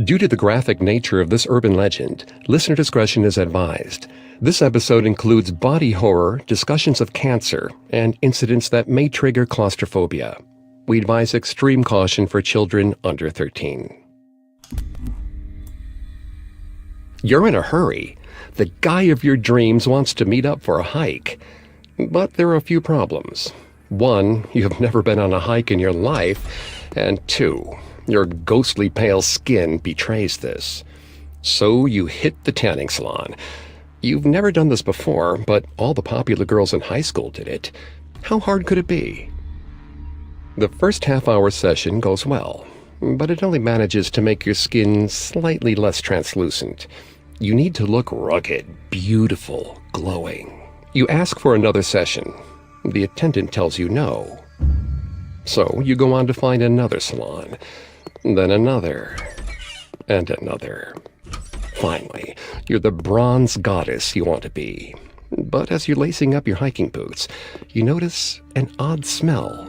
Due to the graphic nature of this urban legend, listener discretion is advised. This episode includes body horror, discussions of cancer, and incidents that may trigger claustrophobia. We advise extreme caution for children under 13. You're in a hurry. The guy of your dreams wants to meet up for a hike. But there are a few problems. 1, you have never been on a hike in your life, and 2, your ghostly pale skin betrays this. So you hit the tanning salon. You've never done this before, but all the popular girls in high school did it. How hard could it be? The first half-hour session goes well, but it only manages to make your skin slightly less translucent. You need to look rugged, beautiful, glowing. You ask for another session. The attendant tells you no. So you go on to find another salon, then another, and another. Finally, you're the bronze goddess you want to be. But as you're lacing up your hiking boots, you notice an odd smell,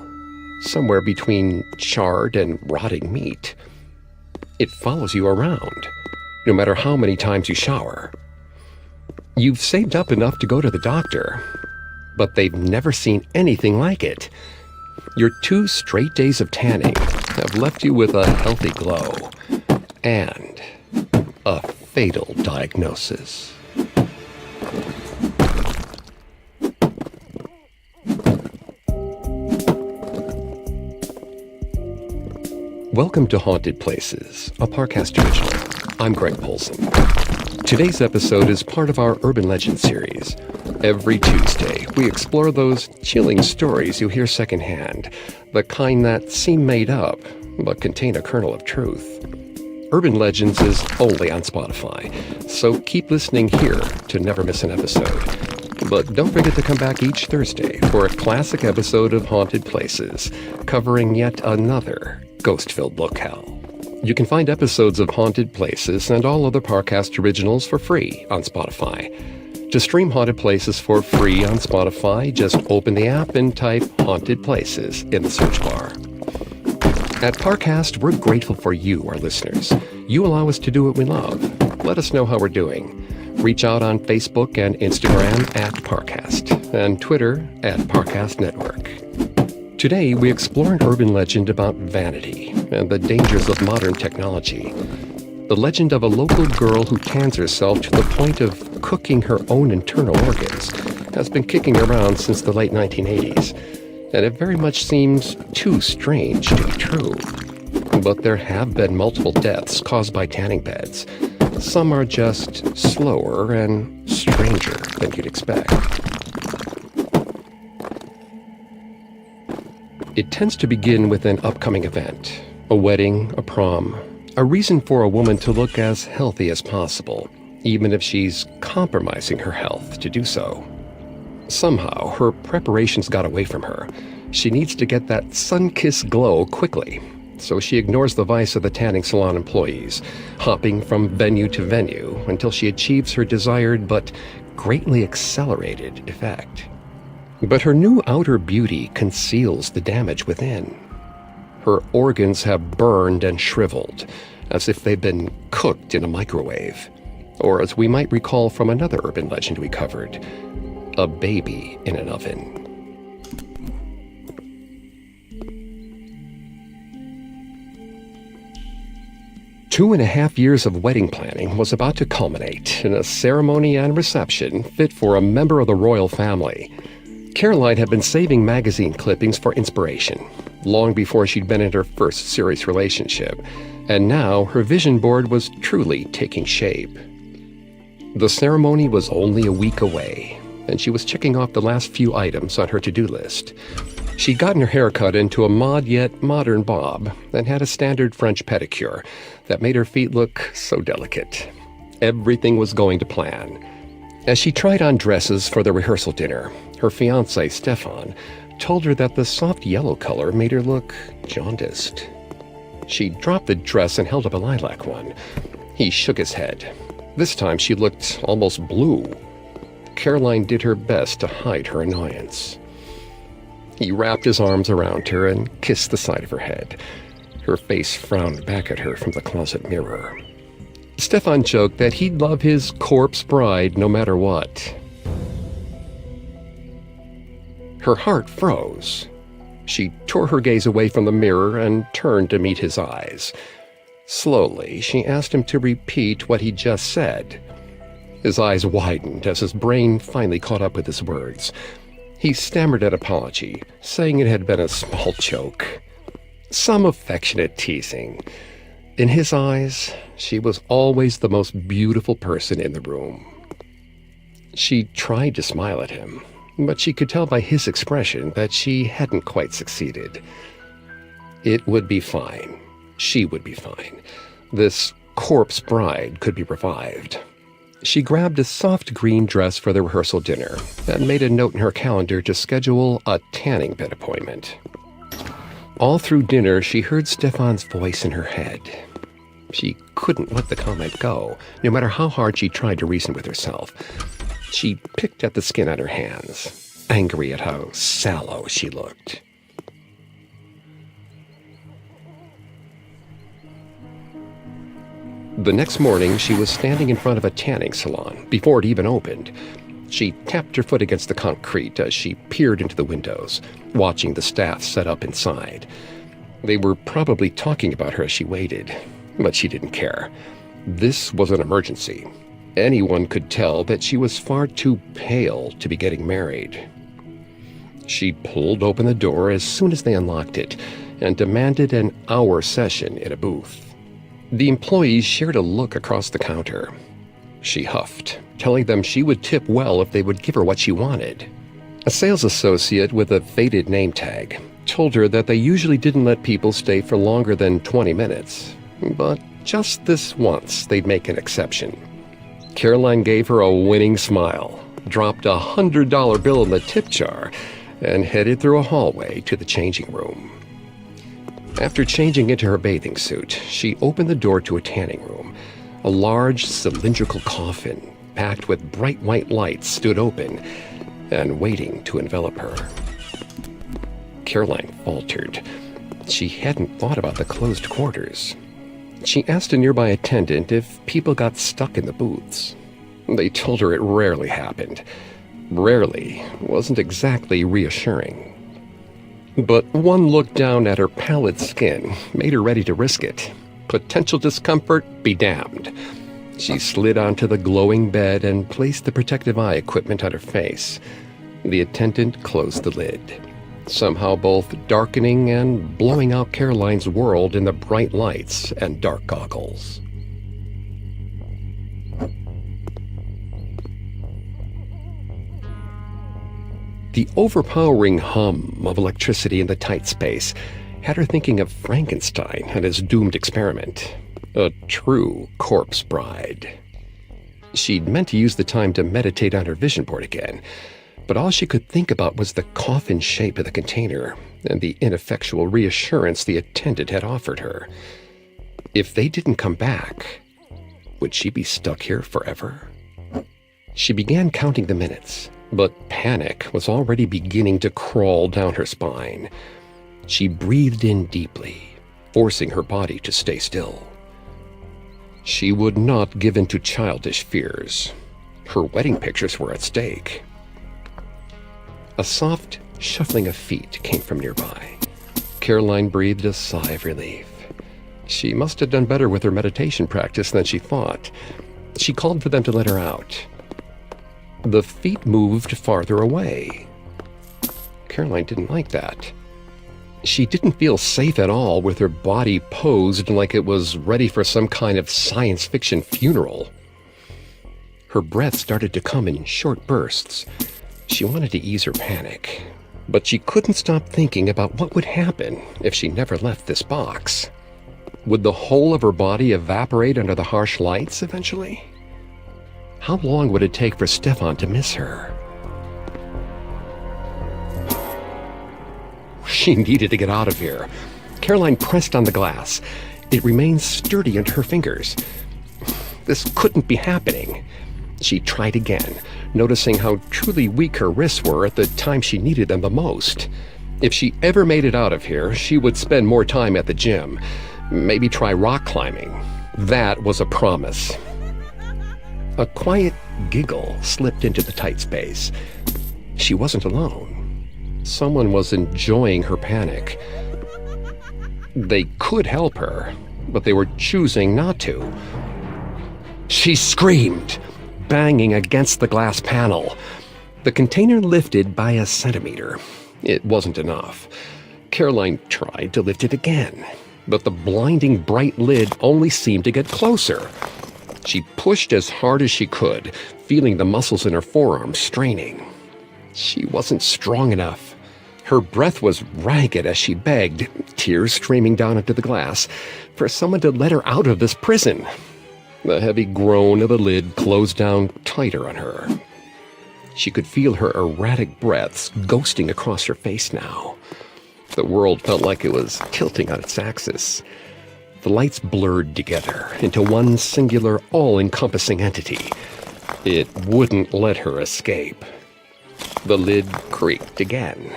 somewhere between charred and rotting meat. It follows you around, no matter how many times you shower. You've saved up enough to go to the doctor, but they've never seen anything like it. Your 2 straight days of tanning have left you with a healthy glow and a fatal diagnosis. Welcome to Haunted Places, a Parcast original. I'm Greg Polson. Today's episode is part of our Urban Legend series. Every Tuesday, we explore those chilling stories you hear secondhand, the kind that seem made up, but contain a kernel of truth. Urban Legends is only on Spotify, so keep listening here to never miss an episode. But don't forget to come back each Thursday for a classic episode of Haunted Places, covering yet another ghost-filled locale. You can find episodes of Haunted Places and all other Parcast originals for free on Spotify. To stream Haunted Places for free on Spotify, just open the app and type Haunted Places in the search bar. At Parcast, we're grateful for you, our listeners. You allow us to do what we love. Let us know how we're doing. Reach out on Facebook and Instagram at Parcast, and Twitter at Parcast Network. Today, we explore an urban legend about vanity and the dangers of modern technology. The legend of a local girl who tans herself to the point of cooking her own internal organs has been kicking around since the late 1980s, and it very much seems too strange to be true. But there have been multiple deaths caused by tanning beds. Some are just slower and stranger than you'd expect. It tends to begin with an upcoming event, a wedding, a prom, a reason for a woman to look as healthy as possible, even if she's compromising her health to do so. Somehow, her preparations got away from her. She needs to get that sun-kissed glow quickly, so she ignores the vice of the tanning salon employees, hopping from venue to venue until she achieves her desired but greatly accelerated effect. But her new outer beauty conceals the damage within. Her organs have burned and shriveled, as if they've been cooked in a microwave. Or as we might recall from another urban legend we covered, a baby in an oven. Two and a half years of wedding planning was about to culminate in a ceremony and reception fit for a member of the royal family. Caroline had been saving magazine clippings for inspiration, long before she'd been in her first serious relationship, and now her vision board was truly taking shape. The ceremony was only a week away, and she was checking off the last few items on her to-do list. She'd gotten her hair cut into a mod yet modern bob and had a standard French pedicure that made her feet look so delicate. Everything was going to plan. As she tried on dresses for the rehearsal dinner, her fiancé, Stefan, told her that the soft yellow color made her look jaundiced. She dropped the dress and held up a lilac one. He shook his head. This time she looked almost blue. Caroline did her best to hide her annoyance. He wrapped his arms around her and kissed the side of her head. Her face frowned back at her from the closet mirror. Stefan joked that he'd love his corpse bride no matter what. Her heart froze. She tore her gaze away from the mirror and turned to meet his eyes. Slowly, she asked him to repeat what he'd just said. His eyes widened as his brain finally caught up with his words. He stammered an apology, saying it had been a small joke. Some affectionate teasing. In his eyes, she was always the most beautiful person in the room. She tried to smile at him, but she could tell by his expression that she hadn't quite succeeded. It would be fine. She would be fine. This corpse bride could be revived. She grabbed a soft green dress for the rehearsal dinner and made a note in her calendar to schedule a tanning bed appointment. All through dinner, she heard Stefan's voice in her head. She couldn't let the comment go, no matter how hard she tried to reason with herself. She picked at the skin on her hands, angry at how sallow she looked. The next morning, she was standing in front of a tanning salon before it even opened. She tapped her foot against the concrete as she peered into the windows, watching the staff set up inside. They were probably talking about her as she waited, but she didn't care. This was an emergency. Anyone could tell that she was far too pale to be getting married. She pulled open the door as soon as they unlocked it and demanded an hour session in a booth. The employees shared a look across the counter. She huffed, telling them she would tip well if they would give her what she wanted. A sales associate with a faded name tag told her that they usually didn't let people stay for longer than 20 minutes. But just this once, they'd make an exception. Caroline gave her a winning smile, dropped a $100 bill in the tip jar, and headed through a hallway to the changing room. After changing into her bathing suit, she opened the door to a tanning room. A large cylindrical coffin, packed with bright white lights, stood open and waiting to envelop her. Caroline faltered. She hadn't thought about the closed quarters. She asked a nearby attendant if people got stuck in the booths. They told her it rarely happened. Rarely wasn't exactly reassuring. But one look down at her pallid skin made her ready to risk it. Potential discomfort be damned. She slid onto the glowing bed and placed the protective eye equipment on her face. The attendant closed the lid, somehow both darkening and blowing out Caroline's world in the bright lights and dark goggles. The overpowering hum of electricity in the tight space had her thinking of Frankenstein and his doomed experiment. A true corpse bride. She'd meant to use the time to meditate on her vision board again, but all she could think about was the coffin shape of the container and the ineffectual reassurance the attendant had offered her. If they didn't come back, would she be stuck here forever? She began counting the minutes, but panic was already beginning to crawl down her spine. She breathed in deeply, forcing her body to stay still. She would not give in to childish fears. Her wedding pictures were at stake. A soft shuffling of feet came from nearby. Caroline breathed a sigh of relief. She must have done better with her meditation practice than she thought. She called for them to let her out. The feet moved farther away. Caroline didn't like that. She didn't feel safe at all with her body posed like it was ready for some kind of science fiction funeral. Her breath started to come in short bursts. She wanted to ease her panic, but she couldn't stop thinking about what would happen if she never left this box. Would the whole of her body evaporate under the harsh lights eventually? How long would it take for Stefan to miss her? She needed to get out of here. Caroline pressed on the glass. It remained sturdy under her fingers. This couldn't be happening. She tried again, noticing how truly weak her wrists were at the time she needed them the most. If she ever made it out of here, she would spend more time at the gym. Maybe try rock climbing. That was a promise. A quiet giggle slipped into the tight space. She wasn't alone. Someone was enjoying her panic. They could help her, but they were choosing not to. She screamed, banging against the glass panel. The container lifted by a centimeter. It wasn't enough. Caroline tried to lift it again, but the blinding bright lid only seemed to get closer. She pushed as hard as she could, feeling the muscles in her forearms straining. She wasn't strong enough. Her breath was ragged as she begged, tears streaming down into the glass, for someone to let her out of this prison. The heavy groan of the lid closed down tighter on her. She could feel her erratic breaths ghosting across her face now. The world felt like it was tilting on its axis. The lights blurred together into one singular, all-encompassing entity. It wouldn't let her escape. The lid creaked again.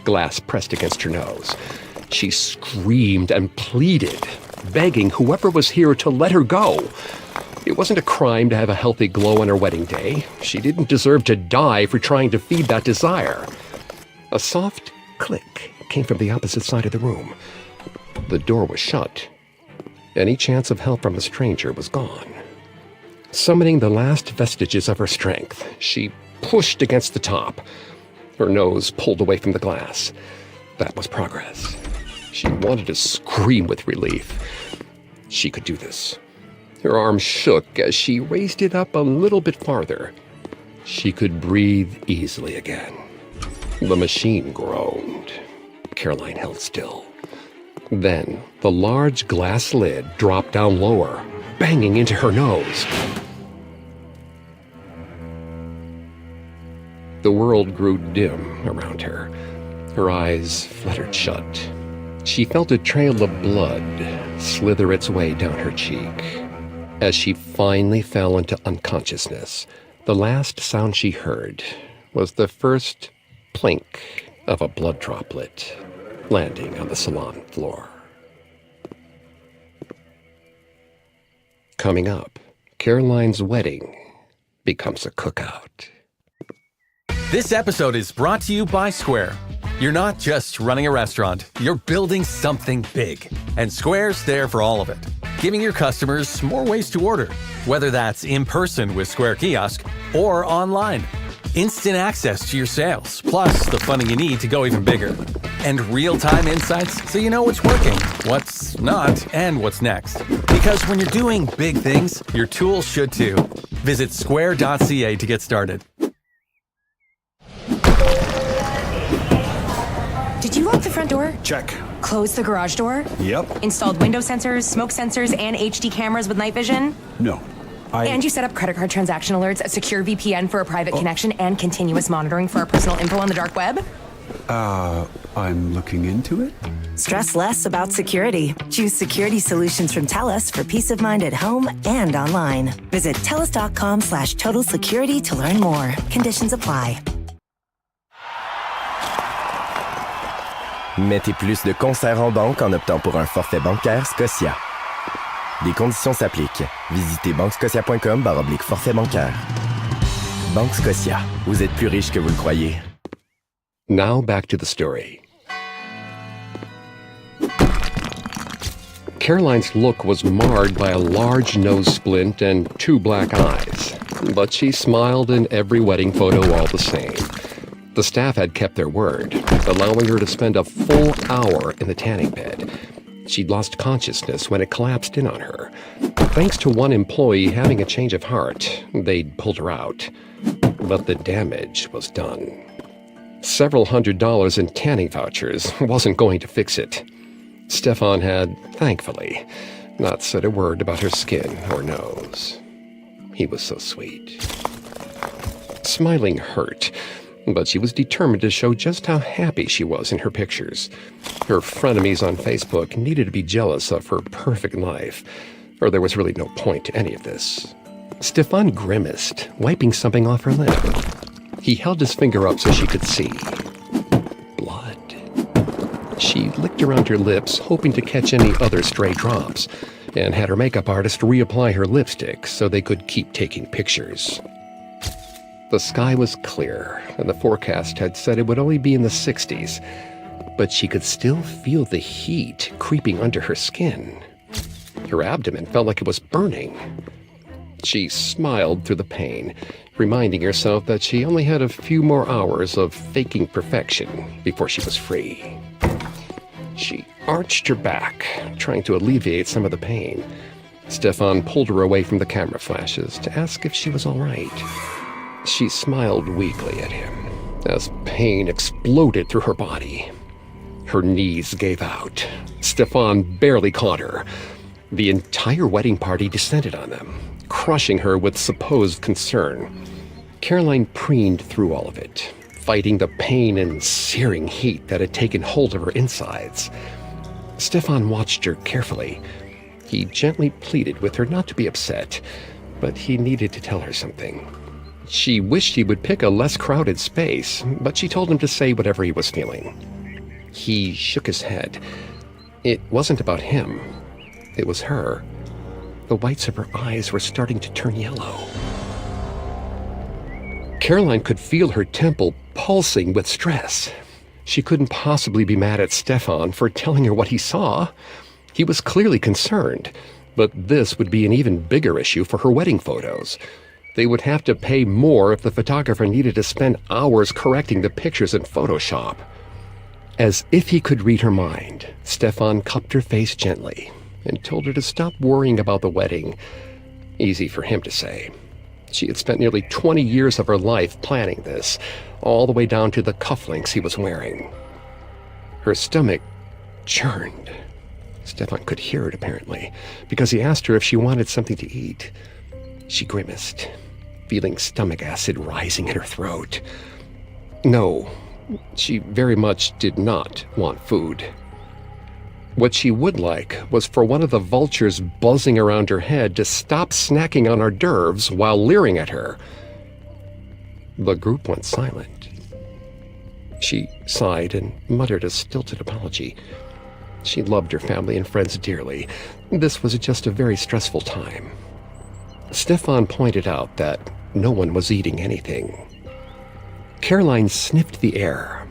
Glass pressed against her nose. She screamed and pleaded, begging whoever was here to let her go. It wasn't a crime to have a healthy glow on her wedding day. She didn't deserve to die for trying to feed that desire. A soft click came from the opposite side of the room. The door was shut. Any chance of help from a stranger was gone. Summoning the last vestiges of her strength, she pushed against the top. Her nose pulled away from the glass. That was progress. She wanted to scream with relief. She could do this. Her arm shook as she raised it up a little bit farther. She could breathe easily again. The machine groaned. Caroline held still. Then the large glass lid dropped down lower, banging into her nose. The world grew dim around her. Her eyes fluttered shut. She felt a trail of blood slither its way down her cheek. As she finally fell into unconsciousness, the last sound she heard was the first plink of a blood droplet landing on the salon floor. Coming up, Caroline's wedding becomes a cookout. This episode is brought to you by Square. You're not just running a restaurant, you're building something big. And Square's there for all of it, giving your customers more ways to order, whether that's in person with Square Kiosk or online. Instant access to your sales, plus the funding you need to go even bigger. And real-time insights so you know what's working, what's not, and what's next. Because when you're doing big things, your tools should too. Visit square.ca to get started. Did you lock the front door? Check. Close the garage door? Yep. Installed window sensors, smoke sensors, and HD cameras with night vision? No. And you set up credit card transaction alerts, a secure VPN for a private connection, and continuous monitoring for our personal info on the dark web? I'm looking into it. Stress less about security. Choose security solutions from TELUS for peace of mind at home and online. Visit TELUS.com/total security to learn more. Conditions apply. Mettez plus de concerts en banque en optant pour un forfait bancaire Scotia. Des conditions s'appliquent. Visitez banquescotia.com/forfait bancaire. Banque Scotia. Vous êtes plus riche que vous le croyez. Now back to the story. Caroline's look was marred by a large nose splint and 2 black eyes, but she smiled in every wedding photo all the same. The staff had kept their word, allowing her to spend a full hour in the tanning bed. She'd lost consciousness when it collapsed in on her. Thanks to one employee having a change of heart, they'd pulled her out. But the damage was done. Several $100s in tanning vouchers wasn't going to fix it. Stefan had, thankfully, not said a word about her skin or nose. He was so sweet. Smiling hurt, but she was determined to show just how happy she was in her pictures. Her frenemies on Facebook needed to be jealous of her perfect life, or there was really no point to any of this. Stefan grimaced, wiping something off her lip. He held his finger up so she could see. Blood. She licked around her lips, hoping to catch any other stray drops. and had her makeup artist reapply her lipstick so they could keep taking pictures. The sky was clear, and the forecast had said it would only be in the 60s, but she could still feel the heat creeping under her skin. Her abdomen felt like it was burning. She smiled through the pain, reminding herself that she only had a few more hours of faking perfection before she was free. She arched her back, trying to alleviate some of the pain. Stefan pulled her away from the camera flashes to ask if she was all right. She smiled weakly at him as pain exploded through her body. Her knees gave out. Stefan barely caught her. The entire wedding party descended on them, crushing her with supposed concern. Caroline preened through all of it, fighting the pain and searing heat that had taken hold of her insides. Stefan watched her carefully. He gently pleaded with her not to be upset, but he needed to tell her something. She wished he would pick a less crowded space, but she told him to say whatever he was feeling. He shook his head. It wasn't about him. It was her. The whites of her eyes were starting to turn yellow. Caroline could feel her temple pulsing with stress. She couldn't possibly be mad at Stefan for telling her what he saw. He was clearly concerned, but this would be an even bigger issue for her wedding photos. They would have to pay more if the photographer needed to spend hours correcting the pictures in Photoshop. As if he could read her mind, Stefan cupped her face gently and told her to stop worrying about the wedding. Easy for him to say. She had spent nearly 20 years of her life planning this, all the way down to the cufflinks he was wearing. Her stomach churned. Stefan could hear it, apparently, because he asked her if she wanted something to eat. She grimaced, feeling stomach acid rising in her throat. No, she very much did not want food. What she would like was for one of the vultures buzzing around her head to stop snacking on hors d'oeuvres while leering at her. The group went silent. She sighed and muttered a stilted apology. She loved her family and friends dearly. This was just a very stressful time. Stefan pointed out that no one was eating anything. Caroline sniffed the air.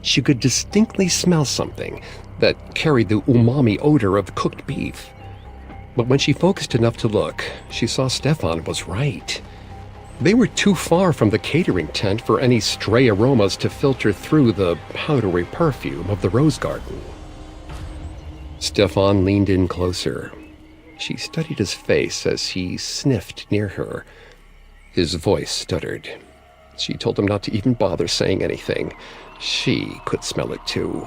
She could distinctly smell something that carried the umami odor of cooked beef. But when she focused enough to look, she saw Stefan was right. They were too far from the catering tent for any stray aromas to filter through the powdery perfume of the rose garden. Stefan leaned in closer. She studied his face as he sniffed near her. His voice stuttered. She told him not to even bother saying anything. She could smell it too.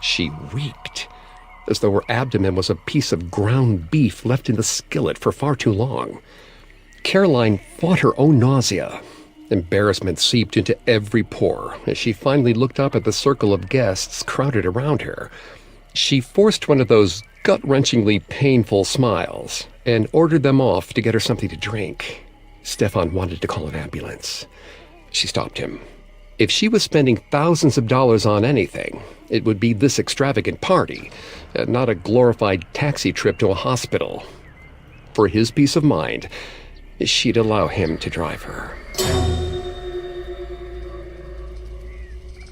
She reeked, as though her abdomen was a piece of ground beef left in the skillet for far too long. Caroline fought her own nausea. Embarrassment seeped into every pore as she finally looked up at the circle of guests crowded around her. She forced one of those gut-wrenchingly painful smiles and ordered them off to get her something to drink. Stefan wanted to call an ambulance. She stopped him. If she was spending thousands of dollars on anything, it would be this extravagant party, not a glorified taxi trip to a hospital. For his peace of mind, she'd allow him to drive her.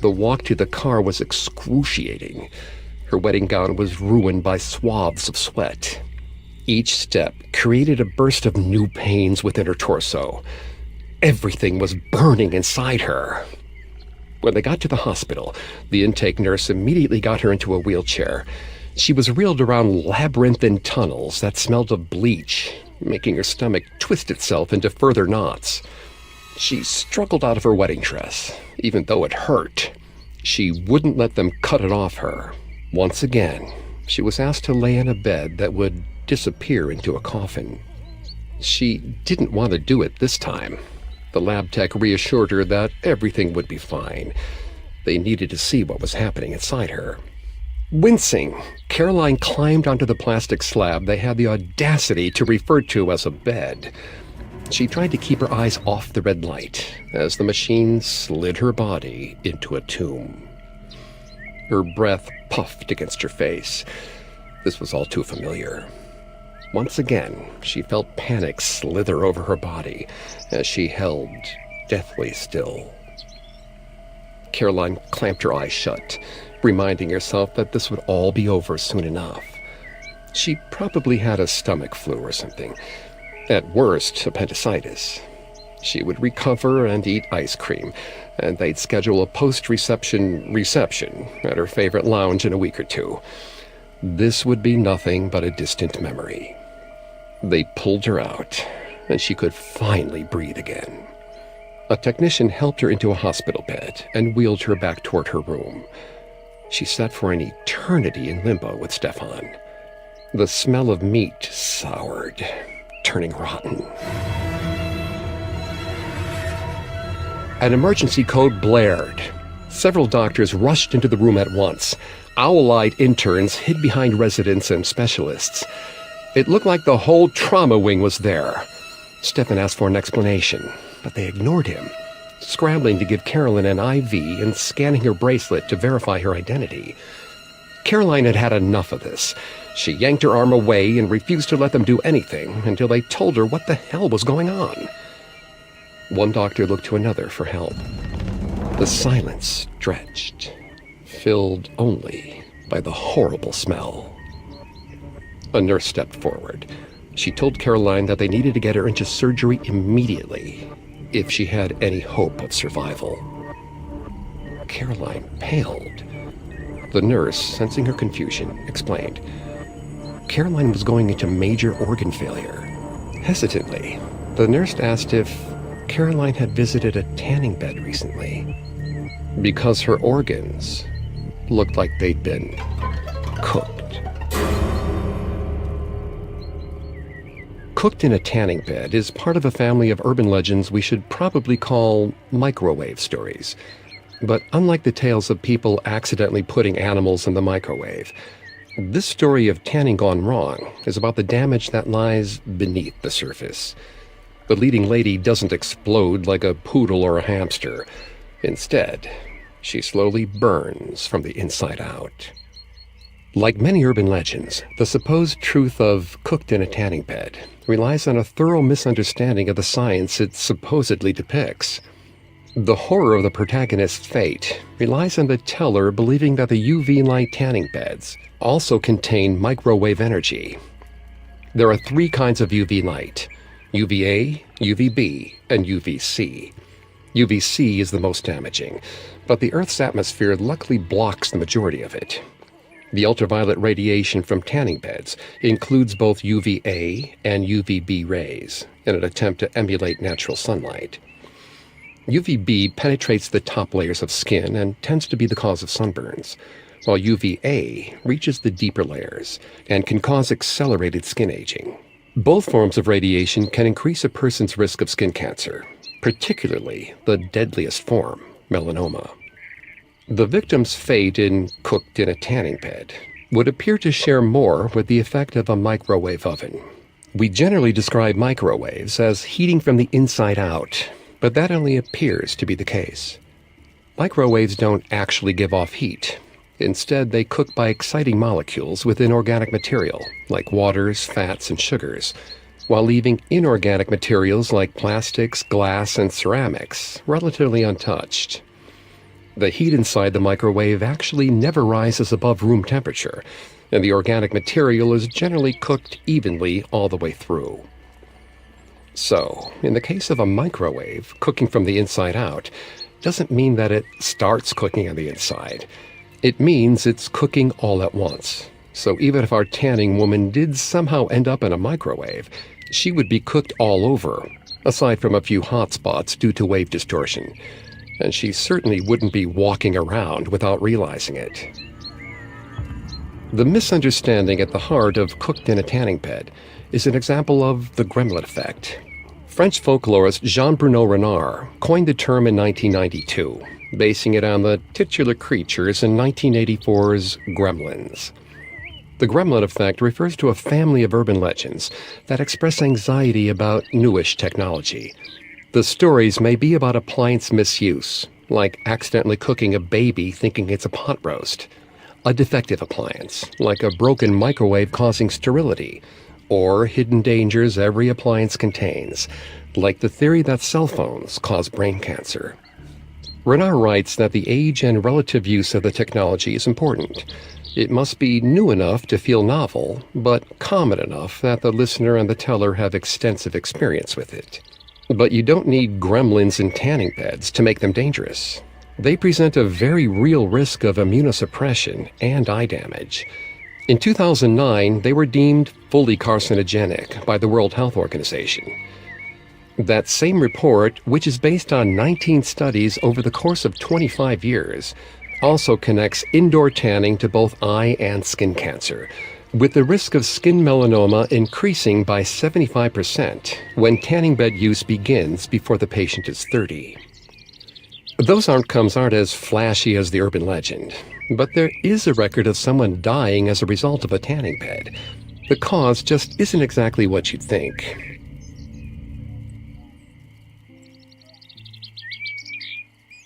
The walk to the car was excruciating. Her wedding gown was ruined by swaths of sweat. Each step created a burst of new pains within her torso. Everything was burning inside her. When they got to the hospital, the intake nurse immediately got her into a wheelchair. She was reeled around labyrinthine tunnels that smelled of bleach, making her stomach twist itself into further knots. She struggled out of her wedding dress, even though it hurt. She wouldn't let them cut it off her. Once again, she was asked to lay in a bed that would disappear into a coffin. She didn't want to do it this time. The lab tech reassured her that everything would be fine. They needed to see what was happening inside her. Wincing, Caroline climbed onto the plastic slab they had the audacity to refer to as a bed. She tried to keep her eyes off the red light as the machine slid her body into a tomb. Her breath puffed against her face. This was all too familiar. Once again, she felt panic slither over her body as she held deathly still. Caroline clamped her eyes shut, reminding herself that this would all be over soon enough. She probably had a stomach flu or something. At worst, appendicitis. She would recover and eat ice cream, and they'd schedule a post-reception reception at her favorite lounge in a week or two. This would be nothing but a distant memory. They pulled her out, and she could finally breathe again. A technician helped her into a hospital bed and wheeled her back toward her room. She sat for an eternity in limbo with Stefan. The smell of meat soured, turning rotten. An emergency code blared. Several doctors rushed into the room at once. Owl-eyed interns hid behind residents and specialists. It looked like the whole trauma wing was there. Stefan asked for an explanation, but they ignored him, scrambling to give Carolyn an IV and scanning her bracelet to verify her identity. Caroline had had enough of this. She yanked her arm away and refused to let them do anything until they told her what the hell was going on. One doctor looked to another for help. The silence stretched, filled only by the horrible smell. A nurse stepped forward. She told Caroline that they needed to get her into surgery immediately if she had any hope of survival. Caroline paled. The nurse, sensing her confusion, explained. Caroline was going into major organ failure. Hesitantly, the nurse asked if Caroline had visited a tanning bed recently, because her organs looked like they'd been cooked. Cooked in a tanning bed is part of a family of urban legends we should probably call microwave stories. But unlike the tales of people accidentally putting animals in the microwave, this story of tanning gone wrong is about the damage that lies beneath the surface. The leading lady doesn't explode like a poodle or a hamster. Instead, she slowly burns from the inside out. Like many urban legends, the supposed truth of cooked in a tanning bed relies on a thorough misunderstanding of the science it supposedly depicts. The horror of the protagonist's fate relies on the teller believing that the UV light tanning beds also contain microwave energy. There are 3 kinds of UV light: UVA, UVB, and UVC. UVC is the most damaging, but the Earth's atmosphere luckily blocks the majority of it. The ultraviolet radiation from tanning beds includes both UVA and UVB rays in an attempt to emulate natural sunlight. UVB penetrates the top layers of skin and tends to be the cause of sunburns, while UVA reaches the deeper layers and can cause accelerated skin aging. Both forms of radiation can increase a person's risk of skin cancer, particularly the deadliest form, melanoma. The victim's fate in Cooked in a Tanning Bed would appear to share more with the effect of a microwave oven. We generally describe microwaves as heating from the inside out, but that only appears to be the case. Microwaves don't actually give off heat. Instead, they cook by exciting molecules within organic material, like waters, fats, and sugars, while leaving inorganic materials like plastics, glass, and ceramics relatively untouched. The heat inside the microwave actually never rises above room temperature, and the organic material is generally cooked evenly all the way through. So, in the case of a microwave, cooking from the inside out doesn't mean that it starts cooking on the inside. It means it's cooking all at once. So even if our tanning woman did somehow end up in a microwave, she would be cooked all over, aside from a few hot spots due to wave distortion. And she certainly wouldn't be walking around without realizing it. The misunderstanding at the heart of Cooked in a Tanning Bed is an example of the gremlin effect. French folklorist Jean-Bruno Renard coined the term in 1992, basing it on the titular creatures in 1984's Gremlins. The gremlin effect refers to a family of urban legends that express anxiety about newish technology. The stories may be about appliance misuse, like accidentally cooking a baby thinking it's a pot roast, a defective appliance, like a broken microwave causing sterility, or hidden dangers every appliance contains, like the theory that cell phones cause brain cancer. Renard writes that the age and relative use of the technology is important. It must be new enough to feel novel, but common enough that the listener and the teller have extensive experience with it. But you don't need gremlins in tanning beds to make them dangerous. They present a very real risk of immunosuppression and eye damage. In 2009, they were deemed fully carcinogenic by the World Health Organization. That same report, which is based on 19 studies over the course of 25 years, also connects indoor tanning to both eye and skin cancer, with the risk of skin melanoma increasing by 75% when tanning bed use begins before the patient is 30. Those outcomes aren't as flashy as the urban legend, but there is a record of someone dying as a result of a tanning bed. The cause just isn't exactly what you'd think.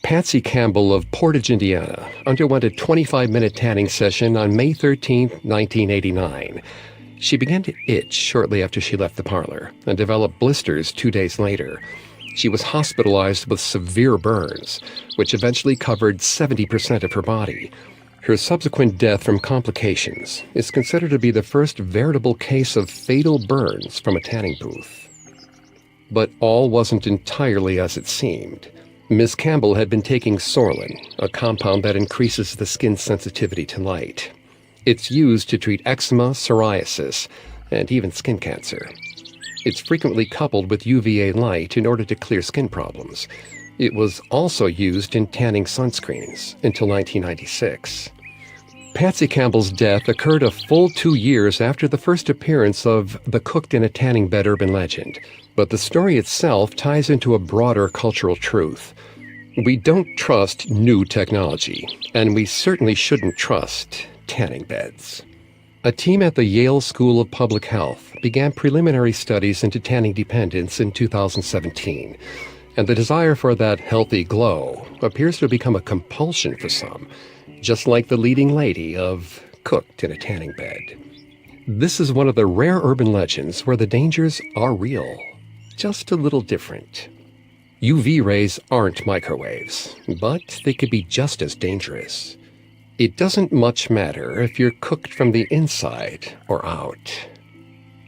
Patsy Campbell of Portage, Indiana, underwent a 25-minute tanning session on May 13, 1989. She began to itch shortly after she left the parlor and developed blisters 2 days later. She was hospitalized with severe burns, which eventually covered 70% of her body. Her subsequent death from complications is considered to be the first veritable case of fatal burns from a tanning booth. But all wasn't entirely as it seemed. Ms. Campbell had been taking Sorlin, a compound that increases the skin's sensitivity to light. It's used to treat eczema, psoriasis, and even skin cancer. It's frequently coupled with UVA light in order to clear skin problems. It was also used in tanning sunscreens until 1996. Patsy Campbell's death occurred a full 2 years after the first appearance of the cooked in a tanning bed urban legend, but the story itself ties into a broader cultural truth. We don't trust new technology, and we certainly shouldn't trust tanning beds. A team at the Yale School of Public Health began preliminary studies into tanning dependence in 2017, and the desire for that healthy glow appears to have become a compulsion for some, just like the leading lady of cooked in a tanning bed. This is one of the rare urban legends where the dangers are real, just a little different. UV rays aren't microwaves, but they could be just as dangerous. It doesn't much matter if you're cooked from the inside or out.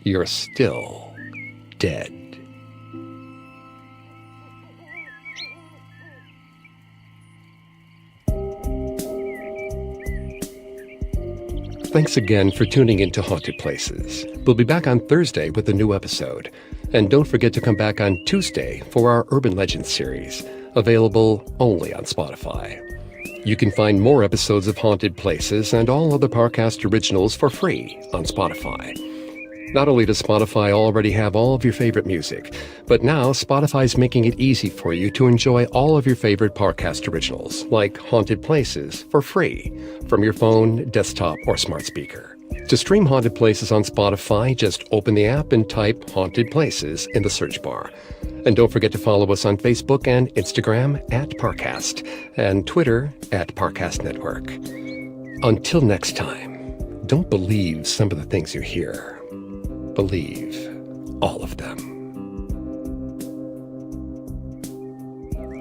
You're still dead. Thanks again for tuning into Haunted Places. We'll be back on Thursday with a new episode. And don't forget to come back on Tuesday for our Urban Legends series, available only on Spotify. You can find more episodes of Haunted Places and all other Parcast originals for free on Spotify. Not only does Spotify already have all of your favorite music, but now Spotify's making it easy for you to enjoy all of your favorite Parcast originals, like Haunted Places, for free from your phone, desktop, or smart speaker. To stream Haunted Places on Spotify, just open the app and type Haunted Places in the search bar. And don't forget to follow us on Facebook and Instagram @Parcast and Twitter @Parcast Network. Until next time, don't believe some of the things you hear. Believe all of them.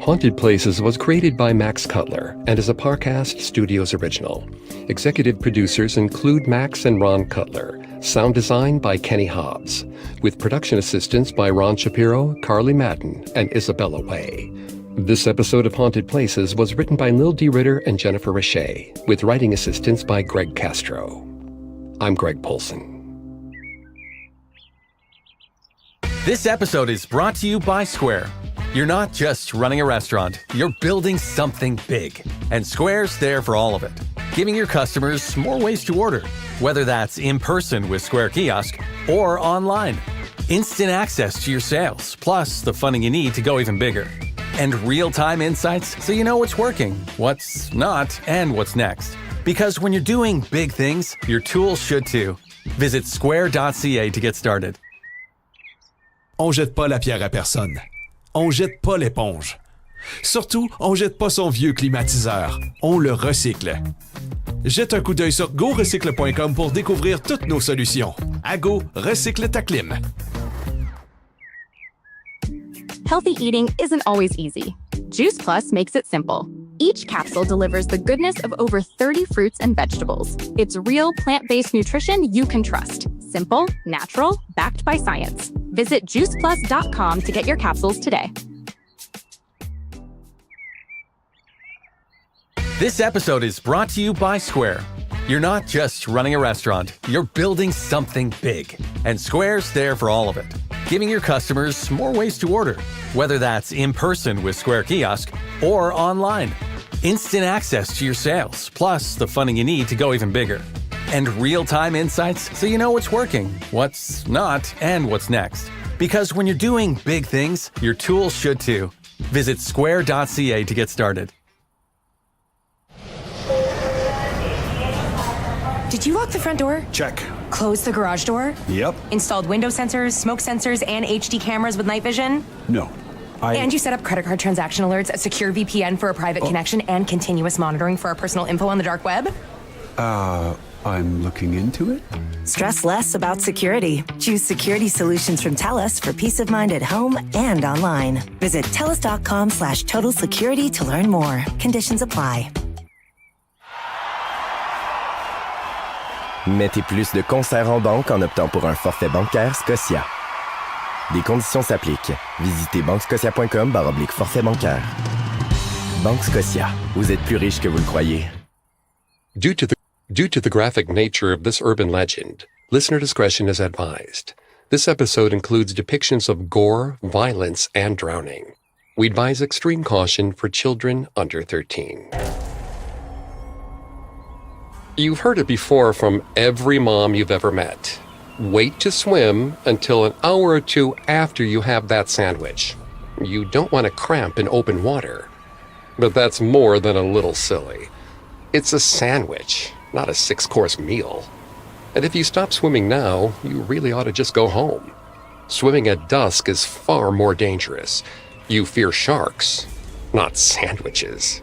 Haunted Places was created by Max Cutler and is a Parcast Studios original. Executive producers include Max and Ron Cutler. Sound design by Kenny Hobbs, with production assistance by Ron Shapiro, Carly Madden, and Isabella Way. This episode of Haunted Places was written by Lil D. Ritter and Jennifer Richey, with writing assistance by Greg Castro. I'm Greg Polson. This episode is brought to you by Square. You're not just running a restaurant, you're building something big. And Square's there for all of it, giving your customers more ways to order, whether that's in person with Square Kiosk or online. Instant access to your sales, plus the funding you need to go even bigger. And real-time insights so you know what's working, what's not, and what's next. Because when you're doing big things, your tools should too. Visit square.ca to get started. On jette pas la pierre à personne. On jette pas l'éponge. Surtout, on jette pas son vieux climatiseur. On le recycle. Jette un coup d'œil sur GoRecycle.com pour découvrir toutes nos solutions. Ago recycle ta clim. Healthy eating isn't always easy. Juice Plus makes it simple. Each capsule delivers the goodness of over 30 fruits and vegetables. It's real plant-based nutrition you can trust. Simple, natural, backed by science. Visit juiceplus.com to get your capsules today. This episode is brought to you by Square. You're not just running a restaurant, you're building something big. And Square's there for all of it, giving your customers more ways to order, whether that's in person with Square Kiosk or online. Instant access to your sales, plus the funding you need to go even bigger. And real-time insights so you know what's working, what's not, and what's next. Because when you're doing big things, your tools should too. Visit square.ca to get started. Did you lock the front door? Check. Close the garage door? Yep. Installed window sensors, smoke sensors, and HD cameras with night vision? No. And you set up credit card transaction alerts, a secure VPN for a private connection, and continuous monitoring for our personal info on the dark web? I'm looking into it. Stress less about security. Choose security solutions from TELUS for peace of mind at home and online. Visit TELUS.com/total security to learn more. Conditions apply. Mettez plus de concerts en banque en optant pour un forfait bancaire Scotia. Des conditions s'appliquent. Visitez banquescotia.com/forfait bancaire. Banque Scotia. Vous êtes plus riche que vous le croyez. Due to the graphic nature of this urban legend, listener discretion is advised. This episode includes depictions of gore, violence, and drowning. We advise extreme caution for children under 13. You've heard it before from every mom you've ever met. Wait to swim until an hour or two after you have that sandwich. You don't want to cramp in open water. But that's more than a little silly. It's a sandwich, not a 6-course meal. And if you stop swimming now, you really ought to just go home. Swimming at dusk is far more dangerous. You fear sharks, not sandwiches.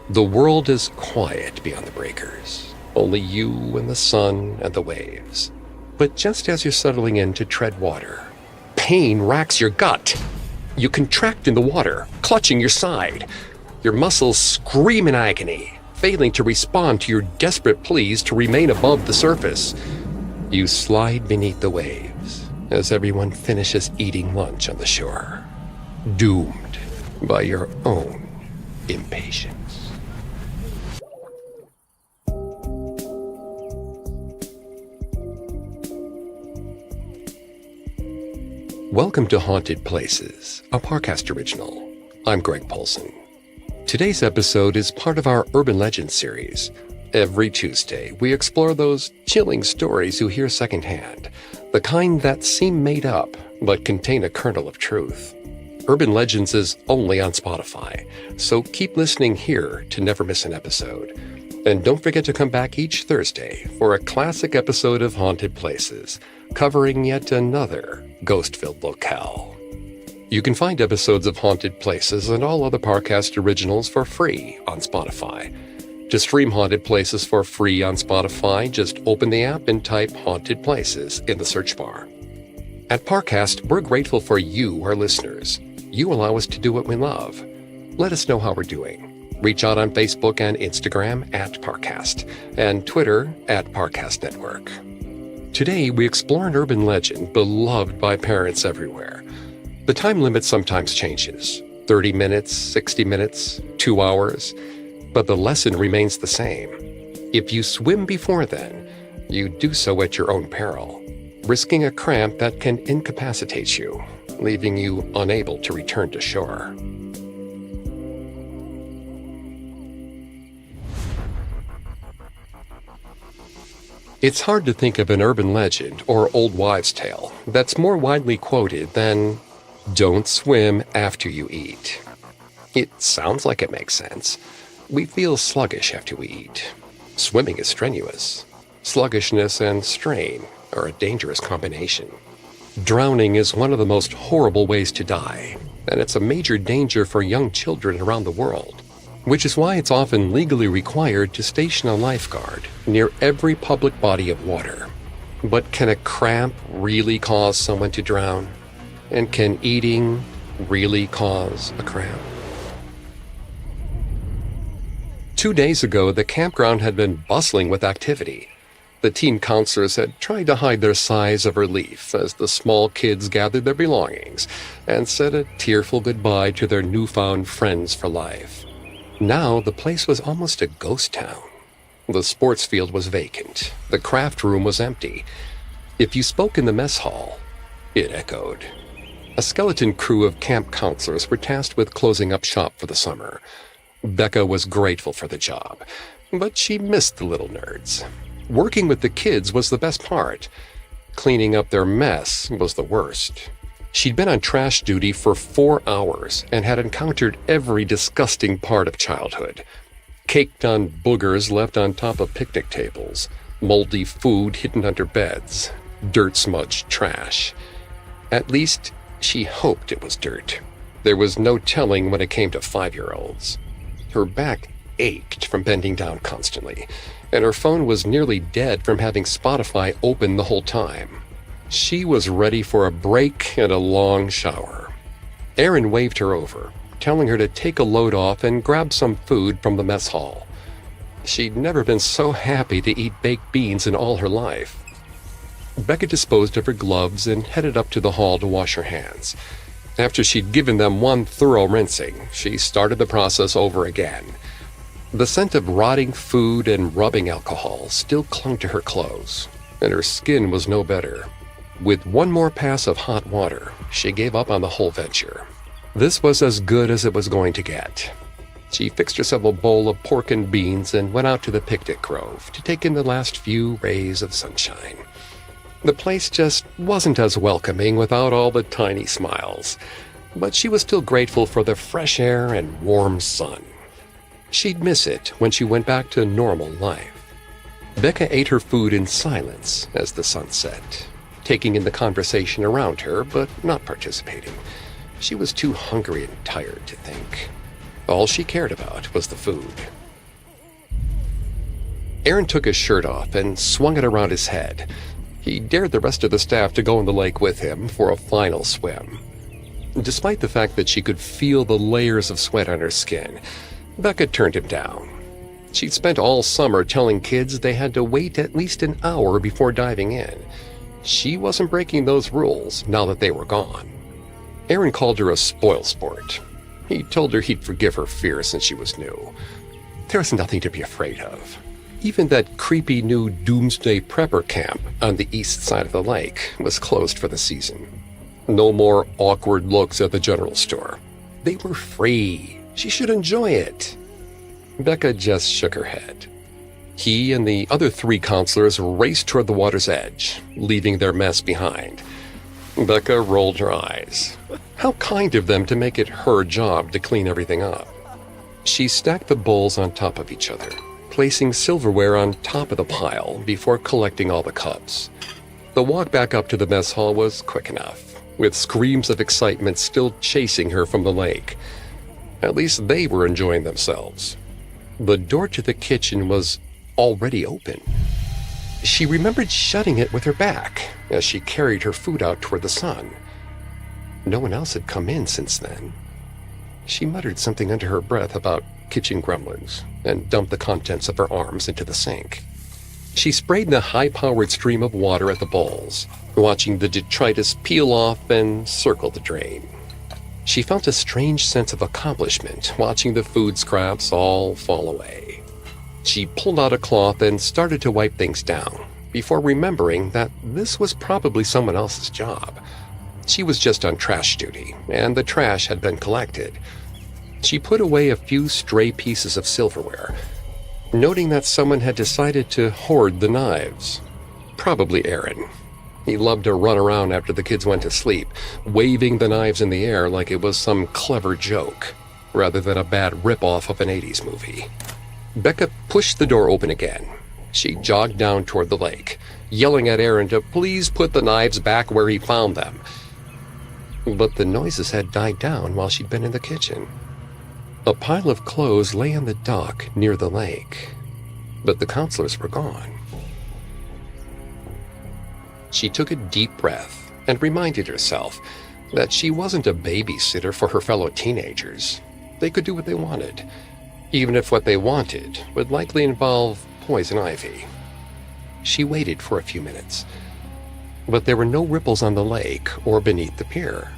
The world is quiet beyond the breakers. Only you and the sun and the waves. But just as you're settling in to tread water, pain racks your gut. You contract in the water, clutching your side. Your muscles scream in agony, failing to respond to your desperate pleas to remain above the surface. You slide beneath the waves as everyone finishes eating lunch on the shore, doomed by your own impatience. Welcome to Haunted Places, a Parcast original. I'm Greg Polson. Today's episode is part of our Urban Legends series. Every Tuesday, we explore those chilling stories you hear secondhand, the kind that seem made up but contain a kernel of truth. Urban Legends is only on Spotify, so keep listening here to never miss an episode. And don't forget to come back each Thursday for a classic episode of Haunted Places, covering yet another ghost-filled locale. You can find episodes of Haunted Places and all other Parcast originals for free on Spotify. To stream Haunted Places for free on Spotify, just open the app and type Haunted Places in the search bar. At Parcast, we're grateful for you, our listeners. You allow us to do what we love. Let us know how we're doing. Reach out on Facebook and Instagram at Parcast, and Twitter at Parcast Network. Today, we explore an urban legend beloved by parents everywhere. The time limit sometimes changes, 30 minutes, 60 minutes, 2 hours, but the lesson remains the same. If you swim before then, you do so at your own peril, risking a cramp that can incapacitate you, leaving you unable to return to shore. It's hard to think of an urban legend or old wives' tale that's more widely quoted than, "Don't swim after you eat." It sounds like it makes sense. We feel sluggish after we eat. Swimming is strenuous. Sluggishness and strain are a dangerous combination. Drowning is one of the most horrible ways to die, and it's a major danger for young children around the world, which is why it's often legally required to station a lifeguard near every public body of water. But can a cramp really cause someone to drown? And can eating really cause a cramp? 2 days ago, the campground had been bustling with activity. The teen counselors had tried to hide their sighs of relief as the small kids gathered their belongings and said a tearful goodbye to their newfound friends for life. Now the place was almost a ghost town. The sports field was vacant. The craft room was empty. If you spoke in the mess hall, it echoed. A skeleton crew of camp counselors were tasked with closing up shop for the summer. Becca was grateful for the job, but she missed the little nerds. Working with the kids was the best part. Cleaning up their mess was the worst. She'd been on trash duty for 4 hours and had encountered every disgusting part of childhood. Caked on boogers left on top of picnic tables, moldy food hidden under beds, dirt-smudged trash. At least, she hoped it was dirt. There was no telling when it came to 5-year-olds. Her back ached from bending down constantly, and her phone was nearly dead from having Spotify open the whole time. She was ready for a break and a long shower. Aaron waved her over, telling her to take a load off and grab some food from the mess hall. She'd never been so happy to eat baked beans in all her life. Becca disposed of her gloves and headed up to the hall to wash her hands. After she'd given them one thorough rinsing, she started the process over again. The scent of rotting food and rubbing alcohol still clung to her clothes, and her skin was no better. With one more pass of hot water, she gave up on the whole venture. This was as good as it was going to get. She fixed herself a bowl of pork and beans and went out to the picnic grove to take in the last few rays of sunshine. The place just wasn't as welcoming without all the tiny smiles, but she was still grateful for the fresh air and warm sun. She'd miss it when she went back to normal life. Becca ate her food in silence as the sun set, taking in the conversation around her but not participating. She was too hungry and tired to think. All she cared about was the food. Aaron took his shirt off and swung it around his head. He dared the rest of the staff to go in the lake with him for a final swim. Despite the fact that she could feel the layers of sweat on her skin, Becca turned him down. She'd spent all summer telling kids they had to wait at least an hour before diving in. She wasn't breaking those rules now that they were gone. Aaron called her a spoilsport. He told her he'd forgive her fear since she was new. There was nothing to be afraid of. Even that creepy new doomsday prepper camp on the east side of the lake was closed for the season. No more awkward looks at the general store. They were free. She should enjoy it. Becca just shook her head. He and the other 3 counselors raced toward the water's edge, leaving their mess behind. Becca rolled her eyes. How kind of them to make it her job to clean everything up. She stacked the bowls on top of each other, placing silverware on top of the pile before collecting all the cups. The walk back up to the mess hall was quick enough, with screams of excitement still chasing her from the lake. At least they were enjoying themselves. The door to the kitchen was already open. She remembered shutting it with her back as she carried her food out toward the sun. No one else had come in since then. She muttered something under her breath about kitchen gremlins and dumped the contents of her arms into the sink. She sprayed the high-powered stream of water at the bowls, watching the detritus peel off and circle the drain. She felt a strange sense of accomplishment watching the food scraps all fall away. She pulled out a cloth and started to wipe things down, before remembering that this was probably someone else's job. She was just on trash duty, and the trash had been collected. She put away a few stray pieces of silverware, noting that someone had decided to hoard the knives. Probably Aaron. He loved to run around after the kids went to sleep, waving the knives in the air like it was some clever joke, rather than a bad rip-off of an 80s movie. Becca pushed the door open again. She jogged down toward the lake, yelling at Aaron to please put the knives back where he found them. But the noises had died down while she'd been in the kitchen. A pile of clothes lay on the dock near the lake, but the counselors were gone. She took a deep breath and reminded herself that she wasn't a babysitter for her fellow teenagers. They could do what they wanted, even if what they wanted would likely involve poison ivy. She waited for a few minutes, but there were no ripples on the lake or beneath the pier.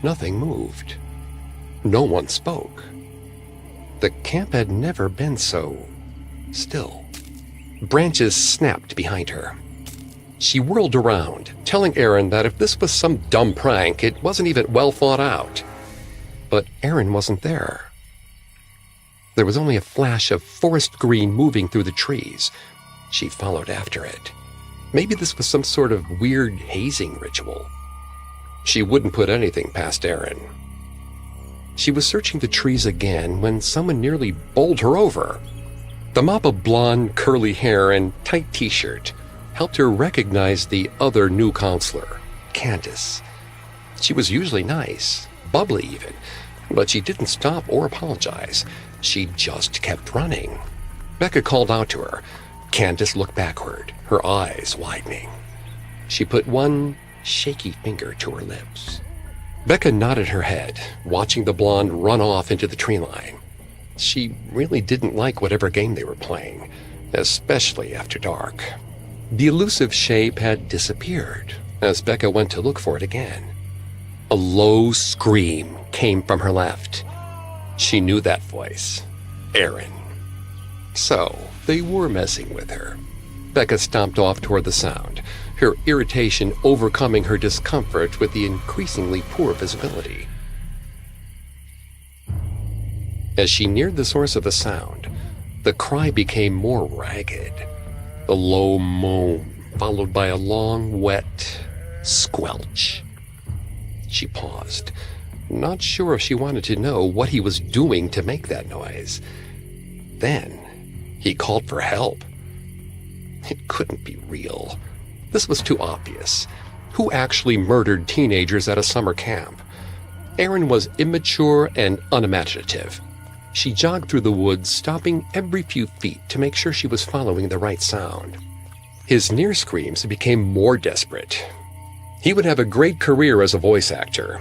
Nothing moved. No one spoke. The camp had never been so still. Branches snapped behind her. She whirled around, telling Aaron that if this was some dumb prank, it wasn't even well thought out. But Aaron wasn't there. There was only a flash of forest green moving through the trees. She followed after it. Maybe this was some sort of weird hazing ritual. She wouldn't put anything past Aaron. She was searching the trees again when someone nearly bowled her over. The mop of blonde, curly hair and tight t-shirt helped her recognize the other new counselor, Candace. She was usually nice, bubbly even, but she didn't stop or apologize. She just kept running. Becca called out to her. Candace looked backward, her eyes widening. She put one shaky finger to her lips. Becca nodded her head, watching the blonde run off into the tree line. She really didn't like whatever game they were playing, especially after dark. The elusive shape had disappeared as Becca went to look for it again. A low scream came from her left. She knew that voice. Aaron. So, they were messing with her. Becca stomped off toward the sound, her irritation overcoming her discomfort with the increasingly poor visibility. As she neared the source of the sound, the cry became more ragged. A low moan, followed by a long, wet squelch. She paused, not sure if she wanted to know what he was doing to make that noise. Then, he called for help. It couldn't be real. This was too obvious. Who actually murdered teenagers at a summer camp? Aaron was immature and unimaginative. She jogged through the woods, stopping every few feet to make sure she was following the right sound. His near screams became more desperate. He would have a great career as a voice actor,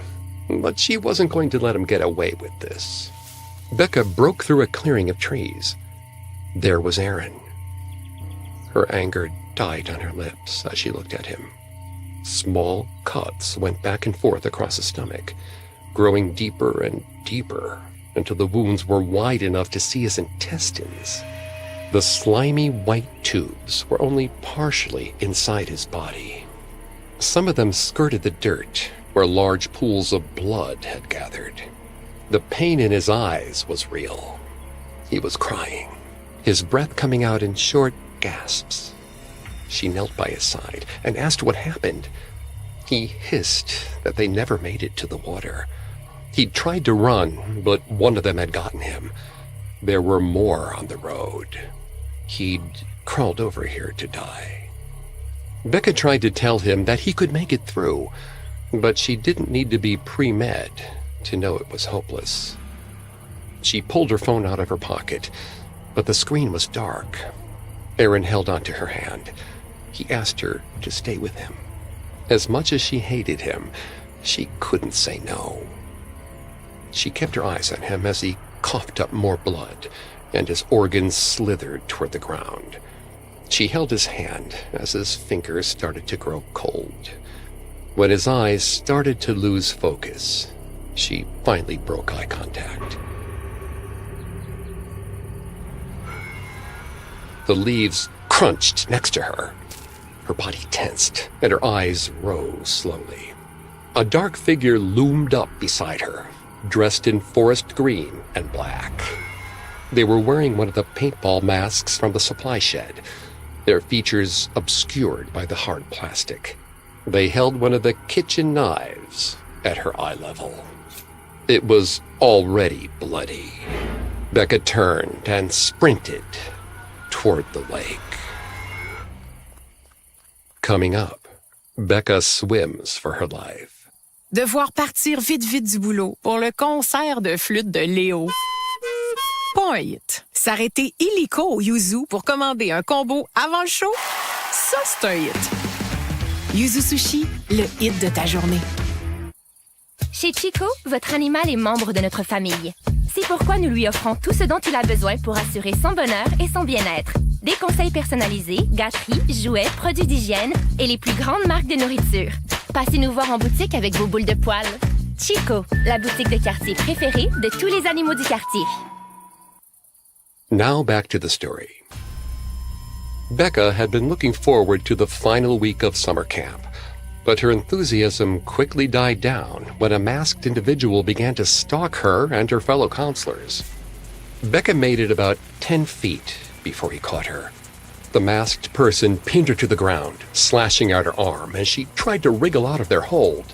but she wasn't going to let him get away with this. Becca broke through a clearing of trees. There was Aaron. Her anger died on her lips as she looked at him. Small cuts went back and forth across his stomach, growing deeper and deeper until the wounds were wide enough to see his intestines. The slimy white tubes were only partially inside his body. Some of them skirted the dirt where large pools of blood had gathered. The pain in his eyes was real. He was crying, his breath coming out in short gasps. She knelt by his side and asked what happened. He hissed that they never made it to the water. He'd tried to run, but one of them had gotten him. There were more on the road. He'd crawled over here to die. Becca tried to tell him that he could make it through, but she didn't need to be pre-med to know it was hopeless. She pulled her phone out of her pocket, but the screen was dark. Aaron held onto her hand. He asked her to stay with him. As much as she hated him, she couldn't say no. She kept her eyes on him as he coughed up more blood, and his organs slithered toward the ground. She held his hand as his fingers started to grow cold. When his eyes started to lose focus, she finally broke eye contact. The leaves crunched next to her. Her body tensed, and her eyes rose slowly. A dark figure loomed up beside her, dressed in forest green and black. They were wearing one of the paintball masks from the supply shed, their features obscured by the hard plastic. They held one of the kitchen knives at her eye level. It was already bloody. Becca turned and sprinted toward the lake. Coming up, Becca swims for her life. Devoir partir vite du boulot pour le concert de flûte de Léo. Pas un hit. S'arrêter illico au yuzu pour commander un combo avant le show, ça c'est un hit. Yuzu Sushi, le hit de ta journée. Chez Chico, votre animal est membre de notre famille. C'est pourquoi nous lui offrons tout ce dont il a besoin pour assurer son bonheur et son bien-être. Des conseils personnalisés, gâteries, jouets, produits d'hygiène et les plus grandes marques de nourriture. Passez nous voir en boutique avec vos boules de poils. Chico, la boutique de quartier préférée de tous les animaux du quartier. Now back to the story. Becca had been looking forward to the final week of summer camp, but her enthusiasm quickly died down when a masked individual began to stalk her and her fellow counselors. Becca made it about 10 feet before he caught her. The masked person pinned her to the ground, slashing out her arm as she tried to wriggle out of their hold.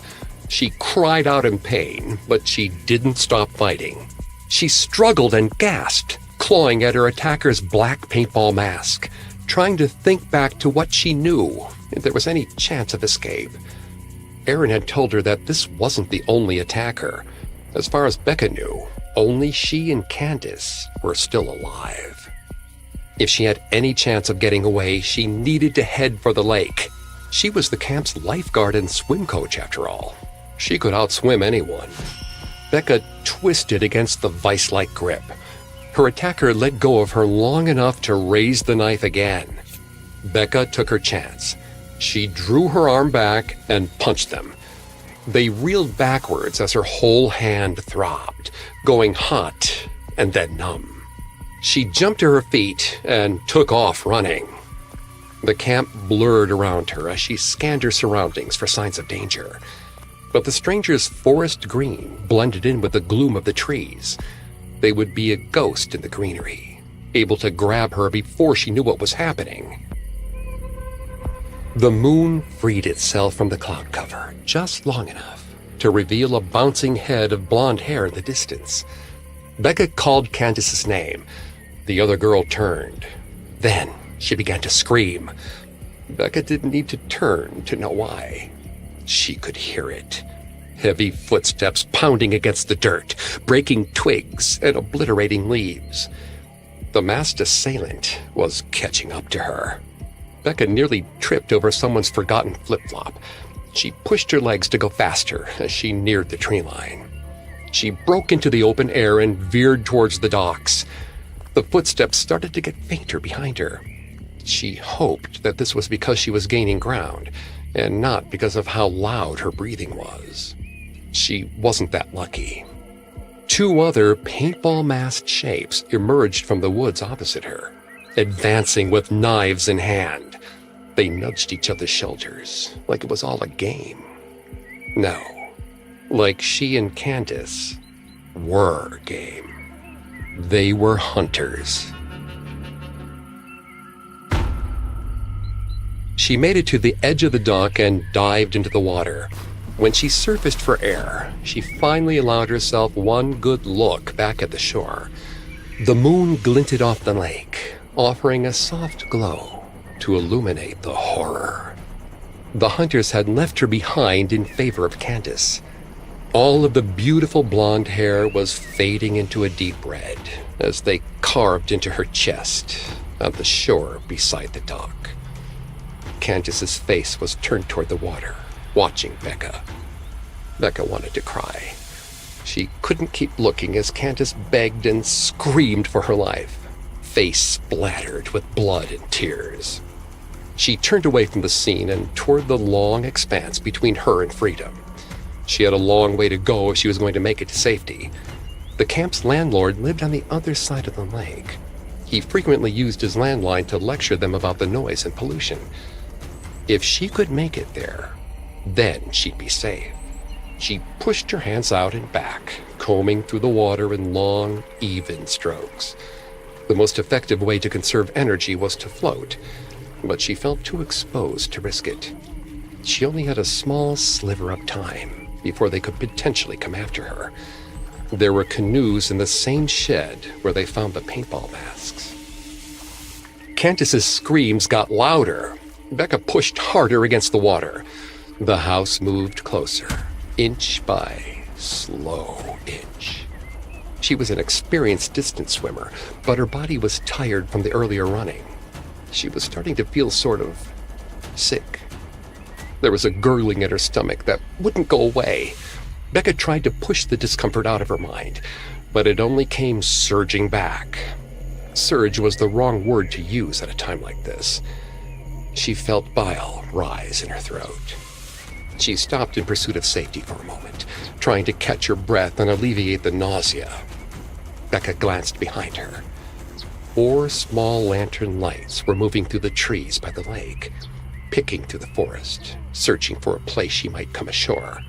She cried out in pain, but she didn't stop fighting. She struggled and gasped, clawing at her attacker's black paintball mask, trying to think back to what she knew, if there was any chance of escape. Aaron had told her that this wasn't the only attacker. As far as Becca knew, only she and Candace were still alive. If she had any chance of getting away, she needed to head for the lake. She was the camp's lifeguard and swim coach, after all. She could outswim anyone. Becca twisted against the vice-like grip. Her attacker let go of her long enough to raise the knife again. Becca took her chance. She drew her arm back and punched them. They reeled backwards as her whole hand throbbed, going hot and then numb. She jumped to her feet and took off running. The camp blurred around her as she scanned her surroundings for signs of danger. But the stranger's forest green blended in with the gloom of the trees. They would be a ghost in the greenery, able to grab her before she knew what was happening. The moon freed itself from the cloud cover just long enough to reveal a bouncing head of blonde hair in the distance. Becca called Candace's name. The other girl turned. Then she began to scream. Becca didn't need to turn to know why. She could hear it. Heavy footsteps pounding against the dirt, breaking twigs and obliterating leaves. The masked assailant was catching up to her. Becca nearly tripped over someone's forgotten flip-flop. She pushed her legs to go faster as she neared the tree line. She broke into the open air and veered towards the docks. The footsteps started to get fainter behind her. She hoped that this was because she was gaining ground, and not because of how loud her breathing was. She wasn't that lucky. Two other paintball-masked shapes emerged from the woods opposite her, advancing with knives in hand. They nudged each other's shoulders, like it was all a game. No, like she and Candace were game. They were hunters. She made it to the edge of the dock and dived into the water. When she surfaced for air, she finally allowed herself one good look back at the shore. The moon glinted off the lake, offering a soft glow to illuminate the horror. The hunters had left her behind in favor of Candace. All of the beautiful blonde hair was fading into a deep red as they carved into her chest on the shore beside the dock. Candace's face was turned toward the water, watching Becca. Becca wanted to cry. She couldn't keep looking as Candace begged and screamed for her life, face splattered with blood and tears. She turned away from the scene and toward the long expanse between her and freedom. She had a long way to go if she was going to make it to safety. The camp's landlord lived on the other side of the lake. He frequently used his landline to lecture them about the noise and pollution. If she could make it there, then she'd be safe. She pushed her hands out and back, combing through the water in long, even strokes. The most effective way to conserve energy was to float, but she felt too exposed to risk it. She only had a small sliver of time before they could potentially come after her. There were canoes in the same shed where they found the paintball masks. Candace's screams got louder. Becca pushed harder against the water. The house moved closer, inch by slow inch. She was an experienced distance swimmer, but her body was tired from the earlier running. She was starting to feel sort of sick. There was a gurgling in her stomach that wouldn't go away. Becca tried to push the discomfort out of her mind, but it only came surging back. Surge was the wrong word to use at a time like this. She felt bile rise in her throat. She stopped in pursuit of safety for a moment, trying to catch her breath and alleviate the nausea. Becca glanced behind her. 4 small lantern lights were moving through the trees by the lake, picking through the forest, searching for a place she might come ashore.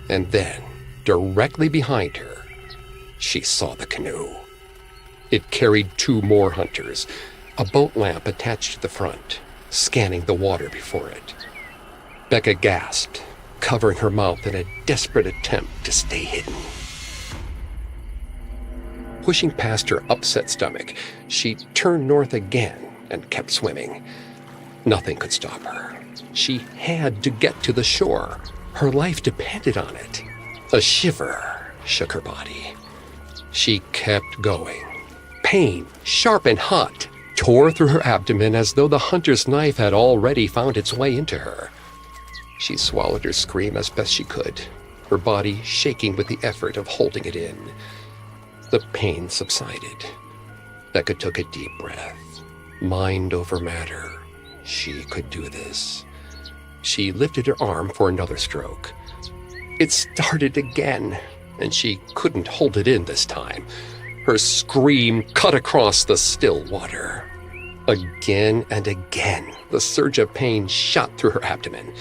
And then, directly behind her, she saw the canoe. It carried 2 more hunters, a boat lamp attached to the front, scanning the water before it. Becca gasped, covering her mouth in a desperate attempt to stay hidden. Pushing past her upset stomach, she turned north again and kept swimming. Nothing could stop her. She had to get to the shore. Her life depended on it. A shiver shook her body. She kept going. Pain, sharp and hot, tore through her abdomen as though the hunter's knife had already found its way into her. She swallowed her scream as best she could, her body shaking with the effort of holding it in. The pain subsided. Becca took a deep breath. Mind over matter. She could do this. She lifted her arm for another stroke. It started again, and she couldn't hold it in this time. Her scream cut across the still water. Again and again, the surge of pain shot through her abdomen.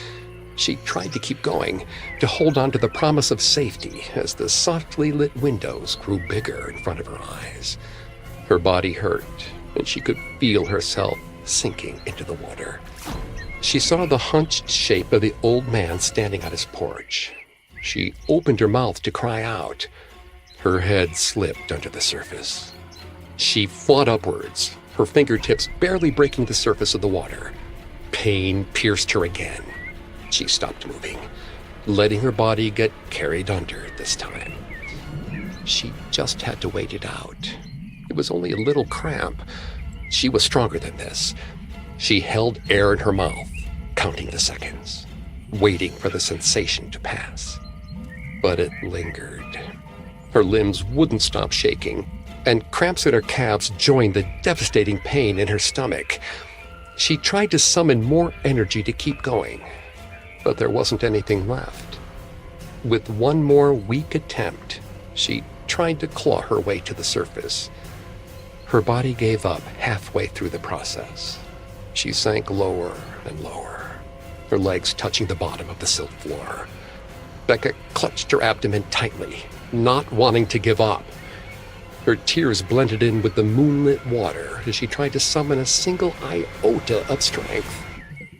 She tried to keep going, to hold on to the promise of safety as the softly lit windows grew bigger in front of her eyes. Her body hurt, and she could feel herself sinking into the water. She saw the hunched shape of the old man standing on his porch. She opened her mouth to cry out. Her head slipped under the surface. She fought upwards, her fingertips barely breaking the surface of the water. Pain pierced her again. She stopped moving, letting her body get carried under this time. She just had to wait it out. It was only a little cramp. She was stronger than this. She held air in her mouth, counting the seconds, waiting for the sensation to pass. But it lingered. Her limbs wouldn't stop shaking, and cramps in her calves joined the devastating pain in her stomach. She tried to summon more energy to keep going, but there wasn't anything left. With one more weak attempt, she tried to claw her way to the surface. Her body gave up halfway through the process. She sank lower and lower, her legs touching the bottom of the silt floor. Becca clutched her abdomen tightly, not wanting to give up. Her tears blended in with the moonlit water as she tried to summon a single iota of strength.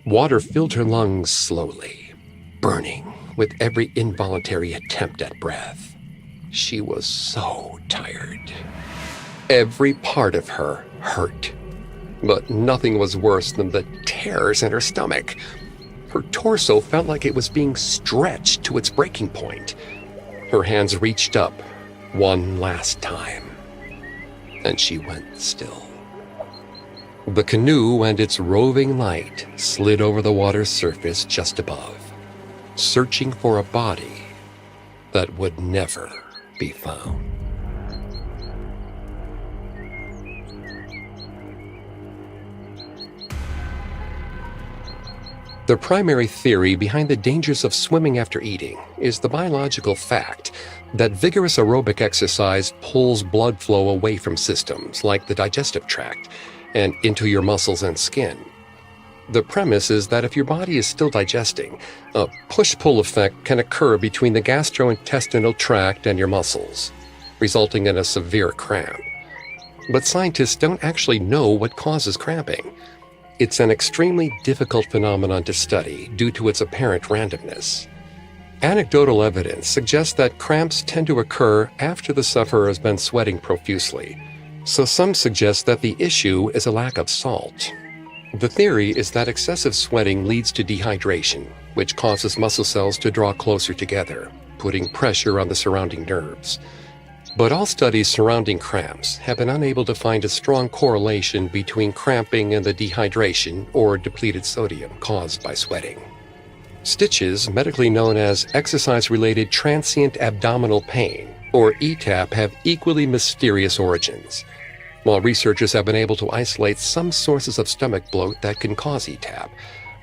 Water filled her lungs slowly, burning with every involuntary attempt at breath. She was so tired. Every part of her hurt, but nothing was worse than the tears in her stomach. Her torso felt like it was being stretched to its breaking point. Her hands reached up one last time, and she went still. The canoe and its roving light slid over the water's surface just above, searching for a body that would never be found. The primary theory behind the dangers of swimming after eating is the biological fact that vigorous aerobic exercise pulls blood flow away from systems like the digestive tract and into your muscles and skin. The premise is that if your body is still digesting, a push-pull effect can occur between the gastrointestinal tract and your muscles, resulting in a severe cramp. But scientists don't actually know what causes cramping. It's an extremely difficult phenomenon to study due to its apparent randomness. Anecdotal evidence suggests that cramps tend to occur after the sufferer has been sweating profusely, so some suggest that the issue is a lack of salt. The theory is that excessive sweating leads to dehydration, which causes muscle cells to draw closer together, putting pressure on the surrounding nerves. But all studies surrounding cramps have been unable to find a strong correlation between cramping and the dehydration or depleted sodium caused by sweating. Stitches, medically known as exercise-related transient abdominal pain, or ETAP, have equally mysterious origins. While researchers have been able to isolate some sources of stomach bloat that can cause ETAP,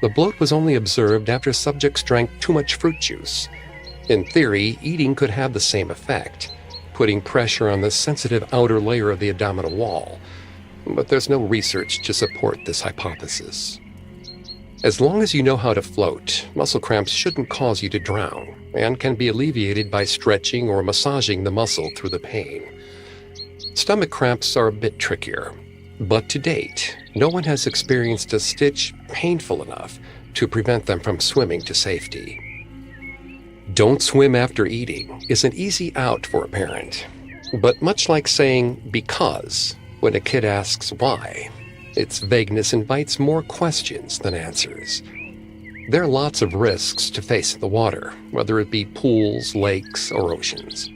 the bloat was only observed after subjects drank too much fruit juice. In theory, eating could have the same effect, putting pressure on the sensitive outer layer of the abdominal wall. But there's no research to support this hypothesis. As long as you know how to float, muscle cramps shouldn't cause you to drown and can be alleviated by stretching or massaging the muscle through the pain. Stomach cramps are a bit trickier, but to date, no one has experienced a stitch painful enough to prevent them from swimming to safety. Don't swim after eating is an easy out for a parent, but much like saying because when a kid asks why, its vagueness invites more questions than answers. There are lots of risks to face in the water, whether it be pools, lakes, or oceans.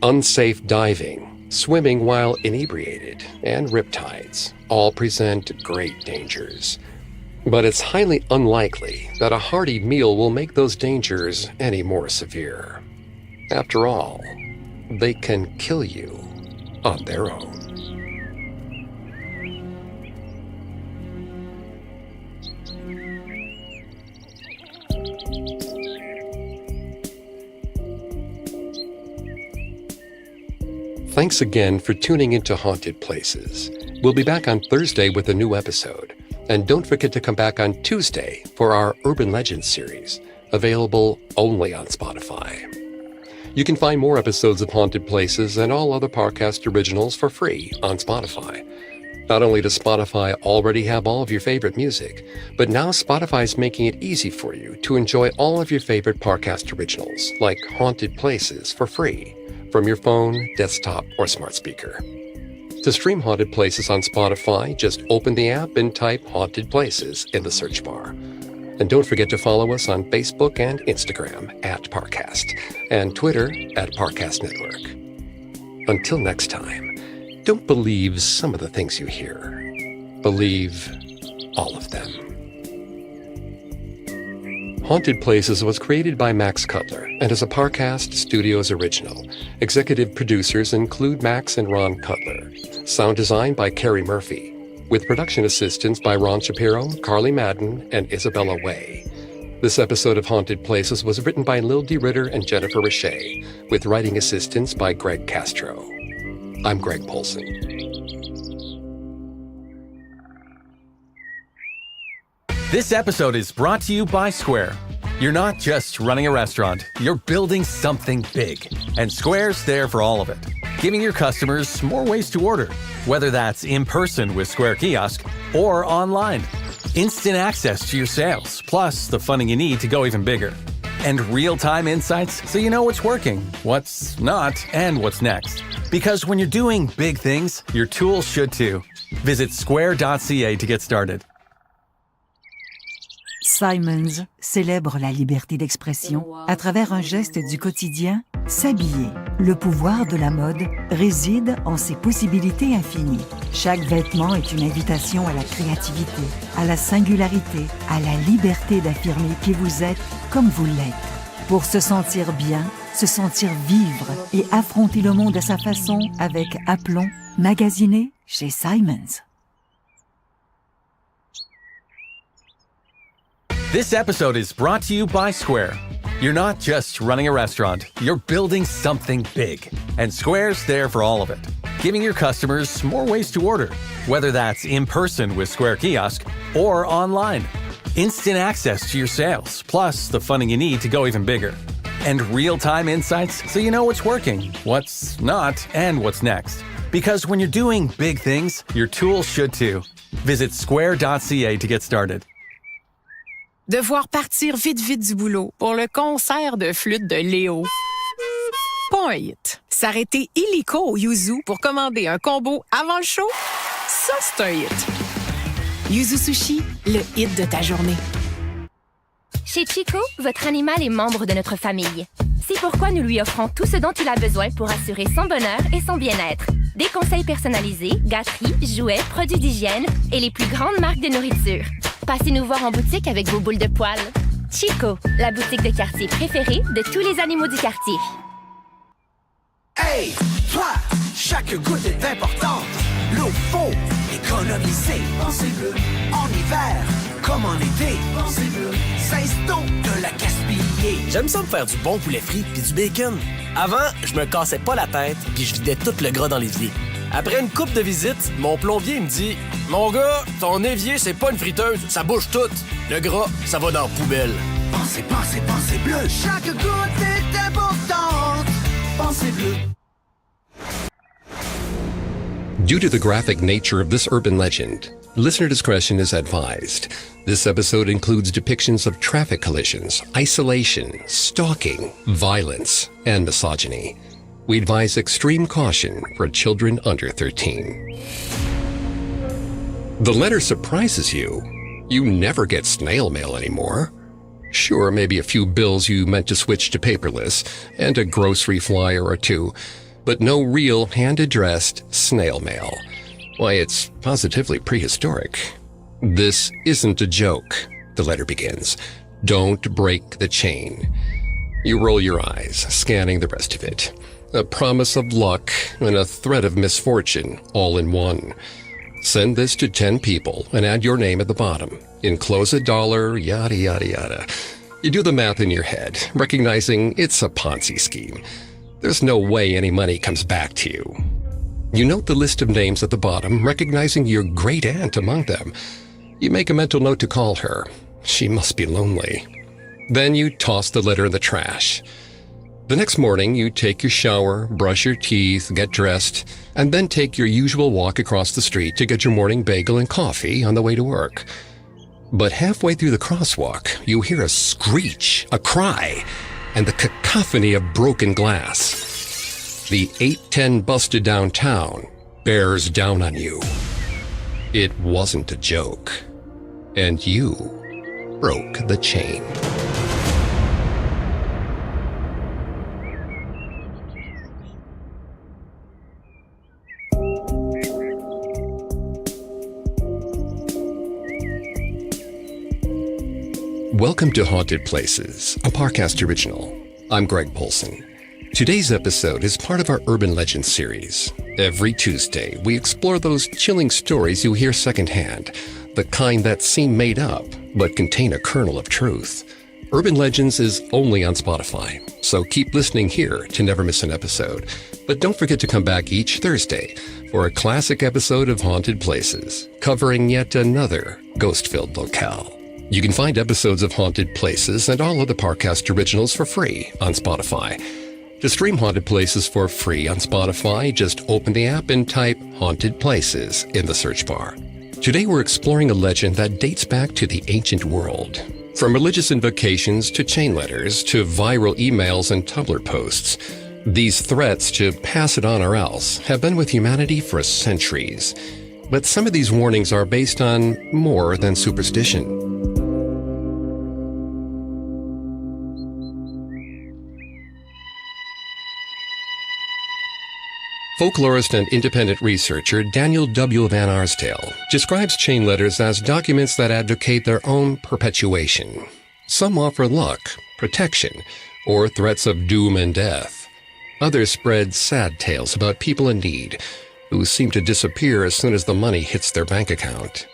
Unsafe diving, swimming while inebriated, and riptides all present great dangers. But it's highly unlikely that a hearty meal will make those dangers any more severe. After all, they can kill you on their own. Thanks again for tuning into Haunted Places. We'll be back on Thursday with a new episode. And don't forget to come back on Tuesday for our Urban Legends series, available only on Spotify. You can find more episodes of Haunted Places and all other Parcast originals for free on Spotify. Not only does Spotify already have all of your favorite music, but now Spotify's making it easy for you to enjoy all of your favorite Parcast originals, like Haunted Places, for free from your phone, desktop, or smart speaker. To stream Haunted Places on Spotify, just open the app and type Haunted Places in the search bar. And don't forget to follow us on Facebook and Instagram @Parcast and Twitter @Parcast Network. Until next time, don't believe some of the things you hear. Believe all of them. Haunted Places was created by Max Cutler and is a Parcast Studios original. Executive producers include Max and Ron Cutler. Sound design by Carrie Murphy, with production assistance by Ron Shapiro, Carly Madden, and Isabella Way. This episode of Haunted Places was written by Lil D. Ritter and Jennifer Richey, with writing assistance by Greg Castro. I'm Greg Polson. This episode is brought to you by Square. You're not just running a restaurant, you're building something big. And Square's there for all of it, giving your customers more ways to order, whether that's in person with Square Kiosk or online. Instant access to your sales, plus the funding you need to go even bigger. And real-time insights so you know what's working, what's not, and what's next. Because when you're doing big things, your tools should too. Visit square.ca to get started. Simons célèbre la liberté d'expression à travers un geste du quotidien, s'habiller. Le pouvoir de la mode réside en ses possibilités infinies. Chaque vêtement est une invitation à la créativité, à la singularité, à la liberté d'affirmer qui vous êtes comme vous l'êtes. Pour se sentir bien, se sentir vivre et affronter le monde à sa façon avec aplomb, magasiné chez Simons. This episode is brought to you by Square. You're not just running a restaurant, you're building something big. And Square's there for all of it, giving your customers more ways to order, whether that's in person with Square Kiosk or online. Instant access to your sales, plus the funding you need to go even bigger. And real-time insights so you know what's working, what's not, and what's next. Because when you're doing big things, your tools should too. Visit square.ca to get started. Devoir partir vite du boulot pour le concert de flûte de Léo. Pas un hit. S'arrêter illico au Yuzu pour commander un combo avant le show. Ça, c'est un hit. Yuzu Sushi, le hit de ta journée. Chez Chico, votre animal est membre de notre famille. C'est pourquoi nous lui offrons tout ce dont il a besoin pour assurer son bonheur et son bien-être. Des conseils personnalisés, gâteries, jouets, produits d'hygiène et les plus grandes marques de nourriture. Passez nous voir en boutique avec vos boules de poils. Chico, la boutique de quartier préférée de tous les animaux du quartier. Hey, toi, chaque goutte est importante. L'eau faut économiser. Pensez bleu, en hiver comme en été. Pensez bleu, cesse donc de la gaspiller. J'aime ça me faire du bon poulet frit puis du bacon. Avant, je me cassais pas la tête puis je vidais tout le gras dans l'évier. Après une couple de visites, mon plombier me dit « Mon gars, ton évier, c'est pas une friteuse, ça bouge tout. Le gras, ça va dans la poubelle. » Pensez, pensez, pensez bleu. Chaque goutte est importante. Pensez bleu. Due to the graphic nature of this urban legend, listener discretion is advised. This episode includes depictions of traffic collisions, isolation, stalking, violence, and misogyny. We advise extreme caution for children under 13. The letter surprises you. You never get snail mail anymore. Sure, maybe a few bills you meant to switch to paperless, and a grocery flyer or two, but no real hand-addressed snail mail. Why, it's positively prehistoric. This isn't a joke, the letter begins. Don't break the chain. You roll your eyes, scanning the rest of it. A promise of luck and a threat of misfortune, all in one. Send this to 10 people and add your name at the bottom. Enclose $1, yada, yada, yada. You do the math in your head, recognizing it's a Ponzi scheme. There's no way any money comes back to you. You note the list of names at the bottom, recognizing your great aunt among them. You make a mental note to call her. She must be lonely. Then you toss the letter in the trash. The next morning, you take your shower, brush your teeth, get dressed, and then take your usual walk across the street to get your morning bagel and coffee on the way to work. But halfway through the crosswalk, you hear a screech, a cry, and the cacophony of broken glass. The 810 busted downtown bears down on you. It wasn't a joke, and you broke the chain. Welcome to Haunted Places, a Parcast original. I'm Greg Polson. Today's episode is part of our Urban Legends series. Every Tuesday, we explore those chilling stories you hear secondhand, the kind that seem made up, but contain a kernel of truth. Urban Legends is only on Spotify, so keep listening here to never miss an episode. But don't forget to come back each Thursday for a classic episode of Haunted Places, covering yet another ghost-filled locale. You can find episodes of Haunted Places and all other Parcast originals for free on Spotify. To stream Haunted Places for free on Spotify, just open the app and type Haunted Places in the search bar. Today we're exploring a legend that dates back to the ancient world. From religious invocations to chain letters to viral emails and Tumblr posts, these threats to pass it on or else have been with humanity for centuries. But some of these warnings are based on more than superstition. Folklorist and independent researcher Daniel W. Van Arsdale describes chain letters as documents that advocate their own perpetuation. Some offer luck, protection, or threats of doom and death. Others spread sad tales about people in need who seem to disappear as soon as the money hits their bank account.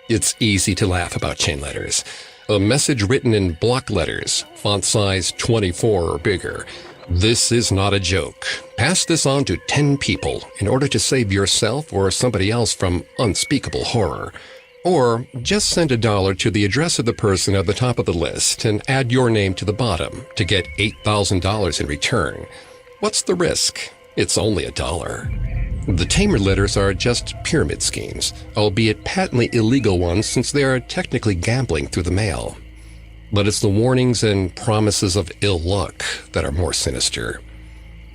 It's easy to laugh about chain letters. A message written in block letters, font size 24 or bigger. This is not a joke. Pass this on to 10 people in order to save yourself or somebody else from unspeakable horror. Or just send $1 to the address of the person at the top of the list and add your name to the bottom to get $8,000 in return. What's the risk? It's only $1. The tamer letters are just pyramid schemes, albeit patently illegal ones since they are technically gambling through the mail. But it's the warnings and promises of ill luck that are more sinister.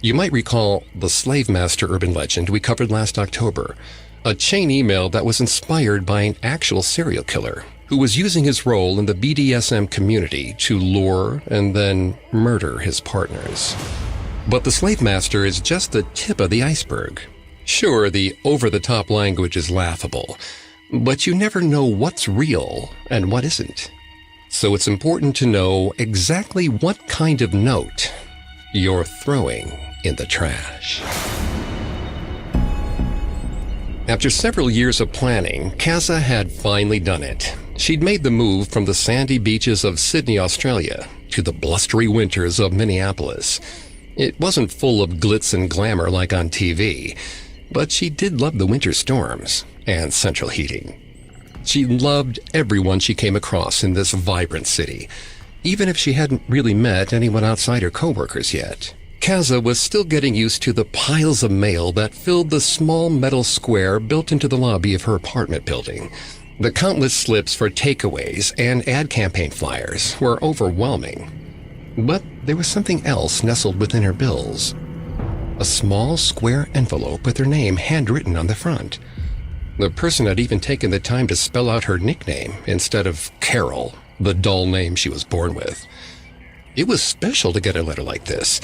You might recall the Slave Master urban legend we covered last October, a chain email that was inspired by an actual serial killer who was using his role in the BDSM community to lure and then murder his partners. But the Slave Master is just the tip of the iceberg. Sure, the over-the-top language is laughable, but you never know what's real and what isn't. So it's important to know exactly what kind of note you're throwing in the trash. After several years of planning, Kaza had finally done it. She'd made the move from the sandy beaches of Sydney, Australia, to the blustery winters of Minneapolis. It wasn't full of glitz and glamour like on TV, but she did love the winter storms and central heating. She loved everyone she came across in this vibrant city, even if she hadn't really met anyone outside her coworkers yet. Kaza was still getting used to the piles of mail that filled the small metal square built into the lobby of her apartment building. The countless slips for takeaways and ad campaign flyers were overwhelming. But there was something else nestled within her bills. A small square envelope with her name handwritten on the front. The person had even taken the time to spell out her nickname instead of Carol, the dull name she was born with. It was special to get a letter like this.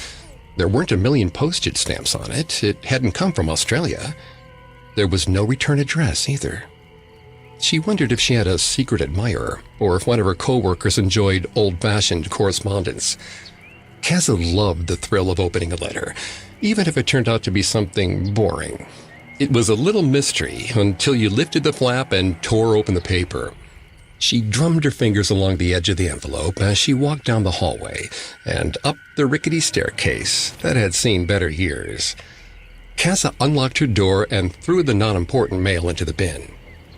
There weren't a million postage stamps on it. It hadn't come from Australia. There was no return address either. She wondered if she had a secret admirer, or if one of her co-workers enjoyed old-fashioned correspondence. Kaza loved the thrill of opening a letter, even if it turned out to be something boring. It was a little mystery until you lifted the flap and tore open the paper. She drummed her fingers along the edge of the envelope as she walked down the hallway and up the rickety staircase that had seen better years. Kaza unlocked her door and threw the not-important mail into the bin.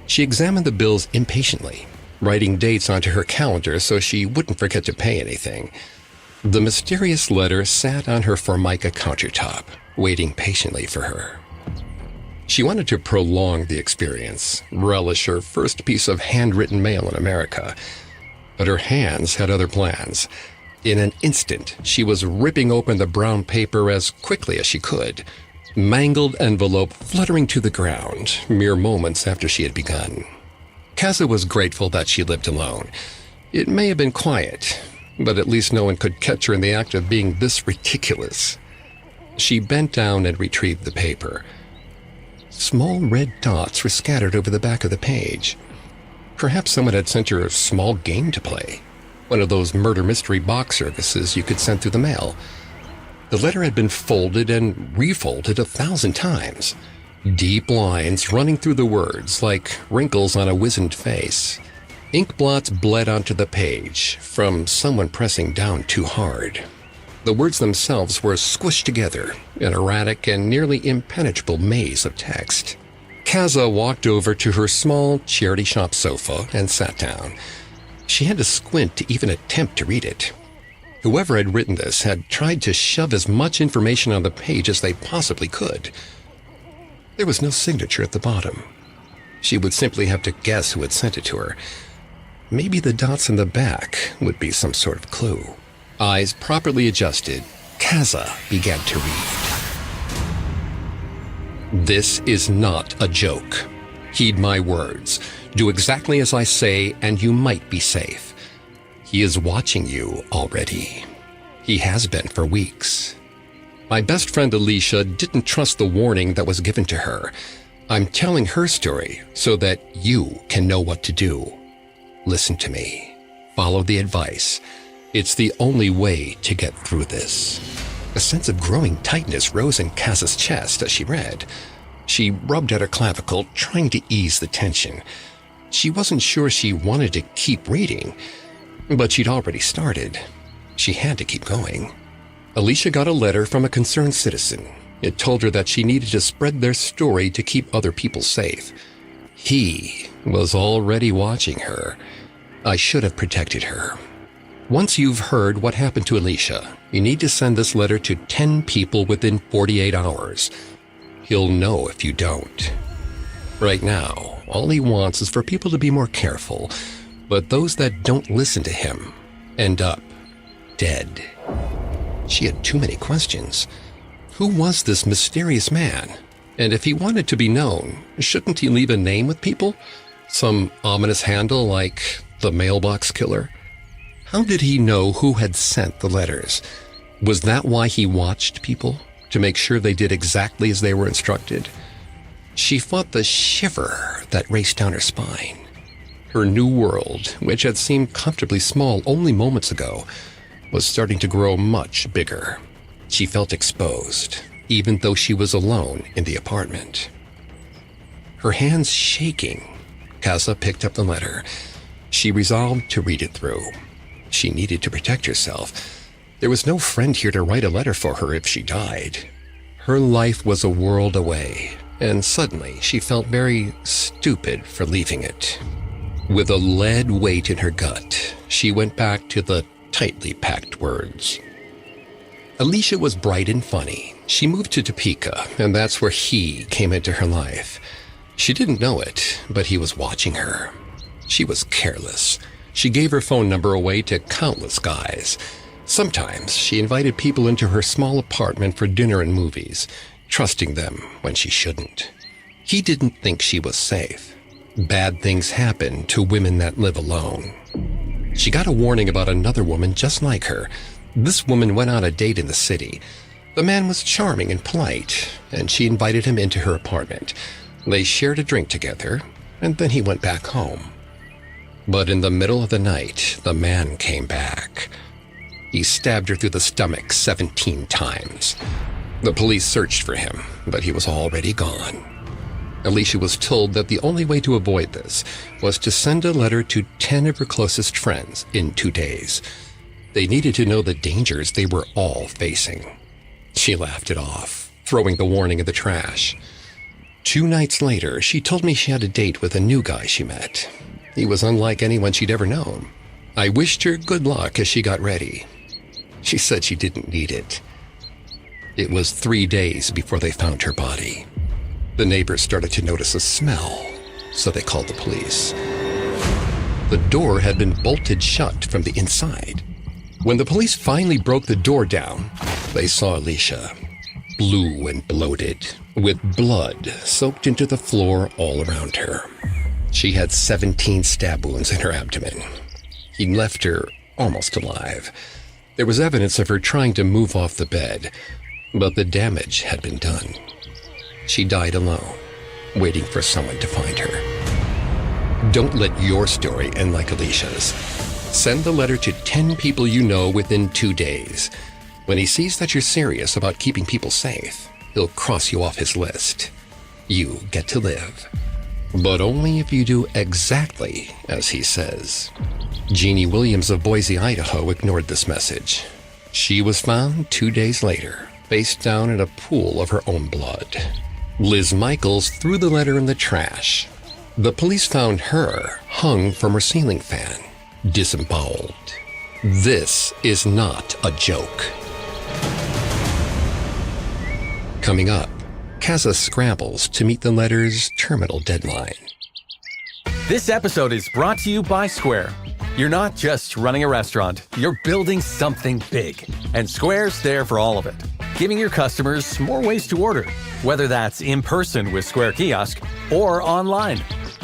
She examined the bills impatiently, writing dates onto her calendar so she wouldn't forget to pay anything. The mysterious letter sat on her Formica countertop, waiting patiently for her. She wanted to prolong the experience, relish her first piece of handwritten mail in America. But her hands had other plans. In an instant, she was ripping open the brown paper as quickly as she could, mangled envelope fluttering to the ground mere moments after she had begun. Kaza was grateful that she lived alone. It may have been quiet, but at least no one could catch her in the act of being this ridiculous. She bent down and retrieved the paper. Small red dots were scattered over the back of the page. Perhaps someone had sent her a small game to play, one of those murder mystery box services you could send through the mail. The letter had been folded and refolded 1,000 times, deep lines running through the words like wrinkles on a wizened face. Ink blots bled onto the page from someone pressing down too hard. The words themselves were squished together, an erratic and nearly impenetrable maze of text. Kaza walked over to her small charity shop sofa and sat down. She had to squint to even attempt to read it. Whoever had written this had tried to shove as much information on the page as they possibly could. There was no signature at the bottom. She would simply have to guess who had sent it to her. Maybe the dots in the back would be some sort of clue. Eyes properly adjusted, Kaza began to read. This is not a joke. Heed my words. Do exactly as I say, and you might be safe. He is watching you already. He has been for weeks. My best friend Alicia didn't trust the warning that was given to her. I'm telling her story so that you can know what to do. Listen to me. Follow the advice. It's the only way to get through this. A sense of growing tightness rose in Kaza's chest as she read. She rubbed at her clavicle, trying to ease the tension. She wasn't sure she wanted to keep reading, but she'd already started. She had to keep going. Alicia got a letter from a concerned citizen. It told her that she needed to spread their story to keep other people safe. He was already watching her. I should have protected her. Once you've heard what happened to Alicia, you need to send this letter to 10 people within 48 hours. He'll know if you don't. Right now, all he wants is for people to be more careful, but those that don't listen to him end up dead. She had too many questions. Who was this mysterious man? And if he wanted to be known, shouldn't he leave a name with people? Some ominous handle like the Mailbox Killer? How did he know who had sent the letters? Was that why he watched people? To make sure they did exactly as they were instructed? She fought the shiver that raced down her spine. Her new world, which had seemed comfortably small only moments ago, was starting to grow much bigger. She felt exposed, even though she was alone in the apartment. Her hands shaking, Casa picked up the letter. She resolved to read it through. She needed to protect herself. There was no friend here to write a letter for her if she died. Her life was a world away, and suddenly she felt very stupid for leaving it. With a lead weight in her gut, she went back to the tightly packed words. Alicia was bright and funny. She moved to Topeka, and that's where he came into her life. She didn't know it, but he was watching her. She was careless. She gave her phone number away to countless guys. Sometimes she invited people into her small apartment for dinner and movies, trusting them when she shouldn't. He didn't think she was safe. Bad things happen to women that live alone. She got a warning about another woman just like her. This woman went on a date in the city. The man was charming and polite, and she invited him into her apartment. They shared a drink together, and then he went back home. But in the middle of the night, the man came back. He stabbed her through the stomach 17 times. The police searched for him, but he was already gone. Alicia was told that the only way to avoid this was to send a letter to 10 of her closest friends in 2 days. They needed to know the dangers they were all facing. She laughed it off, throwing the warning in the trash. 2 nights later, she told me she had a date with a new guy she met. He was unlike anyone she'd ever known. I wished her good luck as she got ready. She said she didn't need it. It was 3 days before they found her body. The neighbors started to notice a smell, so they called the police. The door had been bolted shut from the inside. When the police finally broke the door down, they saw Alicia, blue and bloated, with blood soaked into the floor all around her. She had 17 stab wounds in her abdomen. He'd left her almost alive. There was evidence of her trying to move off the bed, but the damage had been done. She died alone, waiting for someone to find her. Don't let your story end like Alicia's. Send the letter to 10 people you know within 2 days. When he sees that you're serious about keeping people safe, he'll cross you off his list. You get to live. But only if you do exactly as he says. Jeannie Williams of Boise, Idaho ignored this message. She was found 2 days later, face down in a pool of her own blood. Liz Michaels threw the letter in the trash. The police found her hung from her ceiling fan, disemboweled. This is not a joke. Coming up, Casa scrambles to meet the letter's terminal deadline. This episode is brought to you by Square. You're not just running a restaurant, you're building something big. And Square's there for all of it, giving your customers more ways to order, whether that's in person with Square Kiosk or online.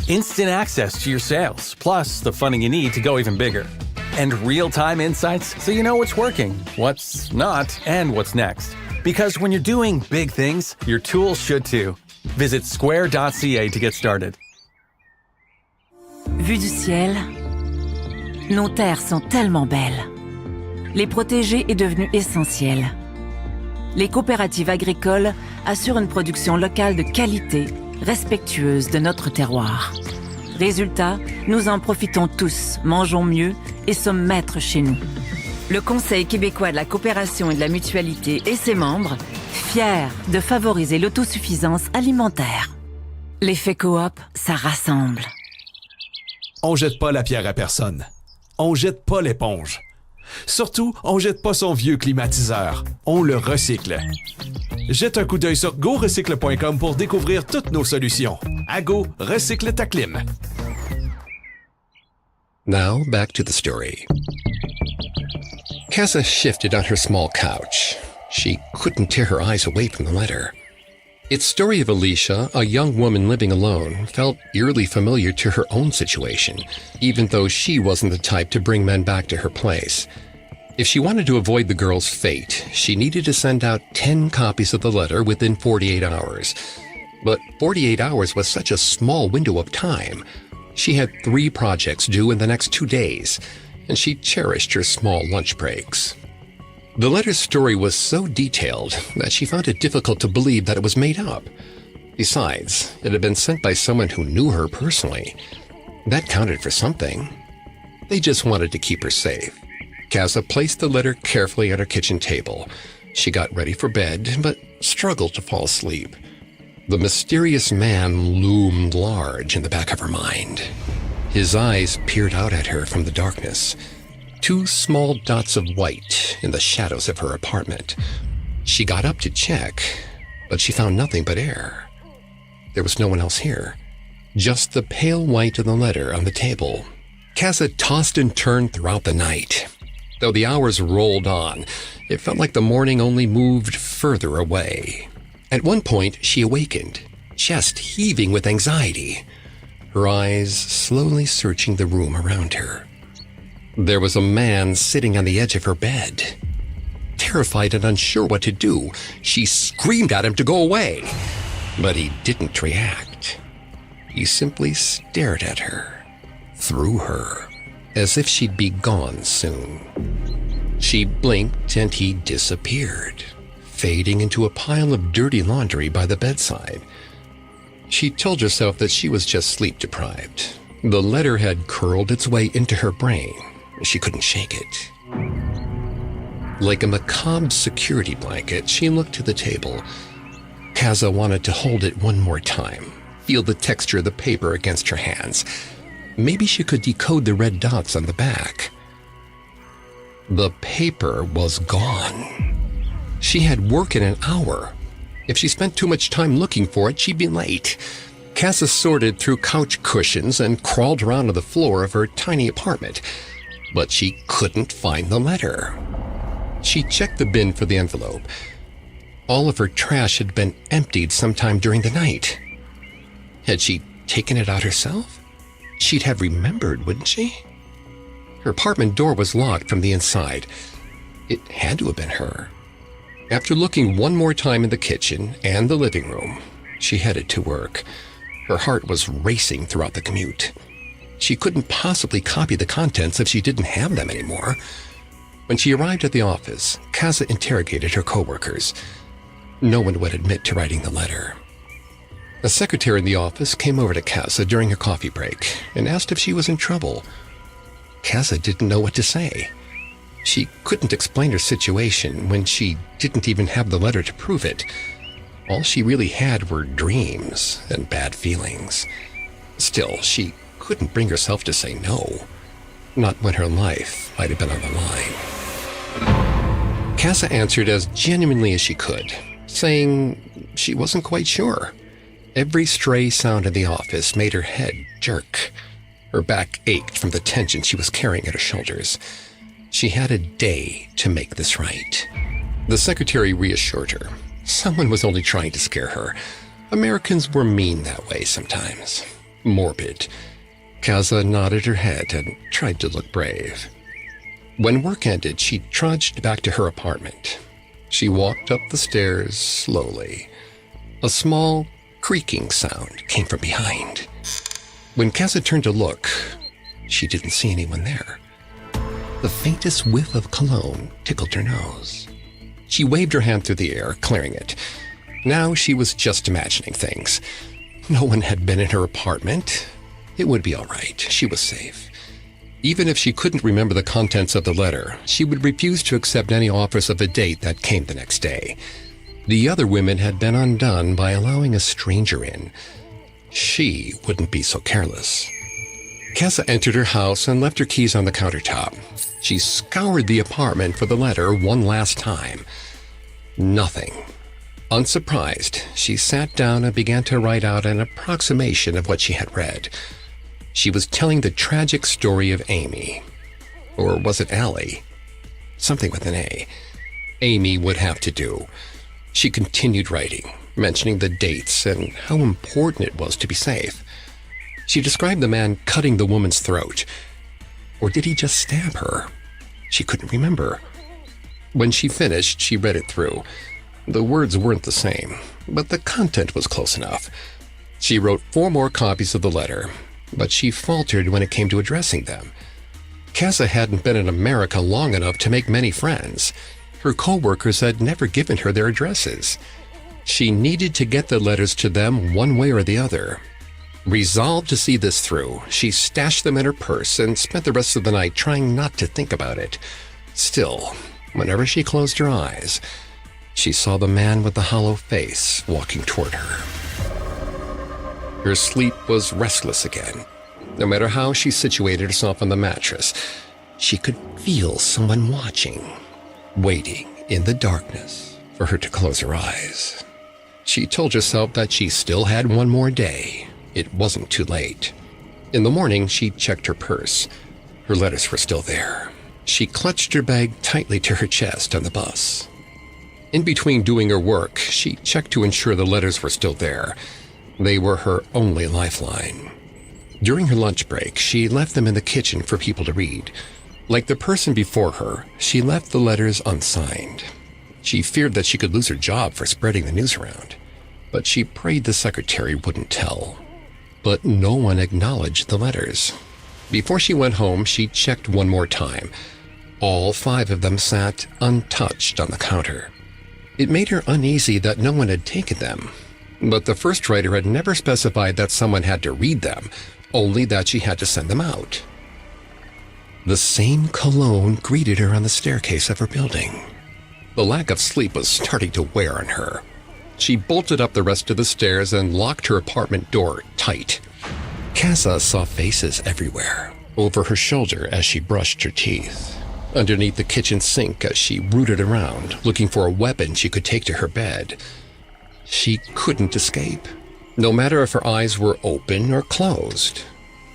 Instant access to your sales, plus the funding you need to go even bigger. And real-time insights so you know what's working, what's not, and what's next. Because when you're doing big things, your tools should too. Visit square.ca to get started. Vue du ciel, nos terres sont tellement belles. Les protéger est devenu essentiel. Les coopératives agricoles assurent une production locale de qualité, respectueuse de notre terroir. Résultat, nous en profitons tous, mangeons mieux et sommes maîtres chez nous. Le Conseil québécois de la coopération et de la mutualité et ses membres, fiers de favoriser l'autosuffisance alimentaire. L'effet coop, ça rassemble. On jette pas la pierre à personne. On jette pas l'éponge. Surtout, on jette pas son vieux climatiseur. On le recycle. Jette un coup d'œil sur GoRecycle.com pour découvrir toutes nos solutions. À Go, recycle ta clim. Now, back to the story. Casa shifted on her small couch. She couldn't tear her eyes away from the letter. Its story of Alicia, a young woman living alone, felt eerily familiar to her own situation, even though she wasn't the type to bring men back to her place. If she wanted to avoid the girl's fate, she needed to send out 10 copies of the letter within 48 hours. But 48 hours was such a small window of time. She had 3 projects due in the next 2 days, and she cherished her small lunch breaks. The letter's story was so detailed that she found it difficult to believe that it was made up. Besides, it had been sent by someone who knew her personally. That counted for something. They just wanted to keep her safe. Kaza placed the letter carefully at her kitchen table. She got ready for bed, but struggled to fall asleep. The mysterious man loomed large in the back of her mind. His eyes peered out at her from the darkness. 2 small dots of white in the shadows of her apartment. She got up to check, but she found nothing but air. There was no one else here. Just the pale white of the letter on the table. Kaza tossed and turned throughout the night. Though the hours rolled on, it felt like the morning only moved further away. At one point, she awakened, chest heaving with anxiety, her eyes slowly searching the room around her. There was a man sitting on the edge of her bed. Terrified and unsure what to do, she screamed at him to go away. But he didn't react. He simply stared at her, through her, as if she'd be gone soon. She blinked and he disappeared, fading into a pile of dirty laundry by the bedside. She told herself that she was just sleep-deprived. The letter had curled its way into her brain. She couldn't shake it. Like a macabre security blanket, she looked to the table. Kaza wanted to hold it one more time, feel the texture of the paper against her hands. Maybe she could decode the red dots on the back. The paper was gone. She had work in an hour. If she spent too much time looking for it, she'd be late. Kaza sorted through couch cushions and crawled around to the floor of her tiny apartment. But she couldn't find the letter. She checked the bin for the envelope. All of her trash had been emptied sometime during the night. Had she taken it out herself? She'd have remembered, wouldn't she? Her apartment door was locked from the inside. It had to have been her. After looking one more time in the kitchen and the living room, she headed to work. Her heart was racing throughout the commute. She couldn't possibly copy the contents if she didn't have them anymore. When she arrived at the office, Kaza interrogated her coworkers. No one would admit to writing the letter. A secretary in the office came over to Kaza during her coffee break and asked if she was in trouble. Kaza didn't know what to say. She couldn't explain her situation when she didn't even have the letter to prove it. All she really had were dreams and bad feelings. Still, she couldn't bring herself to say no. Not when her life might have been on the line. Kaza answered as genuinely as she could, saying she wasn't quite sure. Every stray sound in the office made her head jerk. Her back ached from the tension she was carrying at her shoulders. She had a day to make this right. The secretary reassured her. Someone was only trying to scare her. Americans were mean that way sometimes. Morbid. Kaza nodded her head and tried to look brave. When work ended, she trudged back to her apartment. She walked up the stairs slowly. A small creaking sound came from behind. When Kaza turned to look, she didn't see anyone there. The faintest whiff of cologne tickled her nose. She waved her hand through the air, clearing it. Now she was just imagining things. No one had been in her apartment. It would be all right. She was safe. Even if she couldn't remember the contents of the letter, she would refuse to accept any offers of a date that came the next day. The other women had been undone by allowing a stranger in. She wouldn't be so careless. Kaza entered her house and left her keys on the countertop. She scoured the apartment for the letter one last time. Nothing. Unsurprised, she sat down and began to write out an approximation of what she had read. She was telling the tragic story of Amy. Or was it Allie? Something with an A. Amy would have to do. She continued writing, mentioning the dates and how important it was to be safe. She described the man cutting the woman's throat. Or did he just stab her? She couldn't remember. When she finished, she read it through. The words weren't the same, but the content was close enough. She wrote 4 more copies of the letter. but she faltered when it came to addressing them. Kessa hadn't been in America long enough to make many friends. Her co-workers had never given her their addresses. She needed to get the letters to them one way or the other. Resolved to see this through, she stashed them in her purse and spent the rest of the night trying not to think about it. Still, whenever she closed her eyes, she saw the man with the hollow face walking toward her. Her sleep was restless again. No matter how she situated herself on the mattress, she could feel someone watching, waiting in the darkness for her to close her eyes. She told herself that she still had one more day. It wasn't too late. In the morning, she checked her purse. Her letters were still there. She clutched her bag tightly to her chest on the bus. In between doing her work, she checked to ensure the letters were still there. They were her only lifeline. During her lunch break, she left them in the kitchen for people to read. Like the person before her, she left the letters unsigned. She feared that she could lose her job for spreading the news around, but she prayed the secretary wouldn't tell. But no one acknowledged the letters. Before she went home, she checked one more time. All 5 of them sat untouched on the counter. It made her uneasy that no one had taken them, but the first writer had never specified that someone had to read them, only that she had to send them out. The same cologne greeted her on the staircase of her building. The lack of sleep was starting to wear on her. She bolted up the rest of the stairs and locked her apartment door tight. Kessa saw faces everywhere, over her shoulder as she brushed her teeth, underneath the kitchen sink as she rooted around, looking for a weapon she could take to her bed. She couldn't escape, no matter if her eyes were open or closed.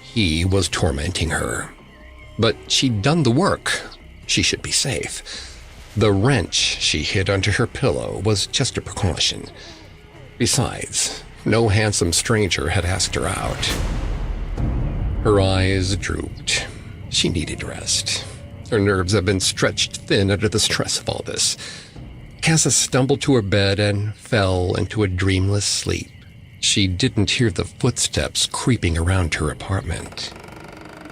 He was tormenting her. But she'd done the work. She should be safe. The wrench she hid under her pillow was just a precaution. Besides, no handsome stranger had asked her out. Her eyes drooped. She needed rest. Her nerves had been stretched thin under the stress of all this. Kessa stumbled to her bed and fell into a dreamless sleep. She didn't hear the footsteps creeping around her apartment.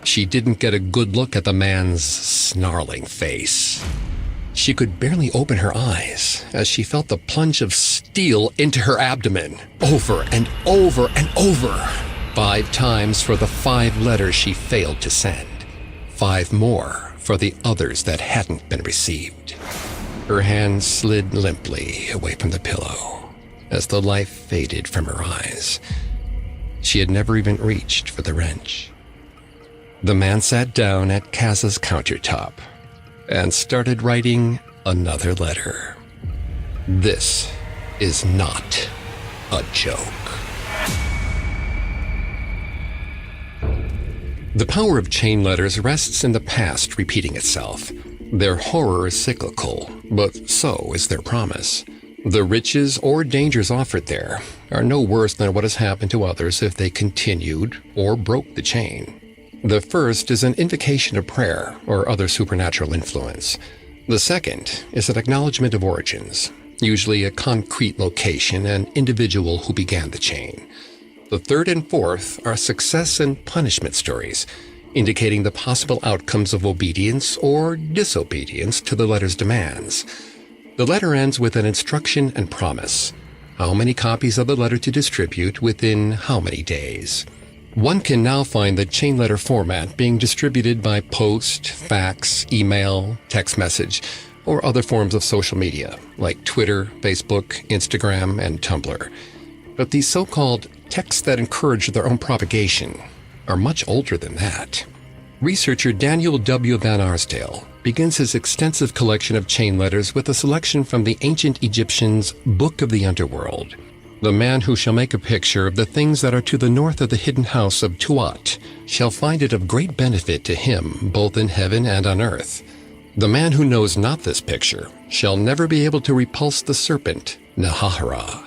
She didn't get a good look at the man's snarling face. She could barely open her eyes as she felt the plunge of steel into her abdomen, over and over and over. 5 times for the 5 letters she failed to send. 5 more for the others that hadn't been received. Her hand slid limply away from the pillow as the life faded from her eyes. She had never even reached for the wrench. The man sat down at Kessa's countertop and started writing another letter. This is not a joke. The power of chain letters rests in the past repeating itself. Their horror is cyclical, but so is their promise. The riches or dangers offered there are no worse than what has happened to others if they continued or broke the chain. The first is an invocation of prayer or other supernatural influence. The second is an acknowledgement of origins, usually a concrete location and individual who began the chain. The third and fourth are success and punishment stories, indicating the possible outcomes of obedience or disobedience to the letter's demands. The letter ends with an instruction and promise. How many copies of the letter to distribute within how many days? One can now find the chain letter format being distributed by post, fax, email, text message, or other forms of social media like Twitter, Facebook, Instagram, and Tumblr. But these so-called texts that encourage their own propagation are much older than that. Researcher Daniel W. Van Arsdale begins his extensive collection of chain letters with a selection from the ancient Egyptians' Book of the Underworld. The man who shall make a picture of the things that are to the north of the hidden house of Tuat shall find it of great benefit to him both in heaven and on earth. The man who knows not this picture shall never be able to repulse the serpent, Nahahara.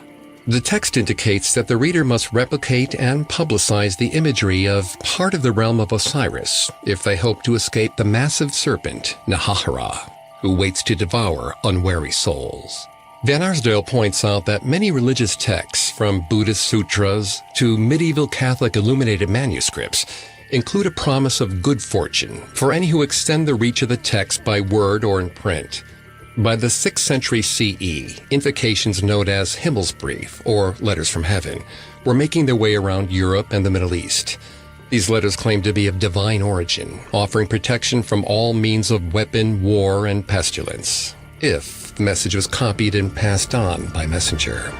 The text indicates that the reader must replicate and publicize the imagery of part of the realm of Osiris if they hope to escape the massive serpent, Nahahara, who waits to devour unwary souls. Van Arsdale points out that many religious texts, from Buddhist sutras to medieval Catholic illuminated manuscripts, include a promise of good fortune for any who extend the reach of the text by word or in print. By the 6th century CE, invocations known as Himmelsbrief, or letters from heaven, were making their way around Europe and the Middle East. These letters claimed to be of divine origin, offering protection from all means of weapon, war, and pestilence, if the message was copied and passed on by messenger.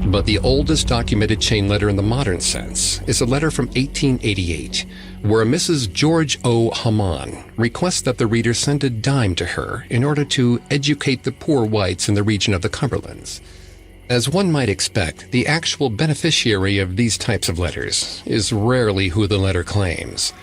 But the oldest documented chain letter in the modern sense is a letter from 1888, where a Mrs. George O. Haman requests that the reader send a dime to her in order to educate the poor whites in the region of the Cumberlands. As one might expect, the actual beneficiary of these types of letters is rarely who the letter claims.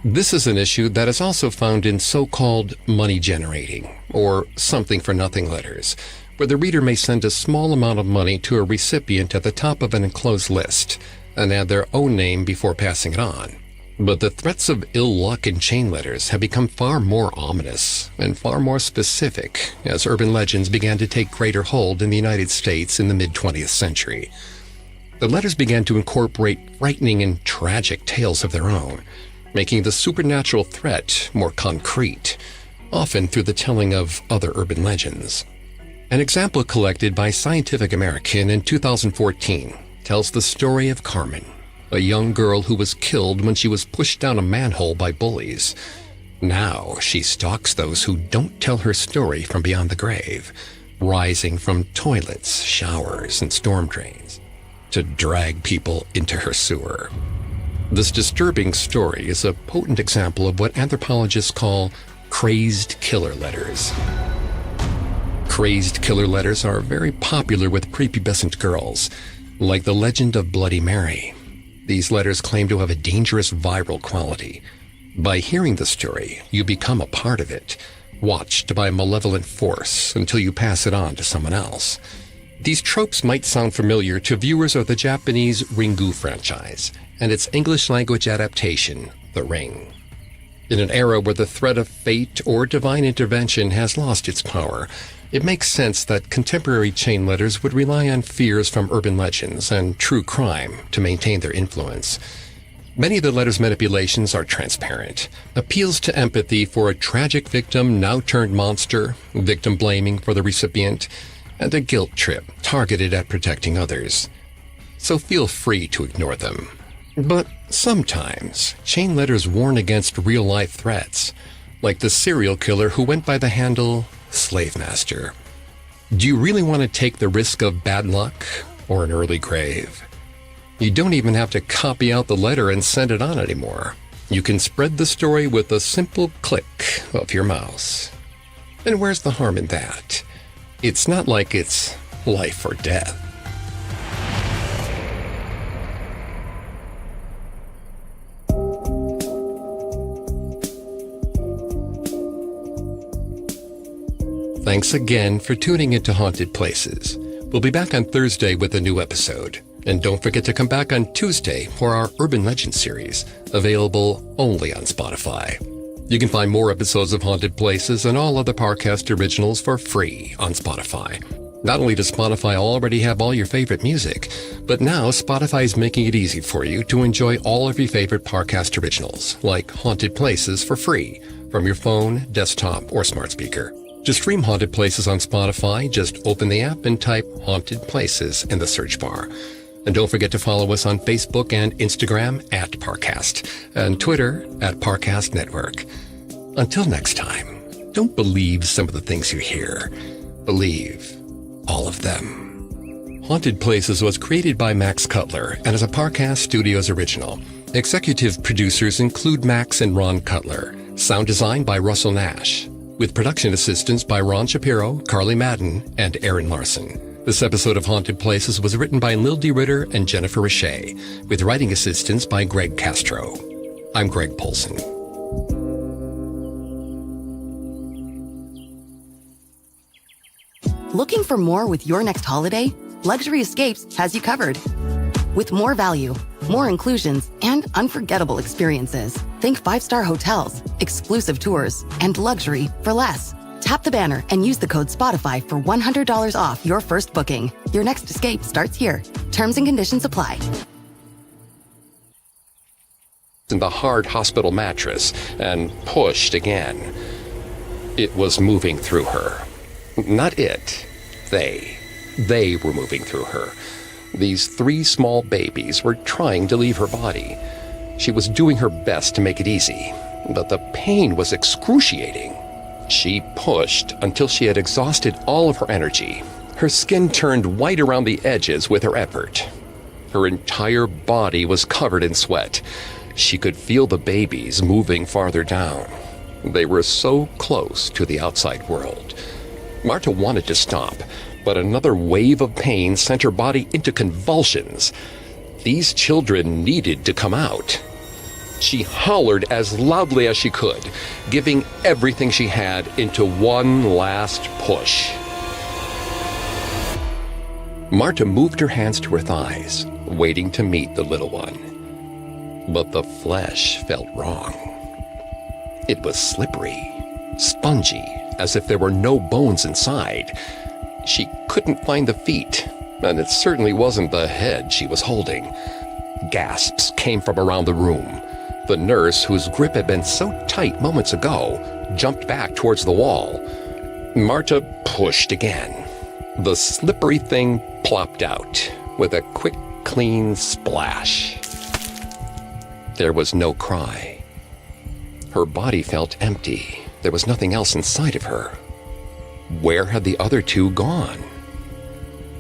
This is an issue that is also found in so-called money-generating, or something-for-nothing letters, where the reader may send a small amount of money to a recipient at the top of an enclosed list and add their own name before passing it on. But the threats of ill luck in chain letters have become far more ominous and far more specific as urban legends began to take greater hold in the United States in the mid-20th century. The letters began to incorporate frightening and tragic tales of their own, making the supernatural threat more concrete, often through the telling of other urban legends. An example collected by Scientific American in 2014 tells the story of Carmen, a young girl who was killed when she was pushed down a manhole by bullies. Now she stalks those who don't tell her story from beyond the grave, rising from toilets, showers, and storm drains to drag people into her sewer. This disturbing story is a potent example of what anthropologists call crazed killer letters. Crazed killer letters are very popular with prepubescent girls, like the legend of Bloody Mary. These letters claim to have a dangerous viral quality. By hearing the story, you become a part of it, watched by a malevolent force until you pass it on to someone else. These tropes might sound familiar to viewers of the Japanese Ringu franchise and its English-language adaptation, The Ring. In an era where the threat of fate or divine intervention has lost its power, it makes sense that contemporary chain letters would rely on fears from urban legends and true crime to maintain their influence. Many of the letter's manipulations are transparent, appeals to empathy for a tragic victim now turned monster, victim blaming for the recipient, and a guilt trip targeted at protecting others. So feel free to ignore them. But sometimes, chain letters warn against real-life threats, like the serial killer who went by the handle Slave Master. Do you really want to take the risk of bad luck or an early grave? You don't even have to copy out the letter and send it on anymore. You can spread the story with a simple click of your mouse. And where's the harm in that? It's not like it's life or death. Thanks again for tuning into Haunted Places. We'll be back on Thursday with a new episode. And don't forget to come back on Tuesday for our Urban Legends series, available only on Spotify. You can find more episodes of Haunted Places and all other Parcast originals for free on Spotify. Not only does Spotify already have all your favorite music, but now Spotify is making it easy for you to enjoy all of your favorite Parcast originals, like Haunted Places, for free from your phone, desktop, or smart speaker. To stream Haunted Places on Spotify, just open the app and type Haunted Places in the search bar. And don't forget to follow us on Facebook and Instagram at Parcast, and Twitter at Parcast Network. Until next time, don't believe some of the things you hear. Believe all of them. Haunted Places was created by Max Cutler and is a Parcast Studios original. Executive producers include Max and Ron Cutler. Sound design by Russell Nash, with production assistance by Ron Shapiro, Carly Madden, and Aaron Larson. This episode of Haunted Places was written by Lil D. Ritter and Jennifer Richey, with writing assistance by Greg Castro. I'm Greg Polson. Looking for more with your next holiday? Luxury Escapes has you covered. With more value, more inclusions, and unforgettable experiences. Think 5-star hotels, exclusive tours, and luxury for less. Tap the banner and use the code SPOTIFY for $100 off your first booking. Your next escape starts here. Terms and conditions apply. In the hard hospital mattress and pushed again. It was moving through her. Not it. They. They were moving through her. These 3 small babies were trying to leave her body. She was doing her best to make it easy, but the pain was excruciating. She pushed until she had exhausted all of her energy. Her skin turned white around the edges with her effort. Her entire body was covered in sweat. She could feel the babies moving farther down. They were so close to the outside world. Marta wanted to stop, but another wave of pain sent her body into convulsions. These children needed to come out. She hollered as loudly as she could, giving everything she had into one last push. Marta moved her hands to her thighs, waiting to meet the little one. But the flesh felt wrong. It was slippery, spongy, as if there were no bones inside. She couldn't find the feet, and it certainly wasn't the head she was holding. Gasps came from around the room. The nurse, whose grip had been so tight moments ago, jumped back towards the wall. Marta pushed again. The slippery thing plopped out with a quick, clean splash. There was no cry. Her body felt empty. There was nothing else inside of her. Where had the other 2 gone?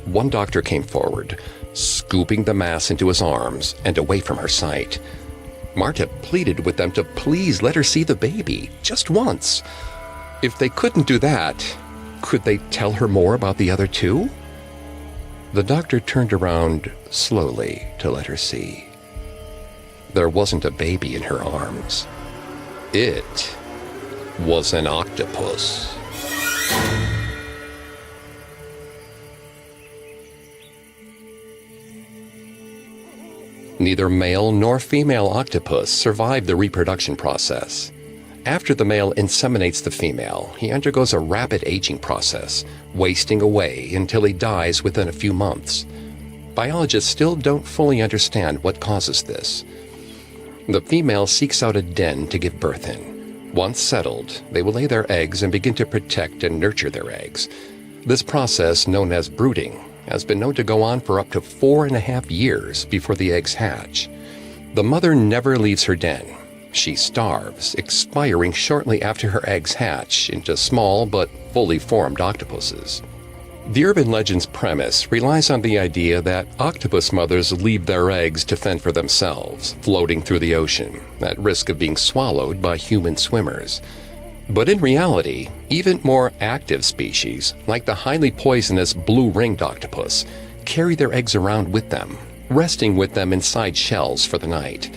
One doctor came forward, scooping the mass into his arms and away from her sight. Marta pleaded with them to please let her see the baby, just once. If they couldn't do that, could they tell her more about the other 2? The doctor turned around slowly to let her see. There wasn't a baby in her arms. It was an octopus. Neither male nor female octopus survive the reproduction process. After the male inseminates the female, he undergoes a rapid aging process, wasting away until he dies within a few months. Biologists still don't fully understand what causes this. The female seeks out a den to give birth in. Once settled, they will lay their eggs and begin to protect and nurture their eggs. This process, known as brooding, has been known to go on for up to 4.5 years before the eggs hatch. The mother never leaves her den. She starves, expiring shortly after her eggs hatch into small but fully formed octopuses. The urban legend's premise relies on the idea that octopus mothers leave their eggs to fend for themselves, floating through the ocean, at risk of being swallowed by human swimmers. But in reality, even more active species, like the highly poisonous blue-ringed octopus, carry their eggs around with them, resting with them inside shells for the night.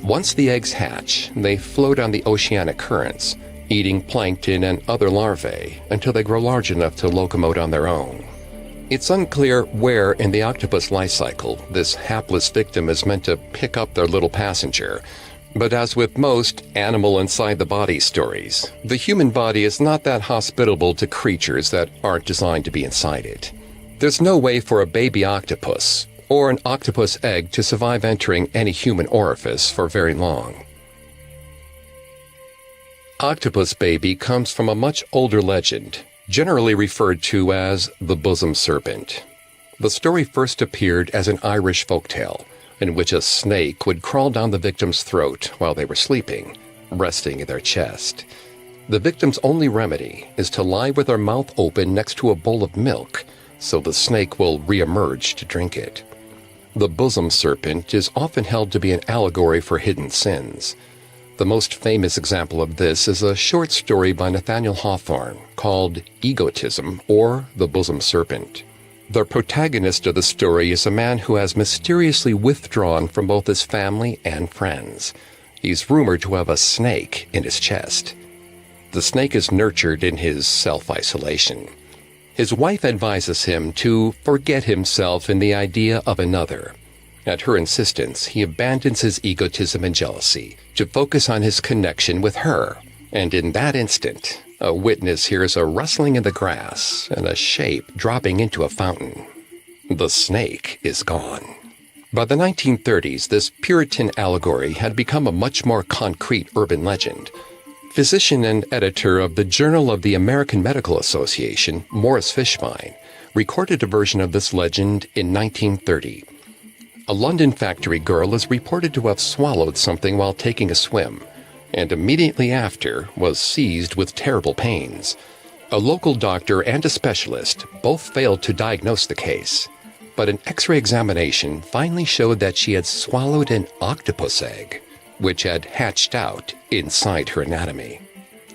Once the eggs hatch, they float on the oceanic currents, eating plankton and other larvae until they grow large enough to locomote on their own. It's unclear where in the octopus life cycle this hapless victim is meant to pick up their little passenger. But as with most animal inside the body stories, the human body is not that hospitable to creatures that aren't designed to be inside it. There's no way for a baby octopus or an octopus egg to survive entering any human orifice for very long. Octopus baby comes from a much older legend, generally referred to as the bosom serpent. The story first appeared as an Irish folktale, in which a snake would crawl down the victim's throat while they were sleeping, resting in their chest. The victim's only remedy is to lie with their mouth open next to a bowl of milk, so the snake will reemerge to drink it. The bosom serpent is often held to be an allegory for hidden sins. The most famous example of this is a short story by Nathaniel Hawthorne called Egotism, or The Bosom Serpent. The protagonist of the story is a man who has mysteriously withdrawn from both his family and friends. He's rumored to have a snake in his chest. The snake is nurtured in his self-isolation. His wife advises him to forget himself in the idea of another. At her insistence, he abandons his egotism and jealousy to focus on his connection with her. And in that instant, A witness hears a rustling in the grass and a shape dropping into a fountain. The snake is gone. By the 1930s, this Puritan allegory had become a much more concrete urban legend. Physician and editor of the Journal of the American Medical Association, Morris Fishbein, recorded a version of this legend in 1930. A London factory girl is reported to have swallowed something while taking a swim, and immediately after was seized with terrible pains. A local doctor and a specialist both failed to diagnose the case, but an X-ray examination finally showed that she had swallowed an octopus egg, which had hatched out inside her anatomy.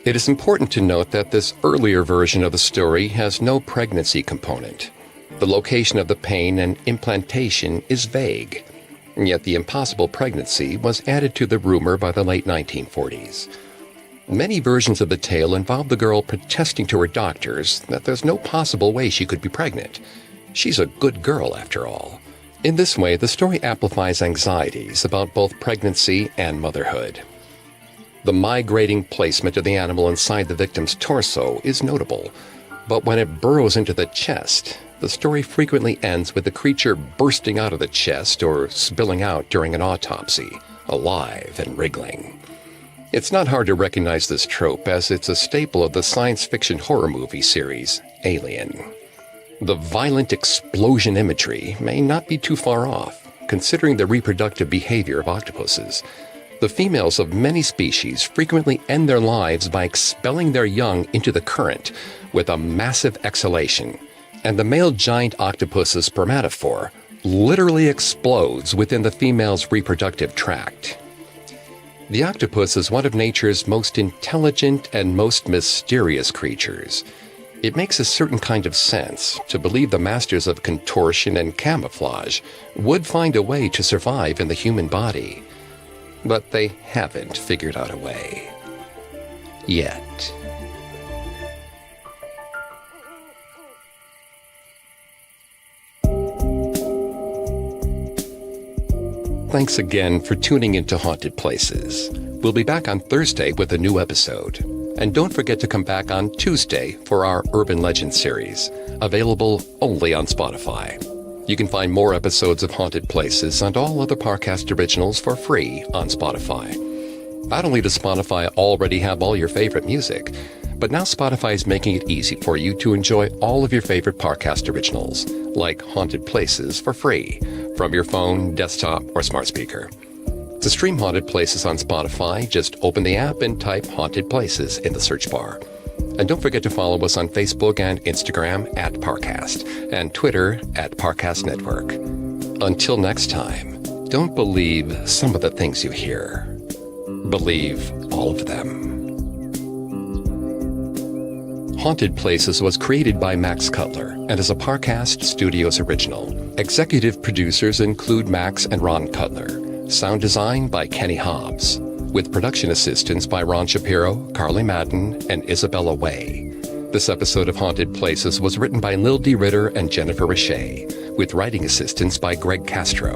It is important to note that this earlier version of the story has no pregnancy component. The location of the pain and implantation is vague, yet the impossible pregnancy was added to the rumor by the late 1940s. Many versions of the tale involve the girl protesting to her doctors that there's no possible way she could be pregnant. She's a good girl, after all. In this way, the story amplifies anxieties about both pregnancy and motherhood. The migrating placement of the animal inside the victim's torso is notable, but when it burrows into the chest, the story frequently ends with the creature bursting out of the chest or spilling out during an autopsy, alive and wriggling. It's not hard to recognize this trope, as it's a staple of the science fiction horror movie series, Alien. The violent explosion imagery may not be too far off, considering the reproductive behavior of octopuses. The females of many species frequently end their lives by expelling their young into the current with a massive exhalation, and the male giant octopus's spermatophore literally explodes within the female's reproductive tract. The octopus is one of nature's most intelligent and most mysterious creatures. It makes a certain kind of sense to believe the masters of contortion and camouflage would find a way to survive in the human body. But they haven't figured out a way. Yet. Thanks again for tuning into Haunted Places. We'll be back on Thursday with a new episode. And don't forget to come back on Tuesday for our Urban Legend series, available only on Spotify. You can find more episodes of Haunted Places and all other Parcast originals for free on Spotify. Not only does Spotify already have all your favorite music, but now Spotify is making it easy for you to enjoy all of your favorite Parcast originals, like Haunted Places, for free from your phone, desktop, or smart speaker. To stream Haunted Places on Spotify, just open the app and type Haunted Places in the search bar. And don't forget to follow us on Facebook and Instagram at Parcast and Twitter at Parcast Network. Until next time, don't believe some of the things you hear. Believe all of them. Haunted Places was created by Max Cutler and is a Parcast Studios original. Executive producers include Max and Ron Cutler. Sound design by Kenny Hobbs, with production assistance by Ron Shapiro, Carly Madden, and Isabella Way. This episode of Haunted Places was written by Lil D. Ritter and Jennifer Richey, with writing assistance by Greg Castro.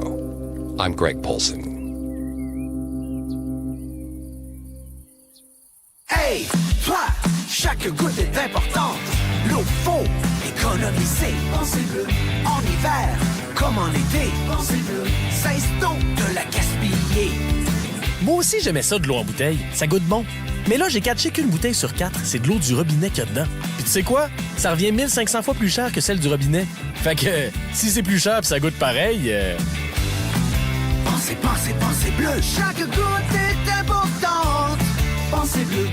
I'm Greg Polson. Hey, toi, chaque goutte est importante. L'eau faut économiser. Pensez bleu en hiver comme en été. Pensez bleu, cesse donc de la gaspiller. Moi aussi, j'aimais ça de l'eau en bouteille. Ça goûte bon. Mais là, j'ai catché qu'une bouteille sur 4, c'est de l'eau du robinet qu'il y a dedans. Puis tu sais quoi? Ça revient 1500 fois plus cher que celle du robinet. Fait que, si c'est plus cher pis ça goûte pareil... Pensez, pensez, pensez bleu. Chaque goutte est importante. Pensez bleu.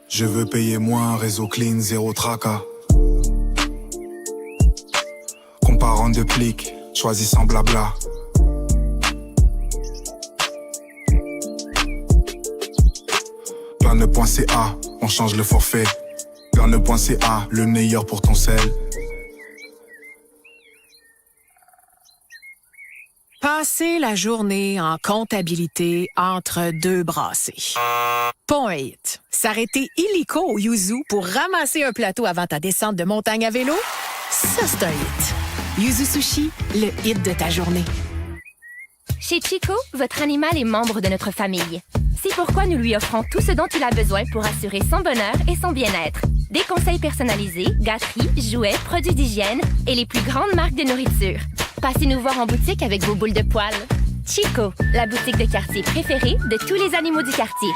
Je veux payer moins, réseau clean, zéro tracas. Comparant de pliques, choisissant blabla. Plane.ca, on change le forfait. Plane.ca, le meilleur pour ton sel. Passer la journée en comptabilité entre deux brassées. Pas un hit. S'arrêter illico au yuzu pour ramasser un plateau avant ta descente de montagne à vélo, ça c'est un hit. Yuzu Sushi, le hit de ta journée. Chez Chico, votre animal est membre de notre famille. C'est pourquoi nous lui offrons tout ce dont il a besoin pour assurer son bonheur et son bien-être. Des conseils personnalisés, gâteries, jouets, produits d'hygiène et les plus grandes marques de nourriture. Passez nous voir en boutique avec vos boules de poils. Chico, la boutique de quartier préférée de tous les animaux du quartier.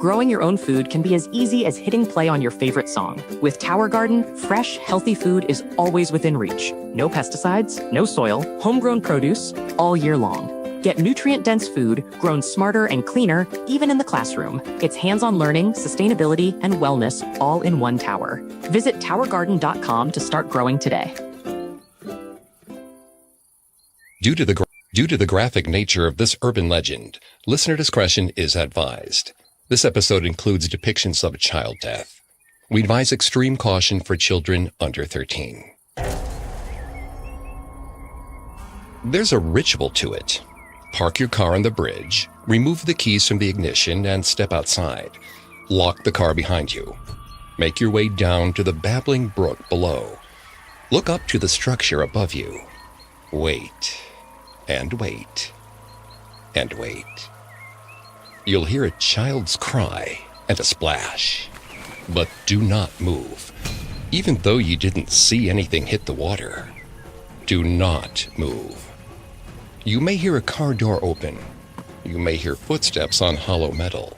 Growing your own food can be as easy as hitting play on your favorite song. With Tower Garden, fresh, healthy food is always within reach. No pesticides, no soil, homegrown produce, all year long. Get nutrient-dense food, grown smarter and cleaner, even in the classroom. It's hands-on learning, sustainability, and wellness all in one tower. Visit towergarden.com to start growing today. Due to the graphic nature of this urban legend, listener discretion is advised. This episode includes depictions of child death. We advise extreme caution for children under 13. There's a ritual to it. Park your car on the bridge, remove the keys from the ignition, and step outside. Lock the car behind you. Make your way down to the babbling brook below. Look up to the structure above you. Wait, and wait, and wait. You'll hear a child's cry and a splash. But do not move. Even though you didn't see anything hit the water, do not move. You may hear a car door open. You may hear footsteps on hollow metal.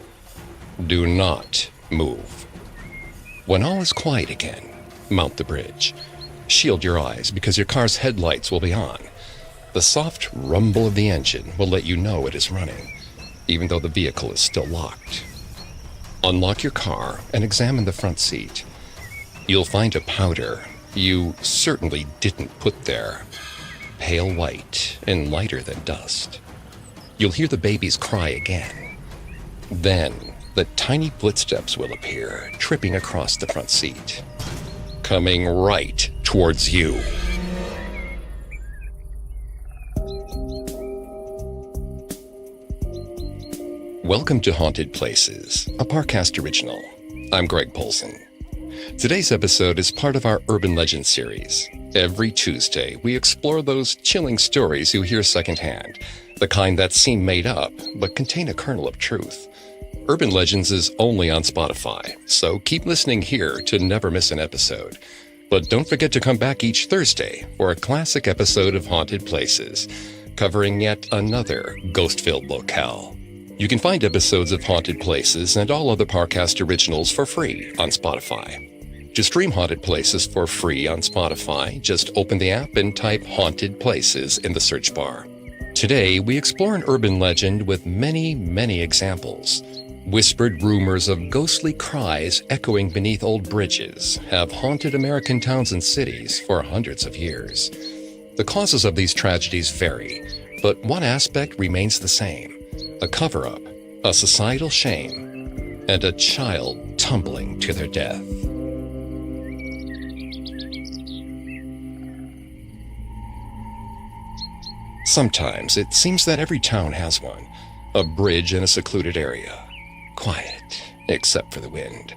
Do not move. When all is quiet again, mount the bridge. Shield your eyes because your car's headlights will be on. The soft rumble of the engine will let you know it is running, even though the vehicle is still locked. Unlock your car and examine the front seat. You'll find a powder you certainly didn't put there, pale white and lighter than dust. You'll hear the baby's cry again. Then the tiny footsteps will appear, tripping across the front seat, coming right towards you. Welcome to Haunted Places, a Parcast original. I'm Greg Polson. Today's episode is part of our Urban Legends series. Every Tuesday, we explore those chilling stories you hear secondhand, the kind that seem made up, but contain a kernel of truth. Urban Legends is only on Spotify, so keep listening here to never miss an episode. But don't forget to come back each Thursday for a classic episode of Haunted Places, covering yet another ghost-filled locale. You can find episodes of Haunted Places and all other Parcast originals for free on Spotify. To stream Haunted Places for free on Spotify, just open the app and type Haunted Places in the search bar. Today, we explore an urban legend with many, many examples. Whispered rumors of ghostly cries echoing beneath old bridges have haunted American towns and cities for hundreds of years. The causes of these tragedies vary, but one aspect remains the same: a cover-up, a societal shame, and a child tumbling to their death. Sometimes it seems that every town has one, a bridge in a secluded area. Quiet, except for the wind.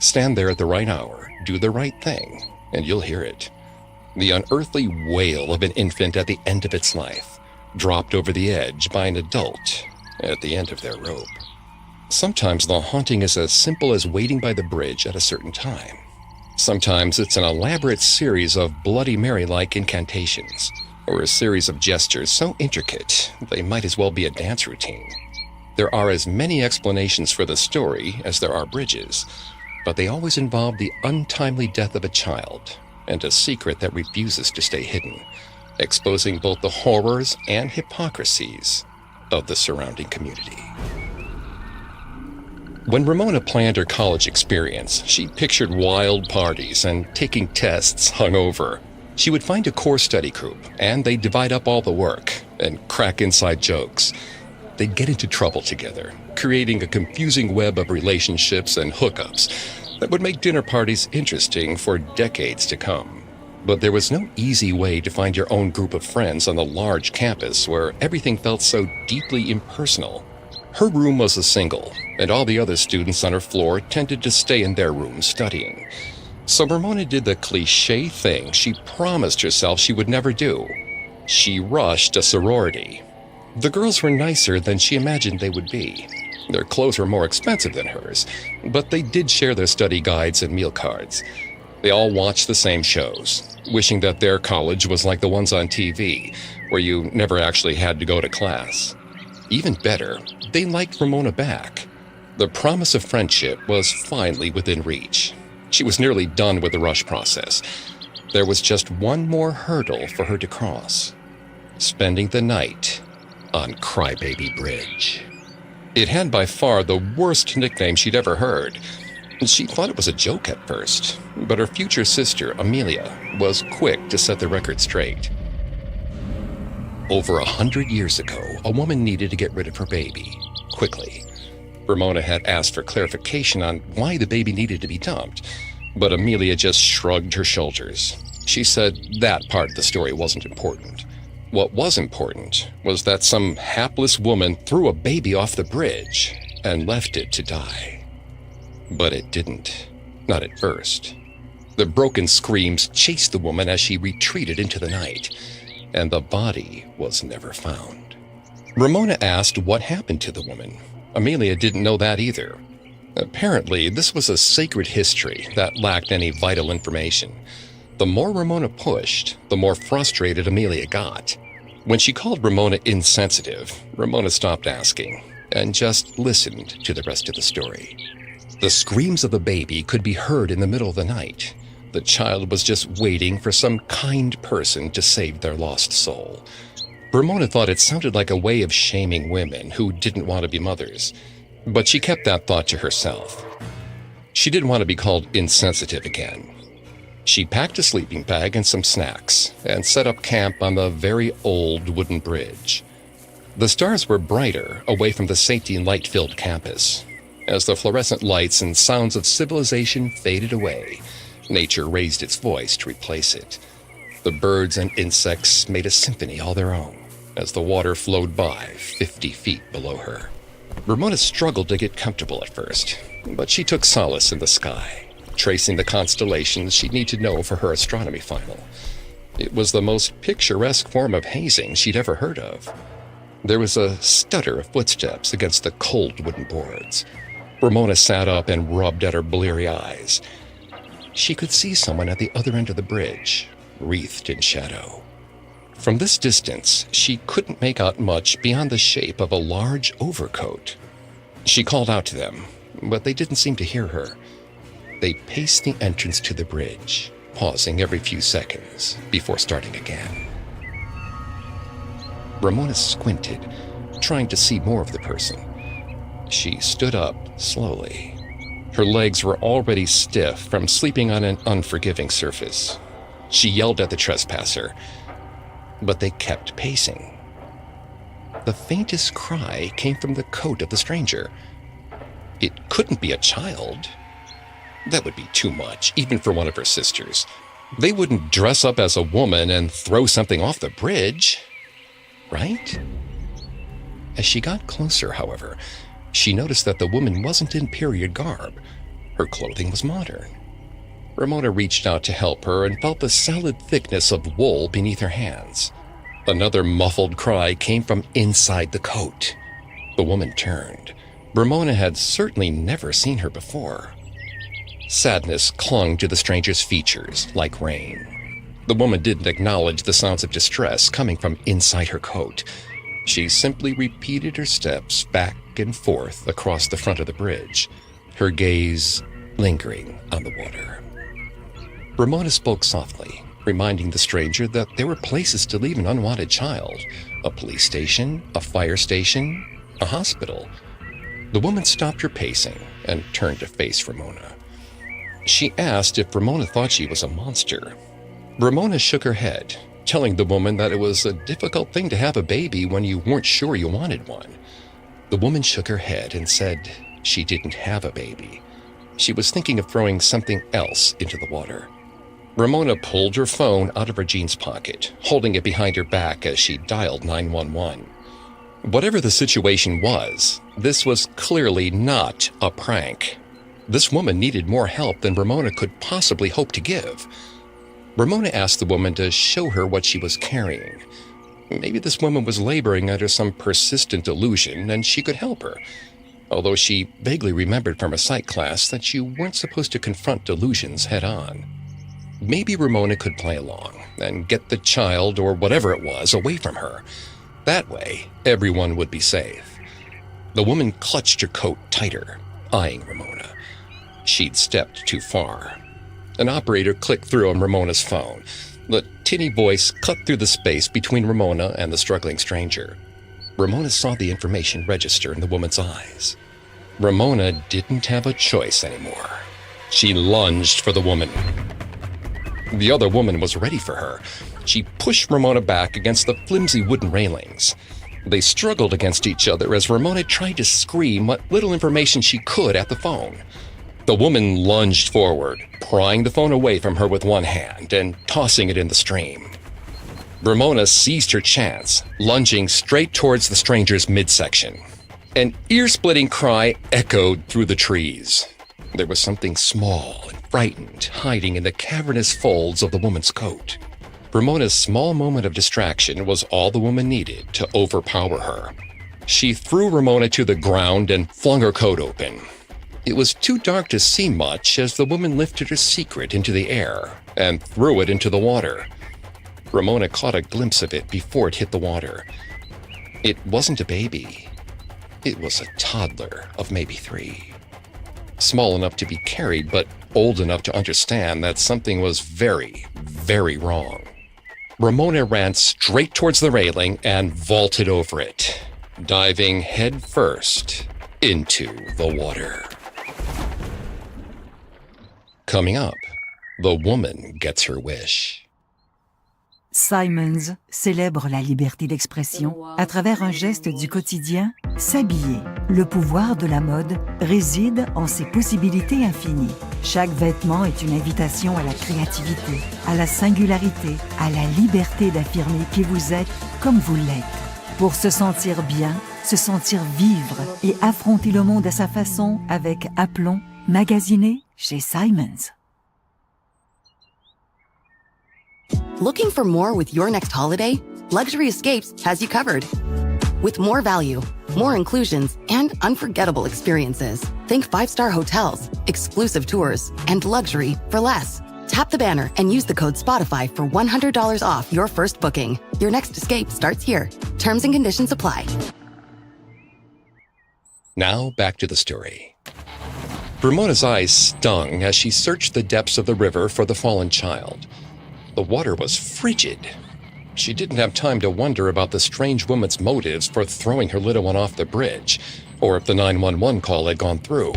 Stand there at the right hour, do the right thing, and you'll hear it. The unearthly wail of an infant at the end of its life, dropped over the edge by an adult at the end of their rope. Sometimes the haunting is as simple as waiting by the bridge at a certain time. Sometimes it's an elaborate series of Bloody Mary-like incantations, or a series of gestures so intricate they might as well be a dance routine. There are as many explanations for the story as there are bridges, but they always involve the untimely death of a child and a secret that refuses to stay hidden, exposing both the horrors and hypocrisies of the surrounding community. When Ramona planned her college experience, she pictured wild parties and taking tests hungover. She would find a core study group, and they'd divide up all the work and crack inside jokes. They'd get into trouble together, creating a confusing web of relationships and hookups that would make dinner parties interesting for decades to come. But there was no easy way to find your own group of friends on the large campus where everything felt so deeply impersonal. Her room was a single, and all the other students on her floor tended to stay in their rooms studying. So Ramona did the cliche thing she promised herself she would never do. She rushed a sorority. The girls were nicer than she imagined they would be. Their clothes were more expensive than hers, but they did share their study guides and meal cards. They all watched the same shows, wishing that their college was like the ones on TV, where you never actually had to go to class. Even better, they liked Ramona back. The promise of friendship was finally within reach. She was nearly done with the rush process. There was just one more hurdle for her to cross: spending the night on Crybaby Bridge. It had by far the worst nickname she'd ever heard. She thought it was a joke at first, but her future sister, Amelia, was quick to set the record straight. Over 100 years ago, a woman needed to get rid of her baby, quickly. Ramona had asked for clarification on why the baby needed to be dumped, but Amelia just shrugged her shoulders. She said that part of the story wasn't important. What was important was that some hapless woman threw a baby off the bridge and left it to die. But it didn't. Not at first. The broken screams chased the woman as she retreated into the night, and the body was never found. Ramona asked what happened to the woman. Amelia didn't know that either. Apparently, this was a sacred history that lacked any vital information. The more Ramona pushed, the more frustrated Amelia got. When she called Ramona insensitive, Ramona stopped asking and just listened to the rest of the story. The screams of the baby could be heard in the middle of the night. The child was just waiting for some kind person to save their lost soul. Ramona thought it sounded like a way of shaming women who didn't want to be mothers, but she kept that thought to herself. She didn't want to be called insensitive again. She packed a sleeping bag and some snacks and set up camp on the very old wooden bridge. The stars were brighter away from the safety and light-filled campus. As the fluorescent lights and sounds of civilization faded away, nature raised its voice to replace it. The birds and insects made a symphony all their own as the water flowed by 50 feet below her. Ramona struggled to get comfortable at first, but she took solace in the sky, tracing the constellations she'd need to know for her astronomy final. It was the most picturesque form of hazing she'd ever heard of. There was a stutter of footsteps against the cold wooden boards. Ramona sat up and rubbed at her bleary eyes. She could see someone at the other end of the bridge, wreathed in shadow. From this distance, she couldn't make out much beyond the shape of a large overcoat. She called out to them, but they didn't seem to hear her. They paced the entrance to the bridge, pausing every few seconds before starting again. Ramona squinted, trying to see more of the person. She stood up slowly. Her legs were already stiff from sleeping on an unforgiving surface. She yelled at the trespasser, but they kept pacing. The faintest cry came from the coat of the stranger. It couldn't be a child. That would be too much, even for one of her sisters. They wouldn't dress up as a woman and throw something off the bridge, right? As she got closer, however, she noticed that the woman wasn't in period garb. Her clothing was modern. Ramona reached out to help her and felt the solid thickness of wool beneath her hands. Another muffled cry came from inside the coat. The woman turned. Ramona had certainly never seen her before. Sadness clung to the stranger's features like rain. The woman didn't acknowledge the sounds of distress coming from inside her coat. She simply repeated her steps back and forth across the front of the bridge, her gaze lingering on the water. Ramona spoke softly, reminding the stranger that there were places to leave an unwanted child: a police station, a fire station, a hospital. The woman stopped her pacing and turned to face Ramona. She asked if Ramona thought she was a monster. Ramona shook her head, telling the woman that it was a difficult thing to have a baby when you weren't sure you wanted one. The woman shook her head and said she didn't have a baby. She was thinking of throwing something else into the water. Ramona pulled her phone out of her jeans pocket, holding it behind her back as she dialed 911. Whatever the situation was, this was clearly not a prank. This woman needed more help than Ramona could possibly hope to give. Ramona asked the woman to show her what she was carrying. Maybe this woman was laboring under some persistent delusion and she could help her, although she vaguely remembered from a psych class that you weren't supposed to confront delusions head-on. Maybe Ramona could play along and get the child or whatever it was away from her. That way, everyone would be safe. The woman clutched her coat tighter, eyeing Ramona. She'd stepped too far. An operator clicked through on Ramona's phone. The tinny voice cut through the space between Ramona and the struggling stranger. Ramona saw the information register in the woman's eyes. Ramona didn't have a choice anymore. She lunged for the woman. The other woman was ready for her. She pushed Ramona back against the flimsy wooden railings. They struggled against each other as Ramona tried to scream what little information she could at the phone. The woman lunged forward, prying the phone away from her with one hand and tossing it in the stream. Ramona seized her chance, lunging straight towards the stranger's midsection. An ear-splitting cry echoed through the trees. There was something small and frightened hiding in the cavernous folds of the woman's coat. Ramona's small moment of distraction was all the woman needed to overpower her. She threw Ramona to the ground and flung her coat open. It was too dark to see much as the woman lifted her secret into the air and threw it into the water. Ramona caught a glimpse of it before it hit the water. It wasn't a baby. It was a toddler of maybe 3. Small enough to be carried, but old enough to understand that something was very, very wrong. Ramona ran straight towards the railing and vaulted over it, diving head first into the water. Coming up, the woman gets her wish. Simons célèbre la liberté d'expression à travers un geste du quotidien, s'habiller. Le pouvoir de la mode réside en ses possibilités infinies. Chaque vêtement est une invitation à la créativité, à la singularité, à la liberté d'affirmer qui vous êtes comme vous l'êtes. Pour se sentir bien, se sentir vivre et affronter le monde à sa façon avec aplomb, magasiné chez Simons. Looking for more with your next holiday? Luxury Escapes has you covered. With more value, more inclusions, and unforgettable experiences. Think 5-star hotels, exclusive tours, and luxury for less. Tap the banner and use the code SPOTIFY for $100 off your first booking. Your next escape starts here. Terms and conditions apply. Now back to the story. Ramona's eyes stung as she searched the depths of the river for the fallen child. The water was frigid. She didn't have time to wonder about the strange woman's motives for throwing her little one off the bridge, or if the 911 call had gone through.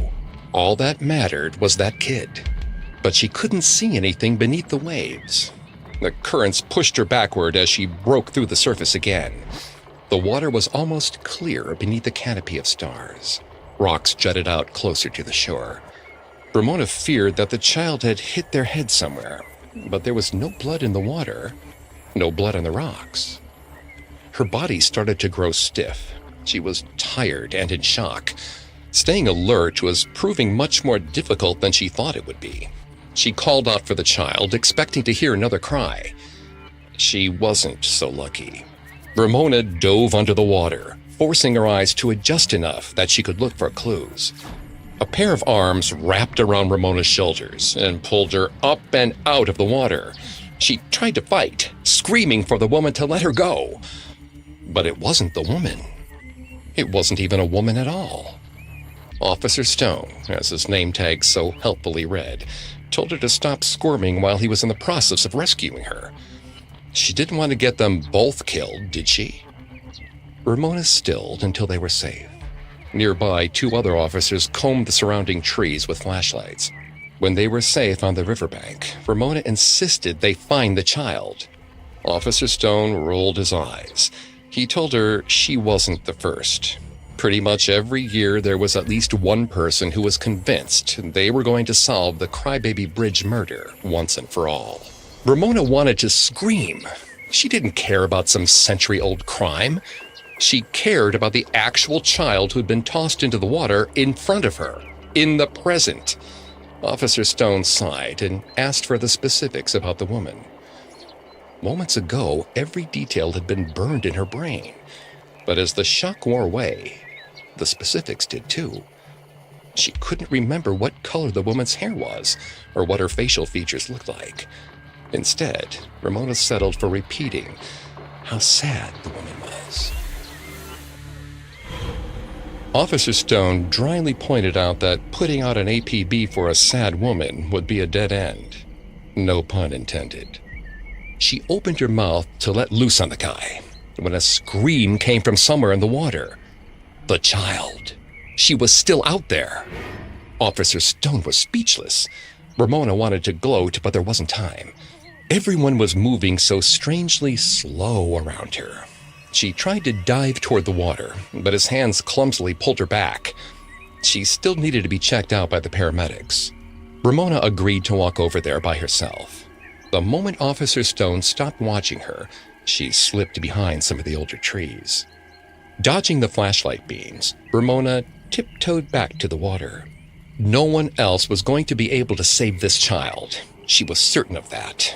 All that mattered was that kid. But she couldn't see anything beneath the waves. The currents pushed her backward as she broke through the surface again. The water was almost clear beneath the canopy of stars. Rocks jutted out closer to the shore. Ramona feared that the child had hit their head somewhere, but there was no blood in the water, no blood on the rocks. Her body started to grow stiff. She was tired and in shock. Staying alert was proving much more difficult than she thought it would be. She called out for the child, expecting to hear another cry. She wasn't so lucky. Ramona dove under the water, forcing her eyes to adjust enough that she could look for clues. A pair of arms wrapped around Ramona's shoulders and pulled her up and out of the water. She tried to fight, screaming for the woman to let her go. But it wasn't the woman. It wasn't even a woman at all. Officer Stone, as his name tag so helpfully read, told her to stop squirming while he was in the process of rescuing her. She didn't want to get them both killed, did she? Ramona stilled until they were safe. Nearby, 2 other officers combed the surrounding trees with flashlights. When they were safe on the riverbank, Ramona insisted they find the child. Officer Stone rolled his eyes. He told her she wasn't the first. Pretty much every year there was at least one person who was convinced they were going to solve the Crybaby Bridge murder once and for all. Ramona wanted to scream. She didn't care about some century-old crime. She cared about the actual child who'd been tossed into the water in front of her. in the present. Officer Stone sighed and asked for the specifics about the woman. Moments ago, every detail had been burned in her brain, but as the shock wore away, the specifics did too. She couldn't remember what color the woman's hair was or what her facial features looked like. Instead, Ramona settled for repeating how sad the woman was. Officer Stone dryly pointed out that putting out an APB for a sad woman would be a dead end. No pun intended. She opened her mouth to let loose on the guy when a scream came from somewhere in the water. The child. She was still out there. Officer Stone was speechless. Ramona wanted to gloat, but there wasn't time. Everyone was moving so strangely slow around her. She tried to dive toward the water, but his hands clumsily pulled her back. She still needed to be checked out by the paramedics. Ramona agreed to walk over there by herself. The moment Officer Stone stopped watching her, she slipped behind some of the older trees. Dodging the flashlight beams, Ramona tiptoed back to the water. No one else was going to be able to save this child. She was certain of that,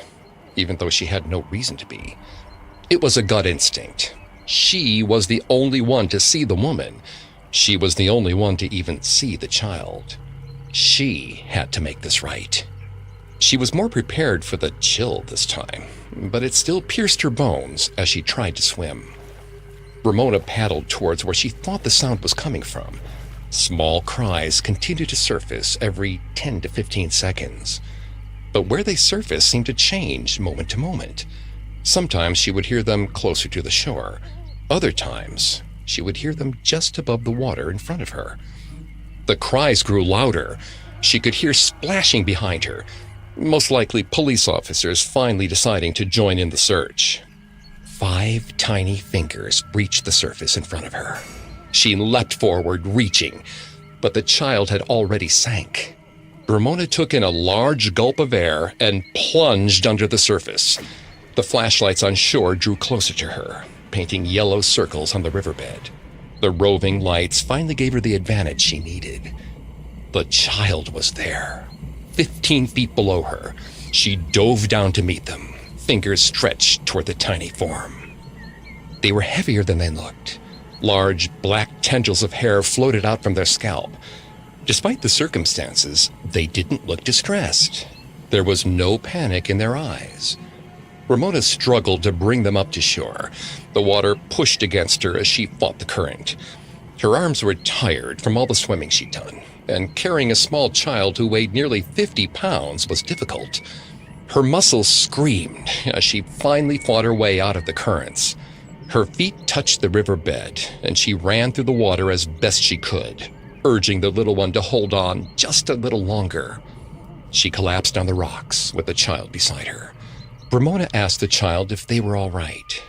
even though she had no reason to be. It was a gut instinct. She was the only one to see the woman. She was the only one to even see the child. She had to make this right. She was more prepared for the chill this time, but it still pierced her bones as she tried to swim. Ramona paddled towards where she thought the sound was coming from. Small cries continued to surface every 10 to 15 seconds. But where they surfaced seemed to change moment to moment. Sometimes she would hear them closer to the shore. Other times, she would hear them just above the water in front of her. The cries grew louder. She could hear splashing behind her, most likely police officers finally deciding to join in the search. 5 tiny fingers breached the surface in front of her. She leapt forward, reaching, but the child had already sank. Ramona took in a large gulp of air and plunged under the surface. The flashlights on shore drew closer to her, painting yellow circles on the riverbed. The roving lights finally gave her the advantage she needed. The child was there, 15 feet below her. She dove down to meet them, fingers stretched toward the tiny form. They were heavier than they looked. Large black tendrils of hair floated out from their scalp. Despite the circumstances, they didn't look distressed. There was no panic in their eyes. Ramona struggled to bring them up to shore. The water pushed against her as she fought the current. Her arms were tired from all the swimming she'd done, and carrying a small child who weighed nearly 50 pounds was difficult. Her muscles screamed as she finally fought her way out of the currents. Her feet touched the riverbed, and she ran through the water as best she could, urging the little one to hold on just a little longer. She collapsed on the rocks with the child beside her. Ramona asked the child if they were all right.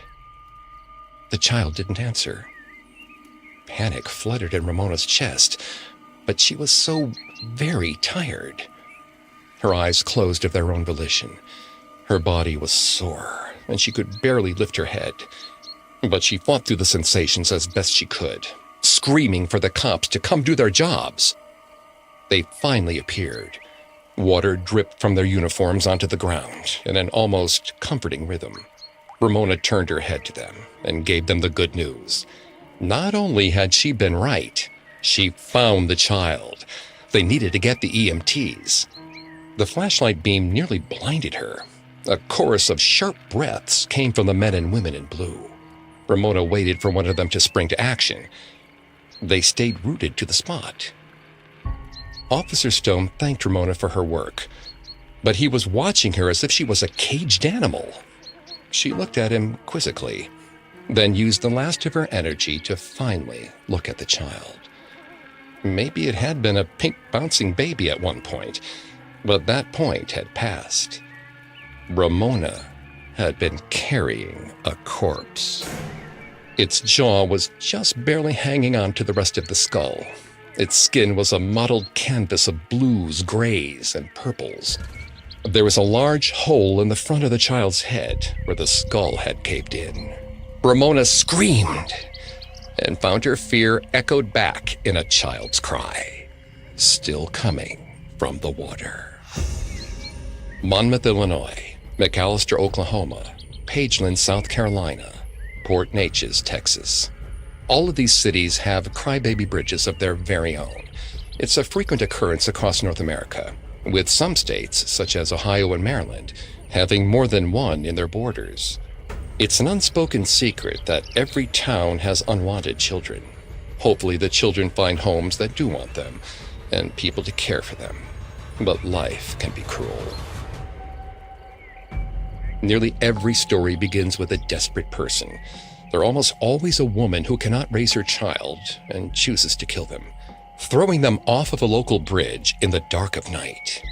The child didn't answer. Panic fluttered in Ramona's chest, but she was so very tired. Her eyes closed of their own volition. Her body was sore, and she could barely lift her head. But she fought through the sensations as best she could, screaming for the cops to come do their jobs. They finally appeared. Water dripped from their uniforms onto the ground in an almost comforting rhythm. Ramona turned her head to them and gave them the good news. Not only had she been right, she found the child. They needed to get the EMTs. The flashlight beam nearly blinded her. A chorus of sharp breaths came from the men and women in blue. Ramona waited for one of them to spring to action. They stayed rooted to the spot. Officer Stone thanked Ramona for her work, but he was watching her as if she was a caged animal. She looked at him quizzically, then used the last of her energy to finally look at the child. Maybe it had been a pink bouncing baby at one point, but that point had passed. Ramona had been carrying a corpse. Its jaw was just barely hanging on to the rest of the skull. Its skin was a mottled canvas of blues, grays, and purples. There was a large hole in the front of the child's head where the skull had caved in. Ramona screamed and found her fear echoed back in a child's cry. still coming from the water. Monmouth, Illinois, McAllister, Oklahoma, Pageland, South Carolina, Port Neches, Texas. All of these cities have crybaby bridges of their very own. It's a frequent occurrence across North America, with some states, such as Ohio and Maryland, having more than one in their borders. It's an unspoken secret that every town has unwanted children. Hopefully the children find homes that do want them, and people to care for them. But life can be cruel. Nearly every story begins with a desperate person. They're almost always a woman who cannot raise her child and chooses to kill them, throwing them off of a local bridge in the dark of night.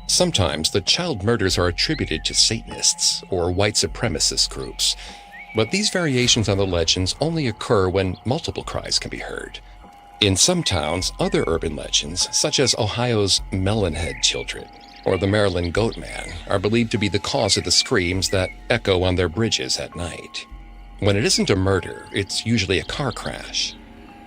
Sometimes the child murders are attributed to Satanists or white supremacist groups, but these variations on the legends only occur when multiple cries can be heard. In some towns, other urban legends, such as Ohio's Melonhead children or the Maryland Goat Man, are believed to be the cause of the screams that echo on their bridges at night. When it isn't a murder, it's usually a car crash.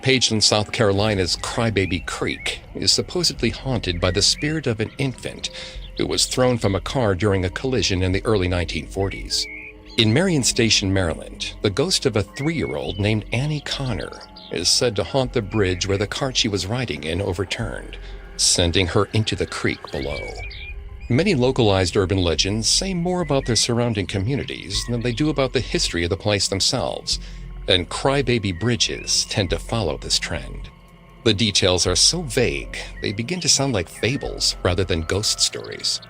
Pageland, South Carolina's Crybaby Creek is supposedly haunted by the spirit of an infant who was thrown from a car during a collision in the early 1940s. In Marion Station, Maryland, the ghost of a 3-year-old named Annie Connor is said to haunt the bridge where the cart she was riding in overturned, sending her into the creek below. Many localized urban legends say more about their surrounding communities than they do about the history of the place themselves, and crybaby bridges tend to follow this trend. The details are so vague, they begin to sound like fables rather than ghost stories.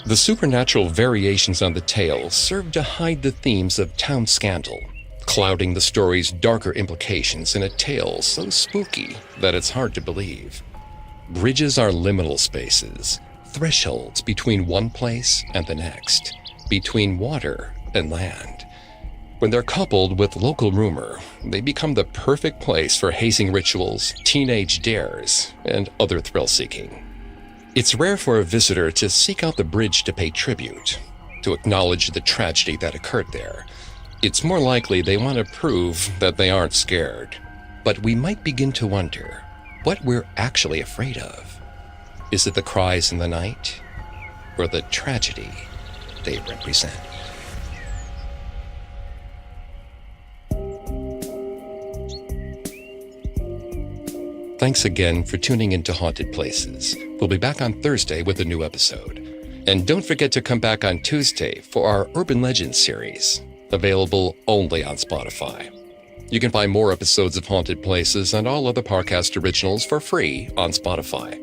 The supernatural variations on the tale serve to hide the themes of town scandal, clouding the story's darker implications in a tale so spooky that it's hard to believe. Bridges are liminal spaces, thresholds between one place and the next, between water and land. When they're coupled with local rumor, they become the perfect place for hazing rituals, teenage dares, and other thrill-seeking. It's rare for a visitor to seek out the bridge to pay tribute, to acknowledge the tragedy that occurred there. It's more likely they want to prove that they aren't scared. But we might begin to wonder what we're actually afraid of. Is it the cries in the night, or the tragedy they represent? Thanks again for tuning into Haunted Places. We'll be back on Thursday with a new episode. And don't forget to come back on Tuesday for our Urban Legends series, available only on Spotify. You can find more episodes of Haunted Places and all other Parcast originals for free on Spotify.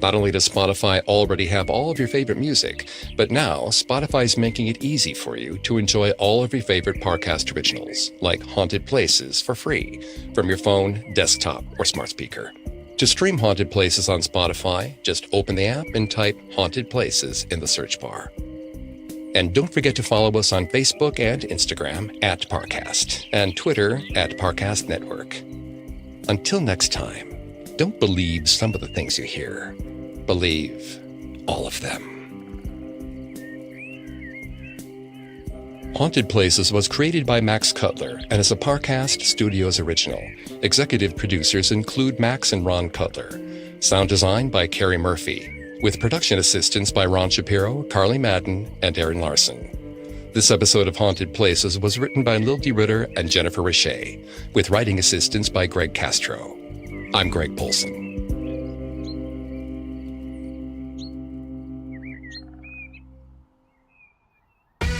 Not only does Spotify already have all of your favorite music, but now Spotify's making it easy for you to enjoy all of your favorite Parcast originals, like Haunted Places, for free from your phone, desktop, or smart speaker. To stream Haunted Places on Spotify, just open the app and type Haunted Places in the search bar. And don't forget to follow us on Facebook and Instagram at Parcast, and Twitter at Parcast Network. Until next time, don't believe some of the things you hear. Believe all of them. Haunted Places was created by Max Cutler and is a Parcast Studios original. Executive producers include Max and Ron Cutler. Sound design by Carrie Murphy, with production assistance by Ron Shapiro, Carly Madden, and Aaron Larson. This episode of Haunted Places was written by Lil D. Ritter and Jennifer Richey, with writing assistance by Greg Castro. I'm Greg Polson.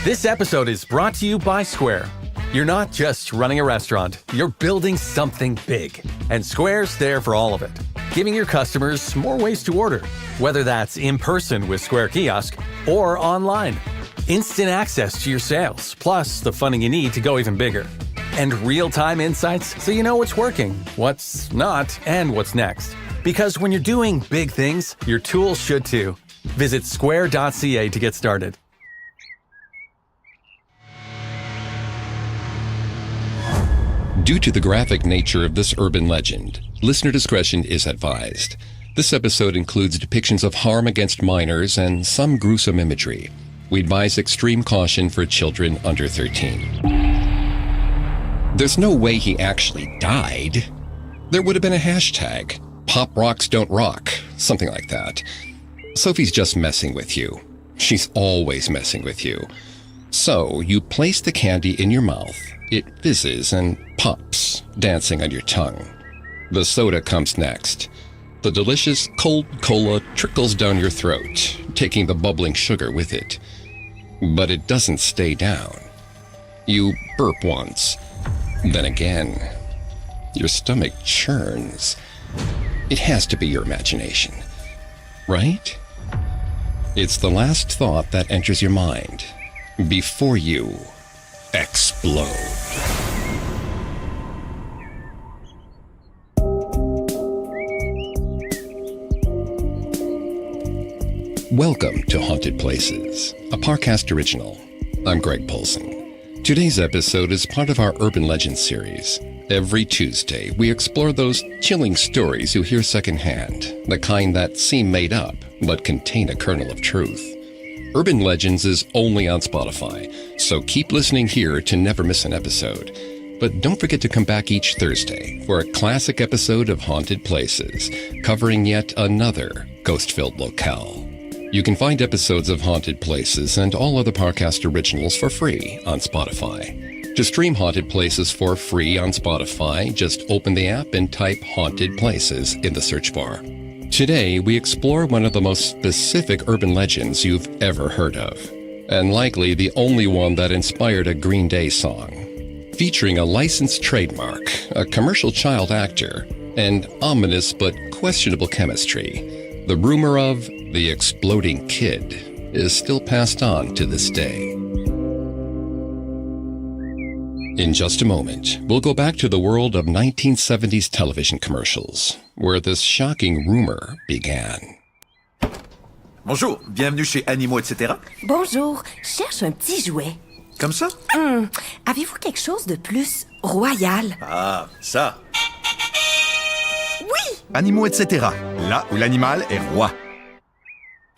This episode is brought to you by Square. You're not just running a restaurant, you're building something big. And Square's there for all of it, giving your customers more ways to order, whether that's in person with Square Kiosk or online. Instant access to your sales, plus the funding you need to go even bigger. And real-time insights so you know what's working, what's not, and what's next. Because when you're doing big things, your tools should too. Visit square.ca to get started. Due to the graphic nature of this urban legend, listener discretion is advised. This episode includes depictions of harm against minors and some gruesome imagery. We advise extreme caution for children under 13. There's no way he actually died. There would have been a hashtag. Pop rocks don't rock, something like that. Sophie's just messing with you. She's always messing with you. So you place the candy in your mouth, it fizzes and pops, dancing on your tongue. The soda comes next. The delicious cold cola trickles down your throat, taking the bubbling sugar with it. But it doesn't stay down. You burp once, then again. Your stomach churns. It has to be your imagination, right? It's the last thought that enters your mind before you explode. Welcome to Haunted Places, a Parcast original. I'm Greg Polson. Today's episode is part of our Urban Legends series. Every Tuesday, we explore those chilling stories you hear secondhand, the kind that seem made up, but contain a kernel of truth. Urban Legends is only on Spotify, so keep listening here to never miss an episode. But don't forget to come back each Thursday for a classic episode of Haunted Places, covering yet another ghost-filled locale. You can find episodes of Haunted Places and all other Parcast originals for free on Spotify. To stream Haunted Places for free on Spotify, just open the app and type Haunted Places in the search bar. Today, we explore one of the most specific urban legends you've ever heard of, and likely the only one that inspired a Green Day song. Featuring a licensed trademark, a commercial child actor, and ominous but questionable chemistry, the rumor of the exploding kid is still passed on to this day. In just a moment, we'll go back to the world of 1970s television commercials, where this shocking rumor began. Bonjour, bienvenue chez Animaux, etc. Bonjour, je cherche un petit jouet. Comme ça? Avez-vous quelque chose de plus royal? Ah, ça. Oui! Animaux, etc. Là où l'animal est roi.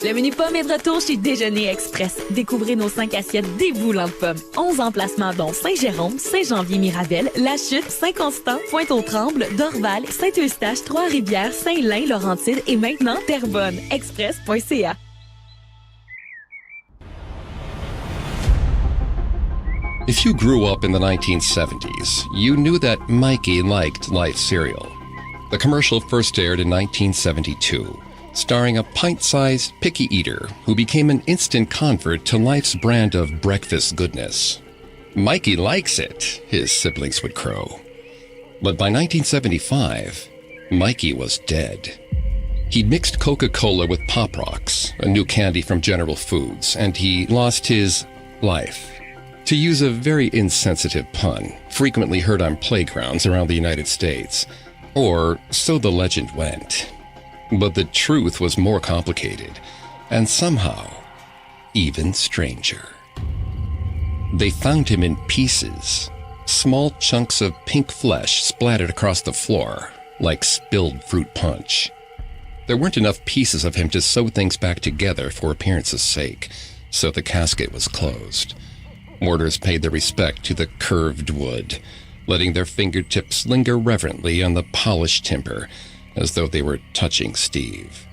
Le menu pomme est de retour chez Déjeuner Express. Découvrez nos 5 assiettes déboulantes pommes. 11 emplacements dont Saint-Jérôme, Saint-Janvier-Mirabel, La Chute, Saint-Constant, Pointe-aux-Trembles, Dorval, Saint-Eustache, Trois-Rivières, Saint-Lin, Laurentide et maintenant Terrebonne. Express.ca. If you grew up in the 1970s, you knew that Mikey liked Life cereal. The commercial first aired in 1972. Starring a pint-sized picky eater who became an instant convert to Life's brand of breakfast goodness. Mikey likes it, his siblings would crow. But by 1975, Mikey was dead. He'd mixed Coca-Cola with Pop Rocks, a new candy from General Foods, and he lost his life. To use a very insensitive pun, frequently heard on playgrounds around the United States. Or so the legend went. But the truth was more complicated, and somehow, even stranger. They found him in pieces, small chunks of pink flesh splattered across the floor, like spilled fruit punch. There weren't enough pieces of him to sew things back together for appearance's sake, so the casket was closed. Mourners paid their respect to the curved wood, letting their fingertips linger reverently on the polished timber, as though they were touching Steve.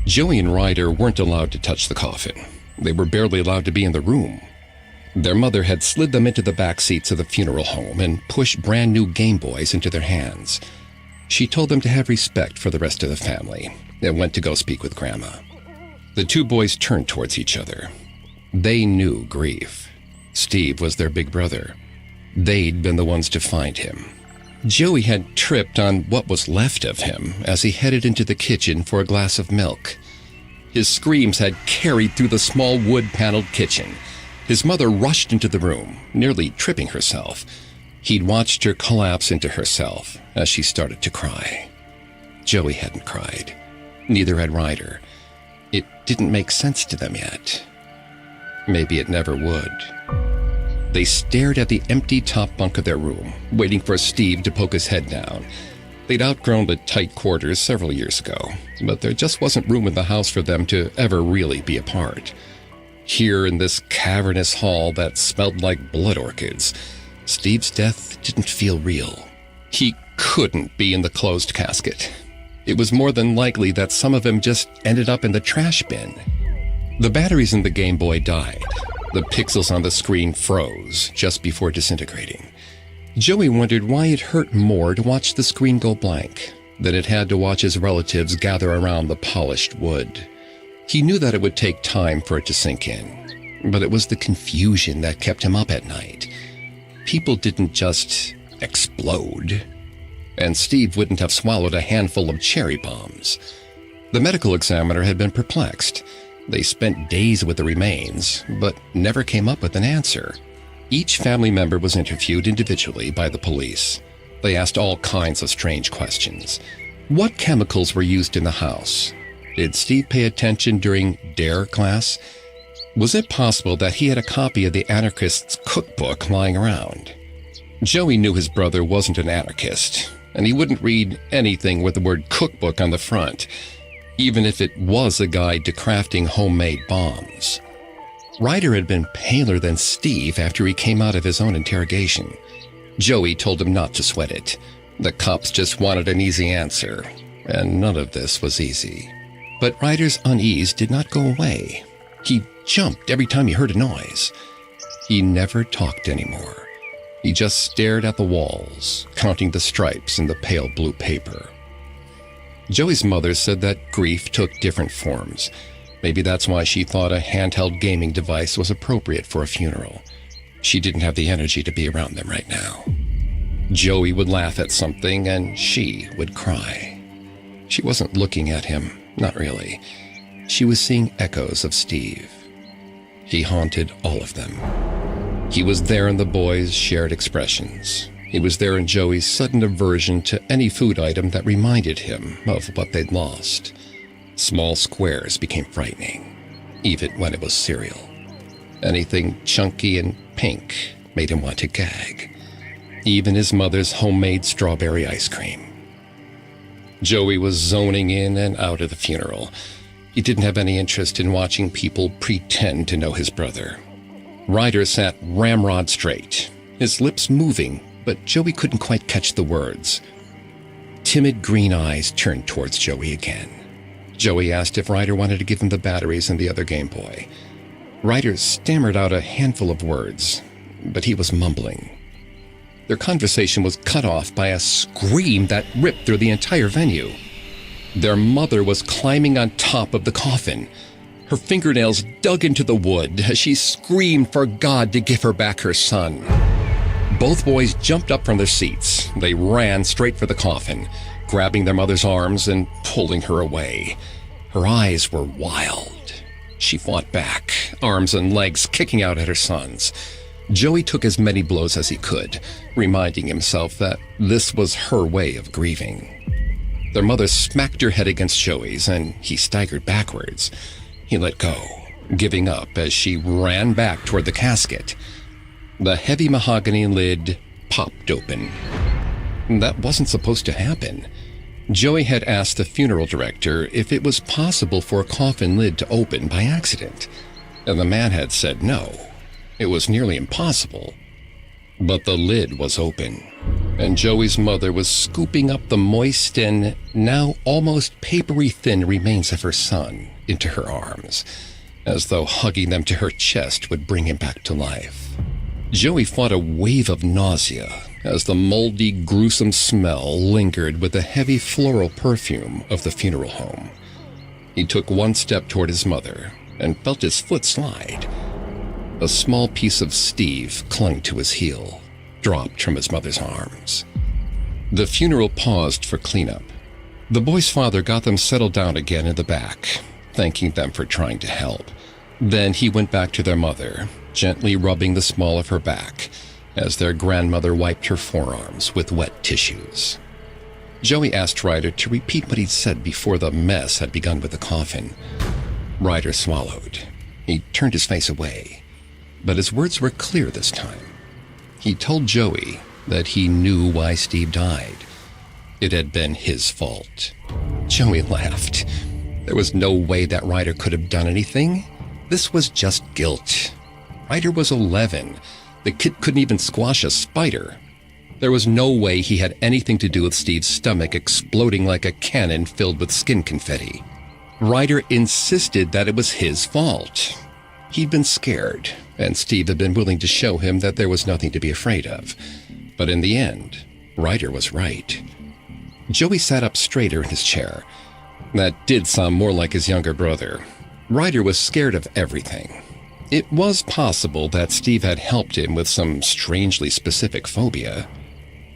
Joey and Ryder weren't allowed to touch the coffin. They were barely allowed to be in the room. Their mother had slid them into the back seats of the funeral home and pushed brand new Game Boys into their hands. She told them to have respect for the rest of the family and went to go speak with Grandma. The two boys turned towards each other. They knew grief. Steve was their big brother. They'd been the ones to find him. Joey had tripped on what was left of him as he headed into the kitchen for a glass of milk. His screams had carried through the small wood-paneled kitchen. His mother rushed into the room, nearly tripping herself. He'd watched her collapse into herself as she started to cry. Joey hadn't cried. Neither had Ryder. It didn't make sense to them yet. Maybe it never would. They stared at the empty top bunk of their room, waiting for Steve to poke his head down. They'd outgrown the tight quarters several years ago, but there just wasn't room in the house for them to ever really be apart. Here in this cavernous hall that smelled like blood orchids, Steve's death didn't feel real. He couldn't be in the closed casket. It was more than likely that some of them just ended up in the trash bin. The batteries in the Game Boy died. The pixels on the screen froze just before disintegrating. Joey wondered why it hurt more to watch the screen go blank than it had to watch his relatives gather around the polished wood. He knew that it would take time for it to sink in, but it was the confusion that kept him up at night. People didn't just explode, and Steve wouldn't have swallowed a handful of cherry bombs. The medical examiner had been perplexed. They spent days with the remains, but never came up with an answer. Each family member was interviewed individually by the police. They asked all kinds of strange questions. What chemicals were used in the house? Did Steve pay attention during DARE class? Was it possible that he had a copy of the anarchist's cookbook lying around? Joey knew his brother wasn't an anarchist, and he wouldn't read anything with the word cookbook on the front, even if it was a guide to crafting homemade bombs. Ryder had been paler than Steve after he came out of his own interrogation. Joey told him not to sweat it. The cops just wanted an easy answer, and none of this was easy. But Ryder's unease did not go away. He jumped every time he heard a noise. He never talked anymore. He just stared at the walls, counting the stripes in the pale blue paper. Joey's mother said that grief took different forms. Maybe that's why she thought a handheld gaming device was appropriate for a funeral. She didn't have the energy to be around them right now. Joey would laugh at something and she would cry. She wasn't looking at him, not really. She was seeing echoes of Steve. He haunted all of them. He was there in the boys' shared expressions. He was there in Joey's sudden aversion to any food item that reminded him of what they'd lost. Small squares became frightening, even when it was cereal. Anything chunky and pink made him want to gag. Even his mother's homemade strawberry ice cream. Joey was zoning in and out of the funeral. He didn't have any interest in watching people pretend to know his brother. Ryder sat ramrod straight, his lips moving, but Joey couldn't quite catch the words. Timid green eyes turned towards Joey again. Joey asked if Ryder wanted to give him the batteries and the other Game Boy. Ryder stammered out a handful of words, but he was mumbling. Their conversation was cut off by a scream that ripped through the entire venue. Their mother was climbing on top of the coffin. Her fingernails dug into the wood as she screamed for God to give her back her son. Both boys jumped up from their seats. They ran straight for the coffin, grabbing their mother's arms and pulling her away. Her eyes were wild. She fought back, arms and legs kicking out at her sons. Joey took as many blows as he could, reminding himself that this was her way of grieving. Their mother smacked her head against Joey's, and he staggered backwards. He let go, giving up as she ran back toward the casket. The heavy mahogany lid popped open. That wasn't supposed to happen. Joey had asked the funeral director if it was possible for a coffin lid to open by accident, and the man had said no. It was nearly impossible. But the lid was open, and Joey's mother was scooping up the moist and now almost papery thin remains of her son into her arms, as though hugging them to her chest would bring him back to life. Joey fought a wave of nausea as the moldy, gruesome smell lingered with the heavy floral perfume of the funeral home. He took one step toward his mother and felt his foot slide. A small piece of Steve clung to his heel, dropped from his mother's arms. The funeral paused for cleanup. The boy's father got them settled down again in the back, thanking them for trying to help. Then he went back to their mother, gently rubbing the small of her back as their grandmother wiped her forearms with wet tissues. Joey asked Ryder to repeat what he'd said before the mess had begun with the coffin. Ryder swallowed. He turned his face away, but his words were clear this time. He told Joey that he knew why Steve died. It had been his fault. Joey laughed. There was no way that Ryder could have done anything. This was just guilt. Ryder was 11. The kid couldn't even squash a spider. There was no way he had anything to do with Steve's stomach exploding like a cannon filled with skin confetti. Ryder insisted that it was his fault. He'd been scared, and Steve had been willing to show him that there was nothing to be afraid of. But in the end, Ryder was right. Joey sat up straighter in his chair. That did sound more like his younger brother. Ryder was scared of everything. It was possible that Steve had helped him with some strangely specific phobia.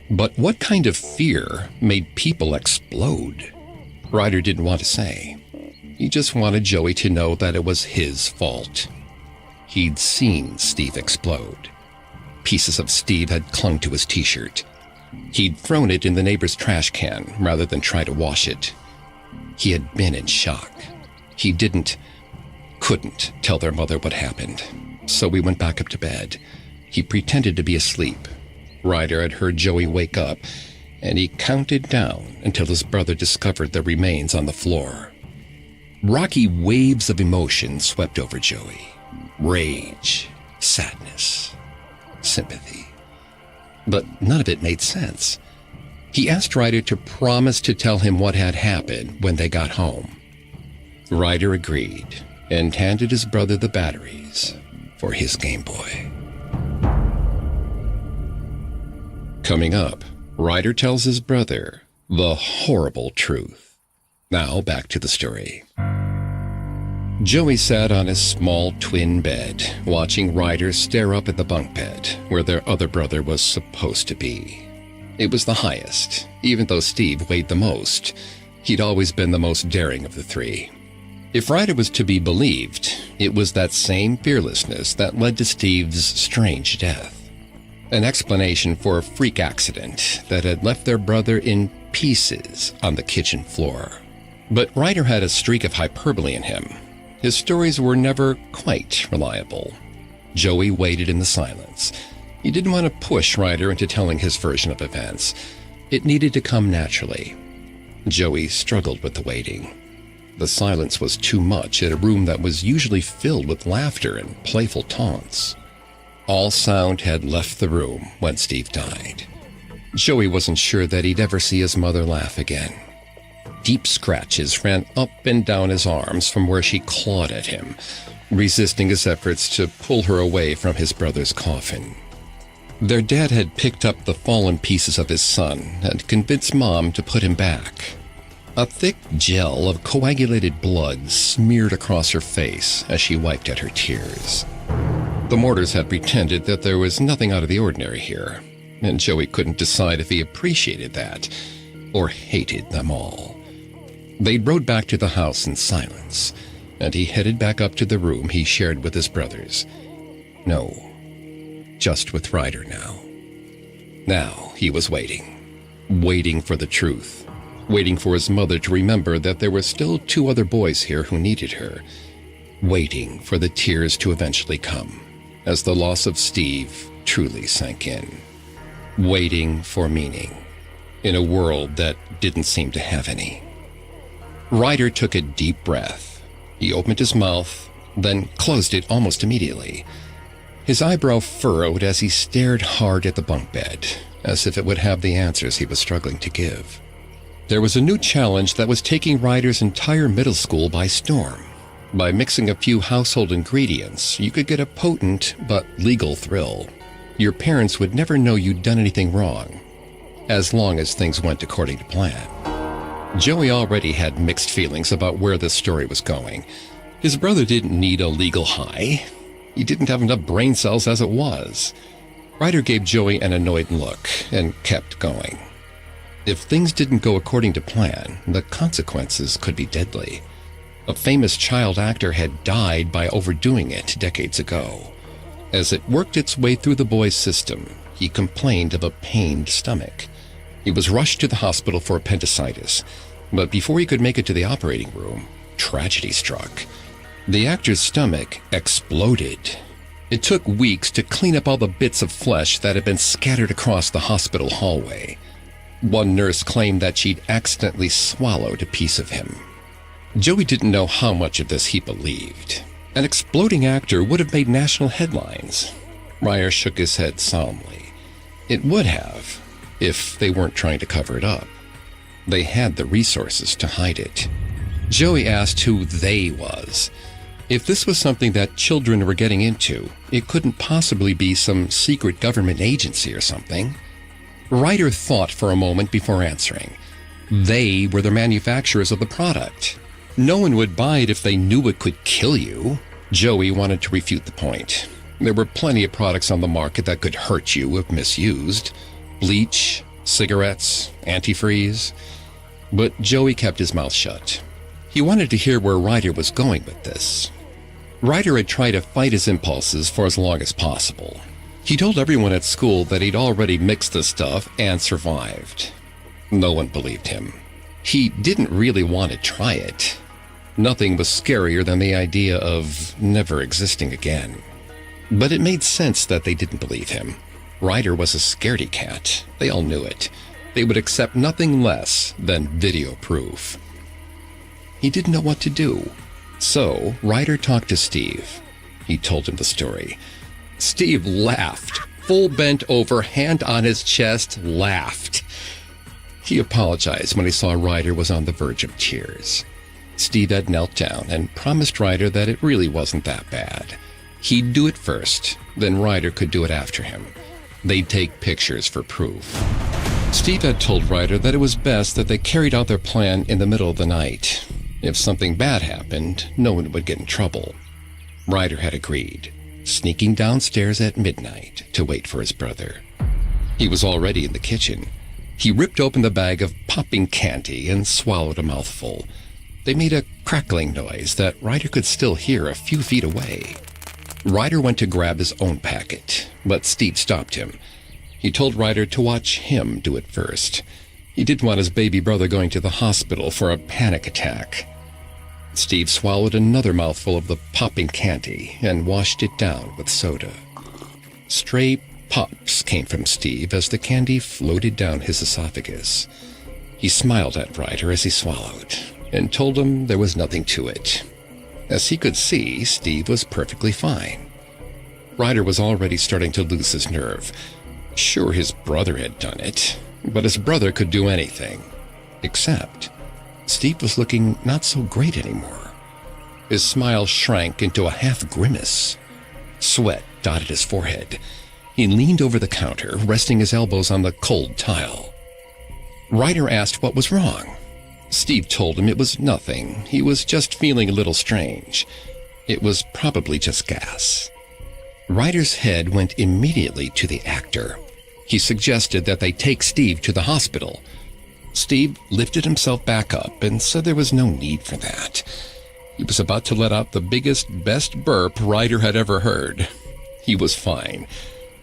But what kind of fear made people explode? Ryder didn't want to say. He just wanted Joey to know that it was his fault. He'd seen Steve explode. Pieces of Steve had clung to his t-shirt. He'd thrown it in the neighbor's trash can rather than try to wash it. He had been in shock. He couldn't tell their mother what happened. So we went back up to bed. He pretended to be asleep. Ryder had heard Joey wake up, and he counted down until his brother discovered the remains on the floor. Rocky waves of emotion swept over Joey. Rage, sadness, sympathy. But none of it made sense. He asked Ryder to promise to tell him what had happened when they got home. Ryder agreed and handed his brother the batteries for his Game Boy. Coming up, Ryder tells his brother the horrible truth. Now back to the story. Joey sat on his small twin bed, watching Ryder stare up at the bunk bed where their other brother was supposed to be. It was the highest, even though Steve weighed the most. He'd always been the most daring of the three. If Ryder was to be believed, it was that same fearlessness that led to Steve's strange death. An explanation for a freak accident that had left their brother in pieces on the kitchen floor. But Ryder had a streak of hyperbole in him. His stories were never quite reliable. Joey waited in the silence. He didn't want to push Ryder into telling his version of events. It needed to come naturally. Joey struggled with the waiting. The silence was too much in a room that was usually filled with laughter and playful taunts. All sound had left the room when Steve died. Joey wasn't sure that he'd ever see his mother laugh again. Deep scratches ran up and down his arms from where she clawed at him, resisting his efforts to pull her away from his brother's coffin. Their dad had picked up the fallen pieces of his son and convinced Mom to put him back. A thick gel of coagulated blood smeared across her face as she wiped at her tears. The Mortars had pretended that there was nothing out of the ordinary here, and Joey couldn't decide if he appreciated that or hated them all. They rode back to the house in silence, and he headed back up to the room he shared with his brothers. No, just with Ryder now. Now he was waiting for the truth, waiting for his mother to remember that there were still 2 other boys here who needed her, waiting for the tears to eventually come as the loss of Steve truly sank in, waiting for meaning in a world that didn't seem to have any. Ryder took a deep breath. He opened his mouth, then closed it almost immediately. His eyebrow furrowed as he stared hard at the bunk bed, as if it would have the answers he was struggling to give. There was a new challenge that was taking Ryder's entire middle school by storm. By mixing a few household ingredients, you could get a potent but legal thrill. Your parents would never know you'd done anything wrong, as long as things went according to plan. Joey already had mixed feelings about where this story was going. His brother didn't need a legal high. He didn't have enough brain cells as it was. Ryder gave Joey an annoyed look and kept going. If things didn't go according to plan, the consequences could be deadly. A famous child actor had died by overdoing it decades ago. As it worked its way through the boy's system, he complained of a pained stomach. He was rushed to the hospital for appendicitis, but before he could make it to the operating room, tragedy struck. The actor's stomach exploded. It took weeks to clean up all the bits of flesh that had been scattered across the hospital hallway. One nurse claimed that she'd accidentally swallowed a piece of him. Joey didn't know how much of this he believed. An exploding actor would have made national headlines. Ryder shook his head solemnly. It would have, if they weren't trying to cover it up. They had the resources to hide it. Joey asked who they was. If this was something that children were getting into, it couldn't possibly be some secret government agency or something. Ryder thought for a moment before answering. They were the manufacturers of the product. No one would buy it if they knew it could kill you. Joey wanted to refute the point. There were plenty of products on the market that could hurt you if misused. Bleach, cigarettes, antifreeze. But Joey kept his mouth shut. He wanted to hear where Ryder was going with this. Ryder had tried to fight his impulses for as long as possible. He told everyone at school that he'd already mixed the stuff and survived. No one believed him. He didn't really want to try it. Nothing was scarier than the idea of never existing again. But it made sense that they didn't believe him. Ryder was a scaredy cat. They all knew it. They would accept nothing less than video proof. He didn't know what to do. So Ryder talked to Steve. He told him the story. Steve laughed, full bent over, hand on his chest, laughed. He apologized when he saw Ryder was on the verge of tears. Steve had knelt down and promised Ryder that it really wasn't that bad. He'd do it first, then Ryder could do it after him. They'd take pictures for proof. Steve had told Ryder that it was best that they carried out their plan in the middle of the night. If something bad happened, no one would get in trouble. Ryder had agreed, sneaking downstairs at midnight to wait for his brother. He was already in the kitchen. He ripped open the bag of popping candy and swallowed a mouthful. They made a crackling noise that Ryder could still hear a few feet away. Ryder went to grab his own packet, but Steve stopped him. He told Ryder to watch him do it first. He didn't want his baby brother going to the hospital for a panic attack. Steve swallowed another mouthful of the popping candy and washed it down with soda. Stray pops came from Steve as the candy floated down his esophagus. He smiled at Ryder as he swallowed and told him there was nothing to it. As he could see, Steve was perfectly fine. Ryder was already starting to lose his nerve. Sure, his brother had done it, but his brother could do anything. Except, Steve was looking not so great anymore. His smile shrank into a half grimace. Sweat dotted his forehead. He leaned over the counter, resting his elbows on the cold tile. Ryder asked what was wrong. Steve told him it was nothing. He was just feeling a little strange. It was probably just gas. Ryder's head went immediately to the actor. He suggested that they take Steve to the hospital. Steve lifted himself back up and said there was no need for that. He was about to let out the biggest, best burp Ryder had ever heard. He was fine.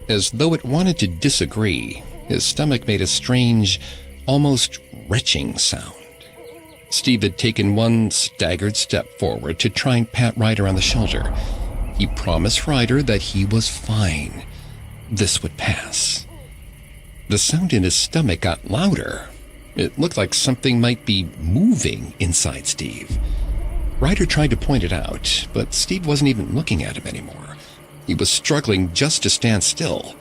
As though it wanted to disagree, his stomach made a strange, almost retching sound. Steve had taken one staggered step forward to try and pat Ryder on the shoulder. He promised Ryder that he was fine. This would pass. The sound in his stomach got louder. It looked like something might be moving inside Steve. Ryder tried to point it out, but Steve wasn't even looking at him anymore. He was struggling just to stand still.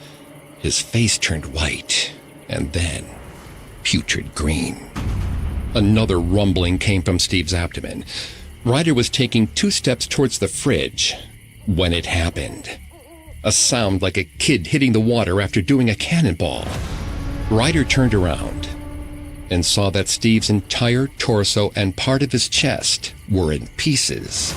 His face turned white, and then putrid green. Another rumbling came from Steve's abdomen. Ryder was taking 2 steps towards the fridge when it happened. A sound like a kid hitting the water after doing a cannonball. Ryder turned around and saw that Steve's entire torso and part of his chest were in pieces.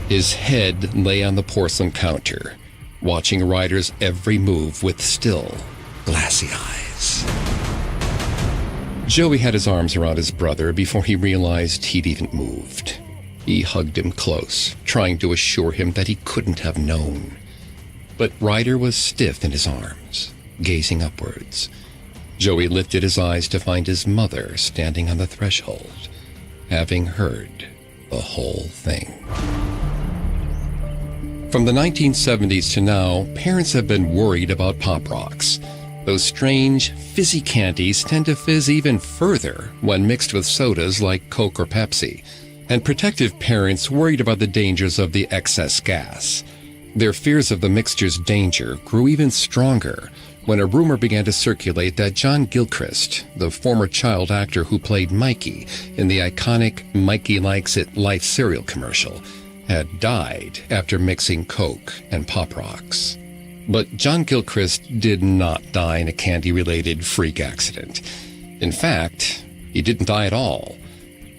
His head lay on the porcelain counter, watching Ryder's every move with still, glassy eyes. Joey had his arms around his brother before he realized he'd even moved. He hugged him close, trying to assure him that he couldn't have known. But Ryder was stiff in his arms, gazing upwards. Joey lifted his eyes to find his mother standing on the threshold, having heard the whole thing. From the 1970s to now, parents have been worried about Pop Rocks. Those strange, fizzy candies tend to fizz even further when mixed with sodas like Coke or Pepsi, and protective parents worried about the dangers of the excess gas. Their fears of the mixture's danger grew even stronger when a rumor began to circulate that John Gilchrist, the former child actor who played Mikey in the iconic Mikey Likes It Life cereal commercial, had died after mixing Coke and Pop Rocks. But John Gilchrist did not die in a candy-related freak accident. In fact, he didn't die at all.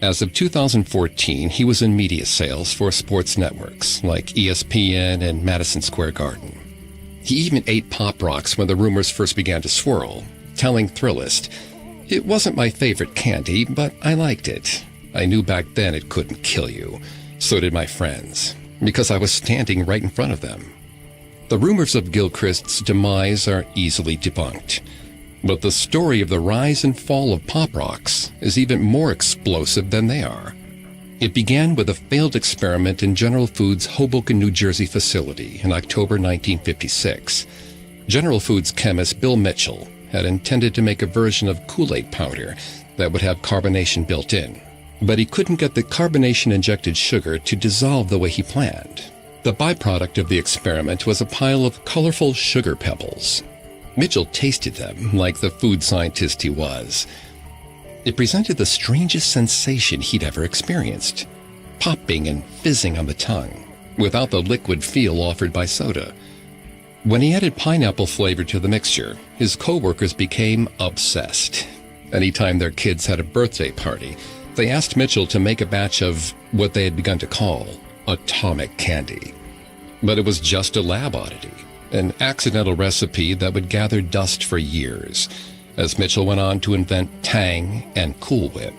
As of 2014, he was in media sales for sports networks like ESPN and Madison Square Garden. He even ate Pop Rocks when the rumors first began to swirl, telling Thrillist, "It wasn't my favorite candy, but I liked it. I knew back then it couldn't kill you. So did my friends, because I was standing right in front of them." The rumors of Gilchrist's demise are easily debunked. But the story of the rise and fall of Pop Rocks is even more explosive than they are. It began with a failed experiment in General Foods' Hoboken, New Jersey facility in October 1956. General Foods chemist Bill Mitchell had intended to make a version of Kool-Aid powder that would have carbonation built in, but he couldn't get the carbonation-injected sugar to dissolve the way he planned. The byproduct of the experiment was a pile of colorful sugar pebbles. Mitchell tasted them like the food scientist he was. It presented the strangest sensation he'd ever experienced, popping and fizzing on the tongue, without the liquid feel offered by soda. When he added pineapple flavor to the mixture, his coworkers became obsessed. Anytime their kids had a birthday party, they asked Mitchell to make a batch of what they had begun to call atomic candy. But it was just a lab oddity, an accidental recipe that would gather dust for years, as Mitchell went on to invent Tang and Cool Whip.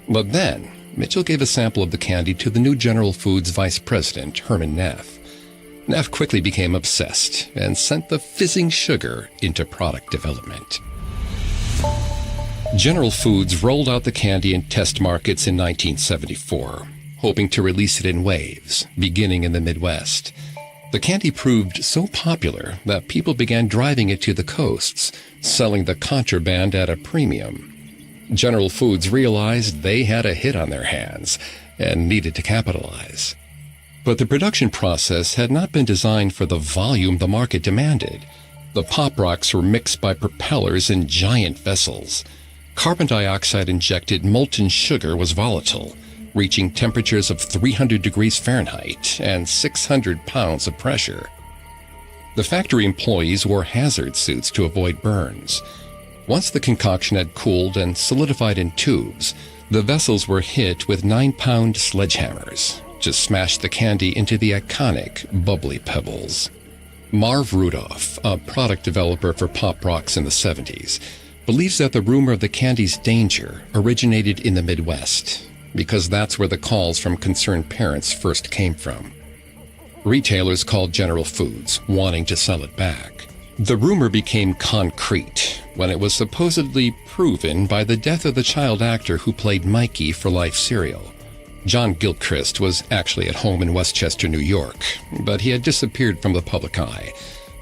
But then, Mitchell gave a sample of the candy to the new General Foods vice president, Herman Neff. Neff quickly became obsessed and sent the fizzing sugar into product development. General Foods rolled out the candy in test markets in 1974, hoping to release it in waves, beginning in the Midwest. The candy proved so popular that people began driving it to the coasts, selling the contraband at a premium. General Foods realized they had a hit on their hands and needed to capitalize. But the production process had not been designed for the volume the market demanded. The Pop Rocks were mixed by propellers in giant vessels. Carbon dioxide-injected molten sugar was volatile, reaching temperatures of 300 degrees Fahrenheit and 600 pounds of pressure. The factory employees wore hazard suits to avoid burns. Once the concoction had cooled and solidified in tubes, the vessels were hit with 9-pound sledgehammers to smash the candy into the iconic bubbly pebbles. Marv Rudolph, a product developer for Pop Rocks in the 70s, believes that the rumor of the candy's danger originated in the Midwest, because that's where the calls from concerned parents first came from. Retailers called General Foods, wanting to sell it back. The rumor became concrete when it was supposedly proven by the death of the child actor who played Mikey for Life cereal. John Gilchrist was actually at home in Westchester, New York, but he had disappeared from the public eye,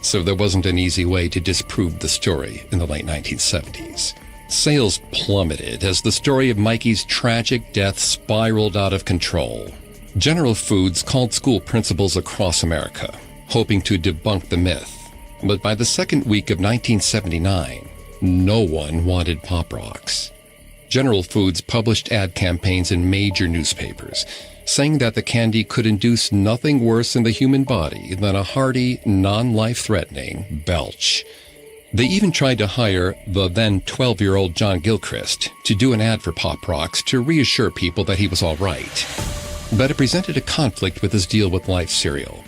so there wasn't an easy way to disprove the story in the late 1970s. Sales plummeted as the story of Mikey's tragic death spiraled out of control. General Foods called school principals across America, hoping to debunk the myth. But by the second week of 1979, no one wanted Pop Rocks. General Foods published ad campaigns in major newspapers, saying that the candy could induce nothing worse in the human body than a hearty, non-life-threatening belch. They even tried to hire the then 12-year-old John Gilchrist to do an ad for Pop Rocks to reassure people that he was all right. But it presented a conflict with his deal with Life cereal.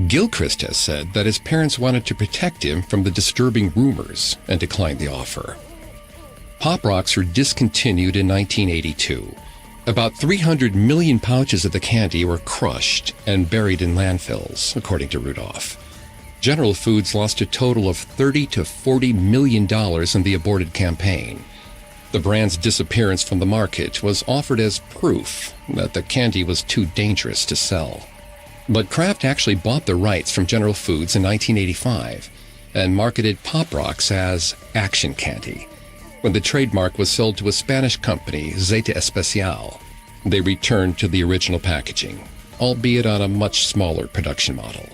Gilchrist has said that his parents wanted to protect him from the disturbing rumors and declined the offer. Pop Rocks were discontinued in 1982. About 300 million pouches of the candy were crushed and buried in landfills, according to Rudolph. General Foods lost a total of $30 to $40 million in the aborted campaign. The brand's disappearance from the market was offered as proof that the candy was too dangerous to sell. But Kraft actually bought the rights from General Foods in 1985 and marketed Pop Rocks as Action Candy. When the trademark was sold to a Spanish company, Zeta Especial, they returned to the original packaging, albeit on a much smaller production model.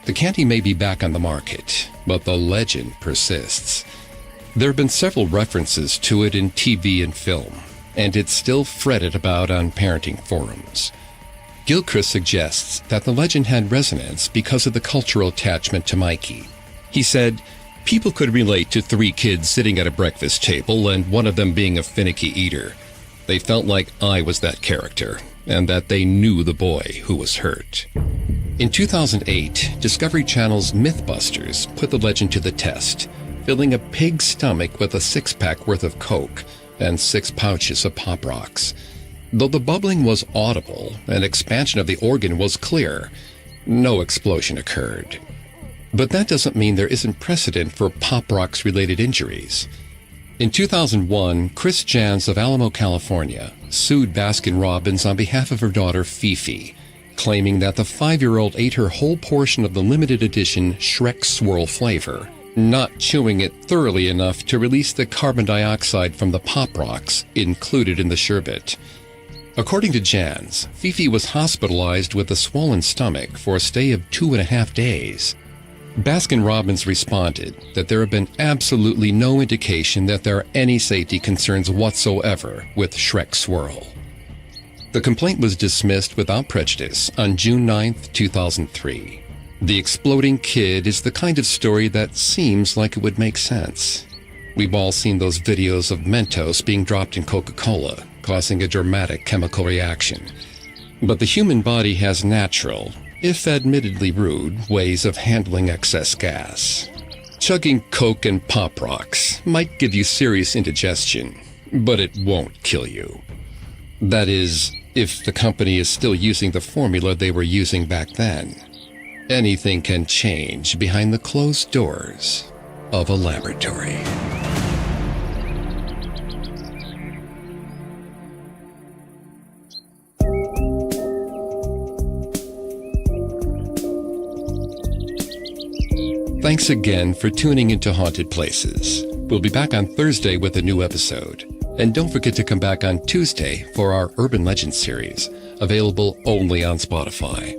The candy may be back on the market, but the legend persists. There have been several references to it in TV and film, and it's still fretted about on parenting forums. Gilchrist suggests that the legend had resonance because of the cultural attachment to Mikey. He said, people could relate to 3 kids sitting at a breakfast table and one of them being a finicky eater. They felt like I was that character, and that they knew the boy who was hurt. In 2008, Discovery Channel's Mythbusters put the legend to the test, filling a pig's stomach with a 6-pack worth of Coke and 6 pouches of Pop Rocks. Though the bubbling was audible and expansion of the organ was clear, no explosion occurred. But that doesn't mean there isn't precedent for Pop Rocks-related injuries. In 2001, Chris Jans of Alamo, California, sued Baskin-Robbins on behalf of her daughter Fifi, claiming that the 5-year-old ate her whole portion of the limited edition Shrek Swirl flavor, not chewing it thoroughly enough to release the carbon dioxide from the Pop Rocks included in the sherbet. According to Jans, Fifi was hospitalized with a swollen stomach for a stay of 2.5 days. Baskin-Robbins responded that there have been absolutely no indication that there are any safety concerns whatsoever with Shrek Swirl. The complaint was dismissed without prejudice on June 9, 2003. The exploding kid is the kind of story that seems like it would make sense. We've all seen those videos of Mentos being dropped in Coca-Cola, causing a dramatic chemical reaction. But the human body has natural, if admittedly rude, ways of handling excess gas. Chugging Coke and Pop Rocks might give you serious indigestion, but it won't kill you. That is, if the company is still using the formula they were using back then. Anything can change behind the closed doors of a laboratory. Thanks again for tuning into Haunted Places. We'll be back on Thursday with a new episode. And don't forget to come back on Tuesday for our Urban Legends series, available only on Spotify.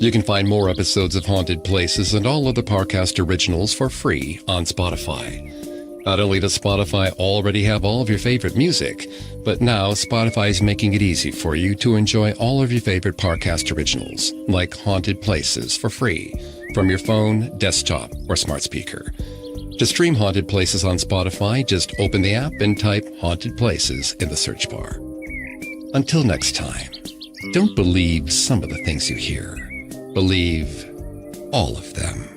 You can find more episodes of Haunted Places and all other Parcast originals for free on Spotify. Not only does Spotify already have all of your favorite music, but now Spotify is making it easy for you to enjoy all of your favorite Parcast originals, like Haunted Places, for free from your phone, desktop, or smart speaker. To stream Haunted Places on Spotify, just open the app and type Haunted Places in the search bar. Until next time, don't believe some of the things you hear. Believe all of them.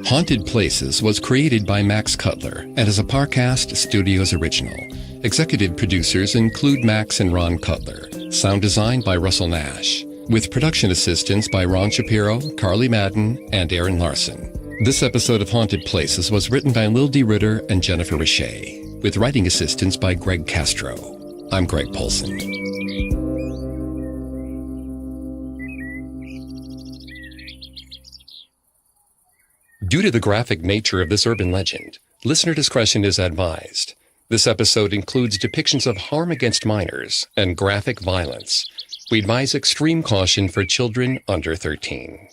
Haunted Places was created by Max Cutler and is a Parcast Studios original. Executive producers include Max and Ron Cutler. Sound design by Russell Nash. With production assistance by Ron Shapiro, Carly Madden, and Aaron Larson. This episode of Haunted Places was written by Lil D. Ritter and Jennifer Richey, with writing assistance by Greg Castro. I'm Greg Polson. Due to the graphic nature of this urban legend, listener discretion is advised. This episode includes depictions of harm against minors and graphic violence. We advise extreme caution for children under 13.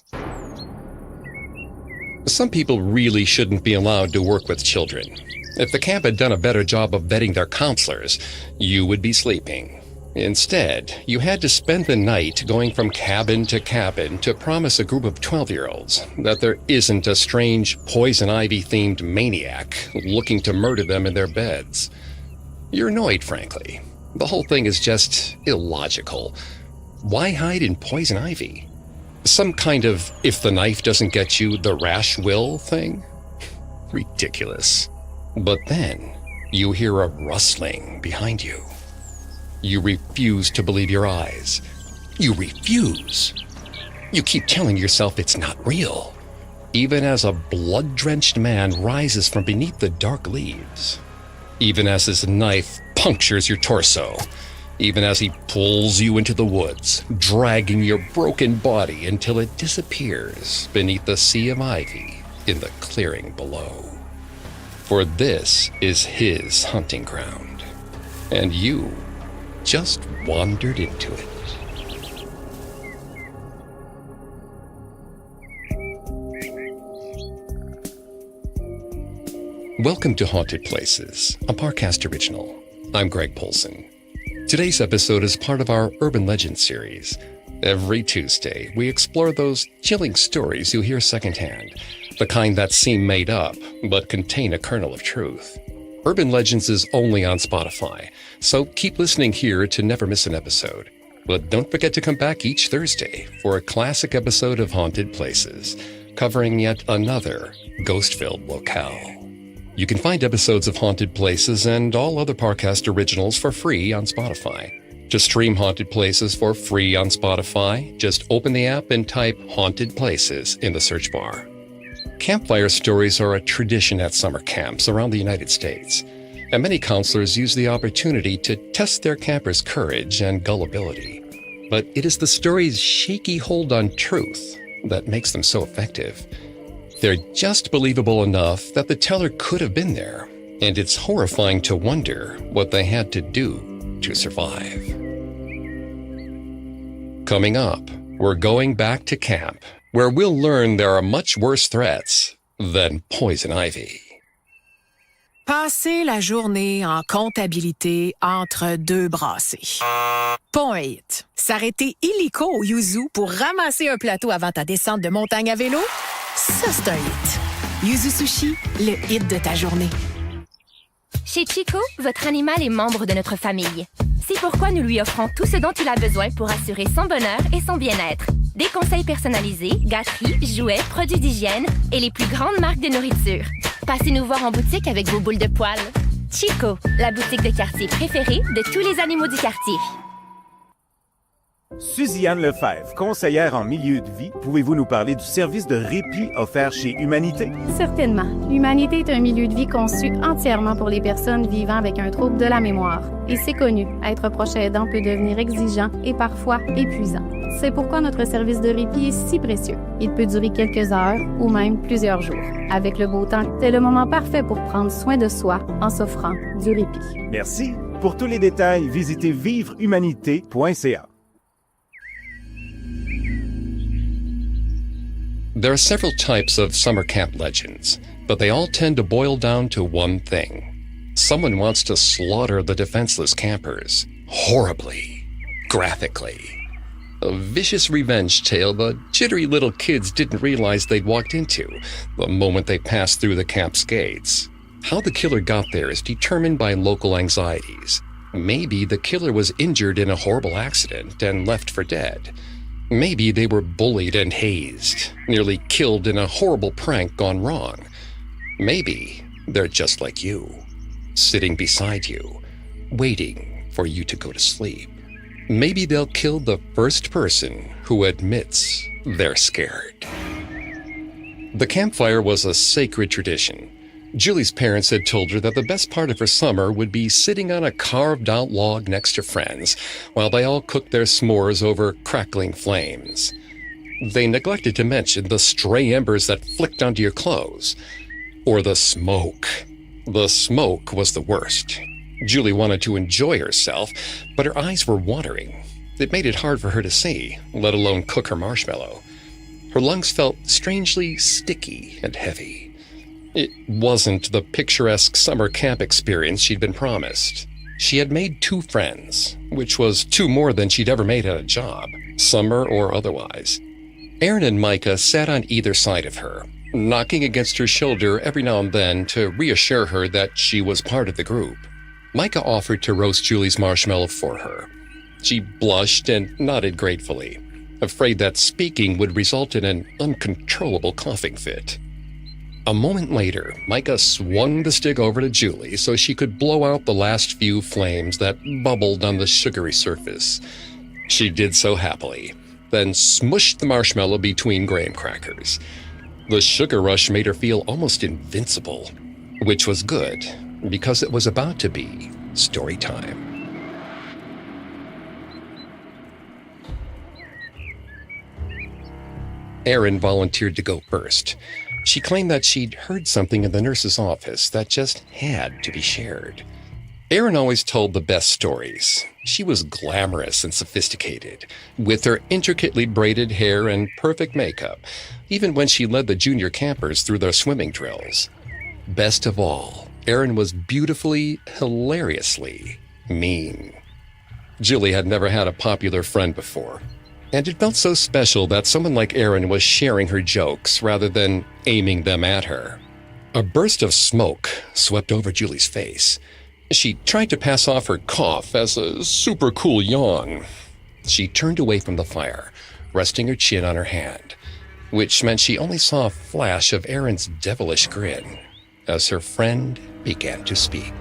Some people really shouldn't be allowed to work with children. If the camp had done a better job of vetting their counselors, you would be sleeping. Instead, you had to spend the night going from cabin to promise a group of 12-year-olds that there isn't a strange poison ivy-themed maniac looking to murder them in their beds. You're annoyed, frankly. The whole thing is just illogical. Why hide in poison ivy? Some kind of if the knife doesn't get you, the rash will thing? Ridiculous. But then, you hear a rustling behind you. You refuse to believe your eyes. You refuse. You keep telling yourself it's not real, even as a blood-drenched man rises from beneath the dark leaves. Even as his knife punctures your torso. Even as he pulls you into the woods, dragging your broken body until it disappears beneath the sea of ivy in the clearing below. For this is his hunting ground, and you just wandered into it. Welcome to Haunted Places, a Parcast original. I'm Greg Polson. Today's episode is part of our Urban Legends series. Every Tuesday, we explore those chilling stories you hear secondhand, the kind that seem made up, but contain a kernel of truth. Urban Legends is only on Spotify, so keep listening here to never miss an episode. But don't forget to come back each Thursday for a classic episode of Haunted Places, covering yet another ghost-filled locale. You can find episodes of Haunted Places and all other Parcast originals for free on Spotify. To stream Haunted Places for free on Spotify, just open the app and type Haunted Places in the search bar. Campfire stories are a tradition at summer camps around the United States, and many counselors use the opportunity to test their campers' courage and gullibility. But it is the story's shaky hold on truth that makes them so effective. They're just believable enough that the teller could have been there, and it's horrifying to wonder what they had to do to survive. Coming up, we're going back to camp, where we'll learn there are much worse threats than poison ivy. Passer la journée en comptabilité entre deux brassées. Pas un hit. S'arrêter illico au Yuzu pour ramasser un plateau avant ta descente de montagne à vélo? Ça, c'est un hit. Yuzu Sushi, le hit de ta journée. Chez Chico, votre animal est membre de notre famille. C'est pourquoi nous lui offrons tout ce dont il a besoin pour assurer son bonheur et son bien-être. Des conseils personnalisés, gâteries, jouets, produits d'hygiène et les plus grandes marques de nourriture. Passez nous voir en boutique avec vos boules de poils. Chico, la boutique de quartier préférée de tous les animaux du quartier. Suzy-Anne Lefebvre, conseillère en milieu de vie, pouvez-vous nous parler du service de répit offert chez Humanité? Certainement. L'Humanité est un milieu de vie conçu entièrement pour les personnes vivant avec un trouble de la mémoire. Et c'est connu, être proche aidant peut devenir exigeant et parfois épuisant. C'est pourquoi notre service de répit est si précieux. Il peut durer quelques heures ou même plusieurs jours. Avec le beau temps, c'est le moment parfait pour prendre soin de soi en s'offrant du répit. Merci. Pour tous les détails, visitez vivrehumanité.ca. There are several types of summer camp legends, but they all tend to boil down to one thing. Someone wants to slaughter the defenseless campers, horribly, graphically. A vicious revenge tale the jittery little kids didn't realize they'd walked into the moment they passed through the camp's gates. How the killer got there is determined by local anxieties. Maybe the killer was injured in a horrible accident and left for dead. Maybe they were bullied and hazed, nearly killed in a horrible prank gone wrong. Maybe they're just like you, sitting beside you, waiting for you to go to sleep. Maybe they'll kill the first person who admits they're scared. The campfire was a sacred tradition. Julie's parents had told her that the best part of her summer would be sitting on a carved-out log next to friends while they all cooked their s'mores over crackling flames. They neglected to mention the stray embers that flicked onto your clothes. Or the smoke. The smoke was the worst. Julie wanted to enjoy herself, but her eyes were watering. It made it hard for her to see, let alone cook her marshmallow. Her lungs felt strangely sticky and heavy. It wasn't the picturesque summer camp experience she'd been promised. She had made 2 friends, which was 2 more than she'd ever made at a job, summer or otherwise. Aaron and Micah sat on either side of her, knocking against her shoulder every now and then to reassure her that she was part of the group. Micah offered to roast Julie's marshmallow for her. She blushed and nodded gratefully, afraid that speaking would result in an uncontrollable coughing fit. A moment later, Micah swung the stick over to Julie so she could blow out the last few flames that bubbled on the sugary surface. She did so happily, then smushed the marshmallow between graham crackers. The sugar rush made her feel almost invincible, which was good, because it was about to be story time. Erin volunteered to go first. She claimed that she'd heard something in the nurse's office that just had to be shared. Erin always told the best stories. She was glamorous and sophisticated, with her intricately braided hair and perfect makeup, even when she led the junior campers through their swimming drills. Best of all, Erin was beautifully, hilariously mean. Julie had never had a popular friend before, and it felt so special that someone like Erin was sharing her jokes rather than aiming them at her. A burst of smoke swept over Julie's face. She tried to pass off her cough as a super cool yawn. She turned away from the fire, resting her chin on her hand, which meant she only saw a flash of Erin's devilish grin as her friend began to speak.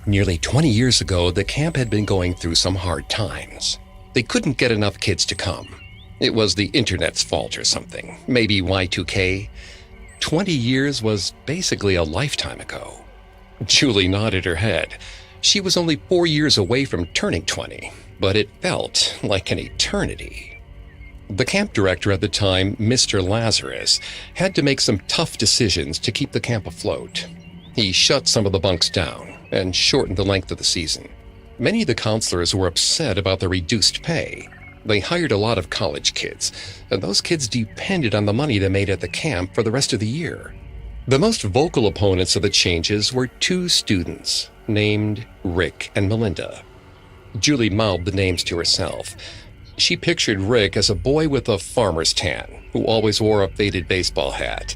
Nearly 20 years ago, the camp had been going through some hard times. They couldn't get enough kids to come. It was the internet's fault or something, maybe Y2K. 20 years was basically a lifetime ago. Julie nodded her head. She was only 4 years away from turning 20, but it felt like an eternity. The camp director at the time, Mr. Lazarus, had to make some tough decisions to keep the camp afloat. He shut some of the bunks down and shortened the length of the season. Many of the counselors were upset about the reduced pay. They hired a lot of college kids, and those kids depended on the money they made at the camp for the rest of the year. The most vocal opponents of the changes were two students named Rick and Melinda. Julie mouthed the names to herself. She pictured Rick as a boy with a farmer's tan who always wore a faded baseball hat.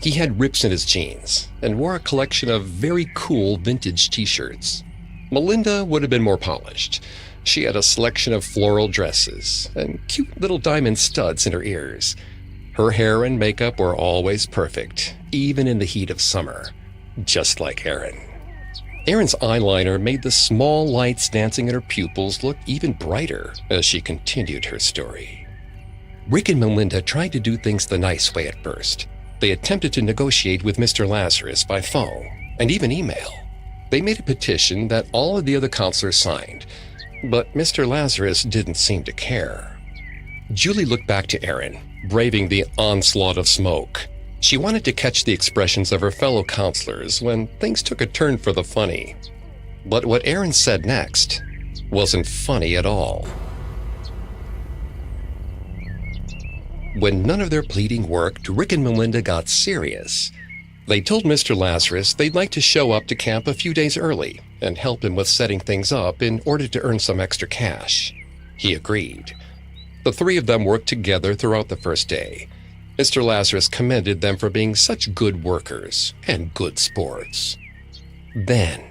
He had rips in his jeans and wore a collection of very cool vintage t-shirts. Melinda would have been more polished. She had a selection of floral dresses and cute little diamond studs in her ears. Her hair and makeup were always perfect, even in the heat of summer, just like Erin. Erin's eyeliner made the small lights dancing in her pupils look even brighter as she continued her story. Rick and Melinda tried to do things the nice way at first. They attempted to negotiate with Mr. Lazarus by phone and even email. They made a petition that all of the other counselors signed, but Mr. Lazarus didn't seem to care. Julie looked back to Erin, braving the onslaught of smoke. She wanted to catch the expressions of her fellow counselors when things took a turn for the funny. But what Erin said next wasn't funny at all. When none of their pleading worked, Rick and Melinda got serious. They told Mr. Lazarus they'd like to show up to camp a few days early and help him with setting things up in order to earn some extra cash. He agreed. The three of them worked together throughout the first day. Mr. Lazarus commended them for being such good workers and good sports. Then,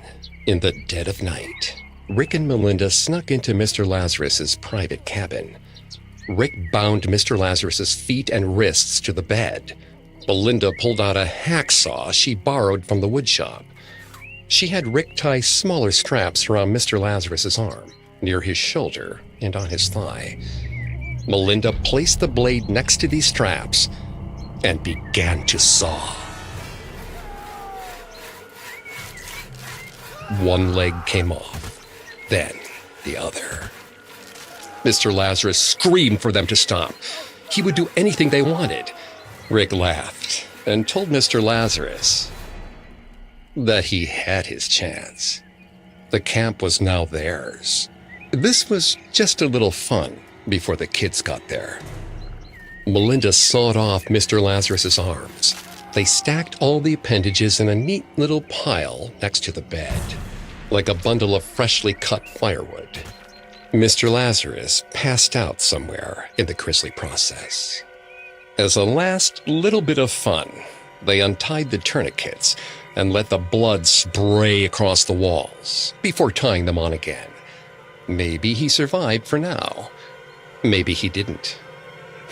in the dead of night, Rick and Melinda snuck into Mr. Lazarus's private cabin. Rick bound Mr. Lazarus's feet and wrists to the bed. Melinda pulled out a hacksaw she borrowed from the wood shop. She had Rick tie smaller straps around Mr. Lazarus's arm, near his shoulder and on his thigh. Melinda placed the blade next to these straps and began to saw. One leg came off, then the other. Mr. Lazarus screamed for them to stop. He would do anything they wanted. Rick laughed and told Mr. Lazarus that he had his chance. The camp was now theirs. This was just a little fun before the kids got there. Melinda sawed off Mr. Lazarus's arms. They stacked all the appendages in a neat little pile next to the bed, like a bundle of freshly cut firewood. Mr. Lazarus passed out somewhere in the grisly process. As a last little bit of fun, they untied the tourniquets and let the blood spray across the walls before tying them on again. Maybe he survived for now. Maybe he didn't.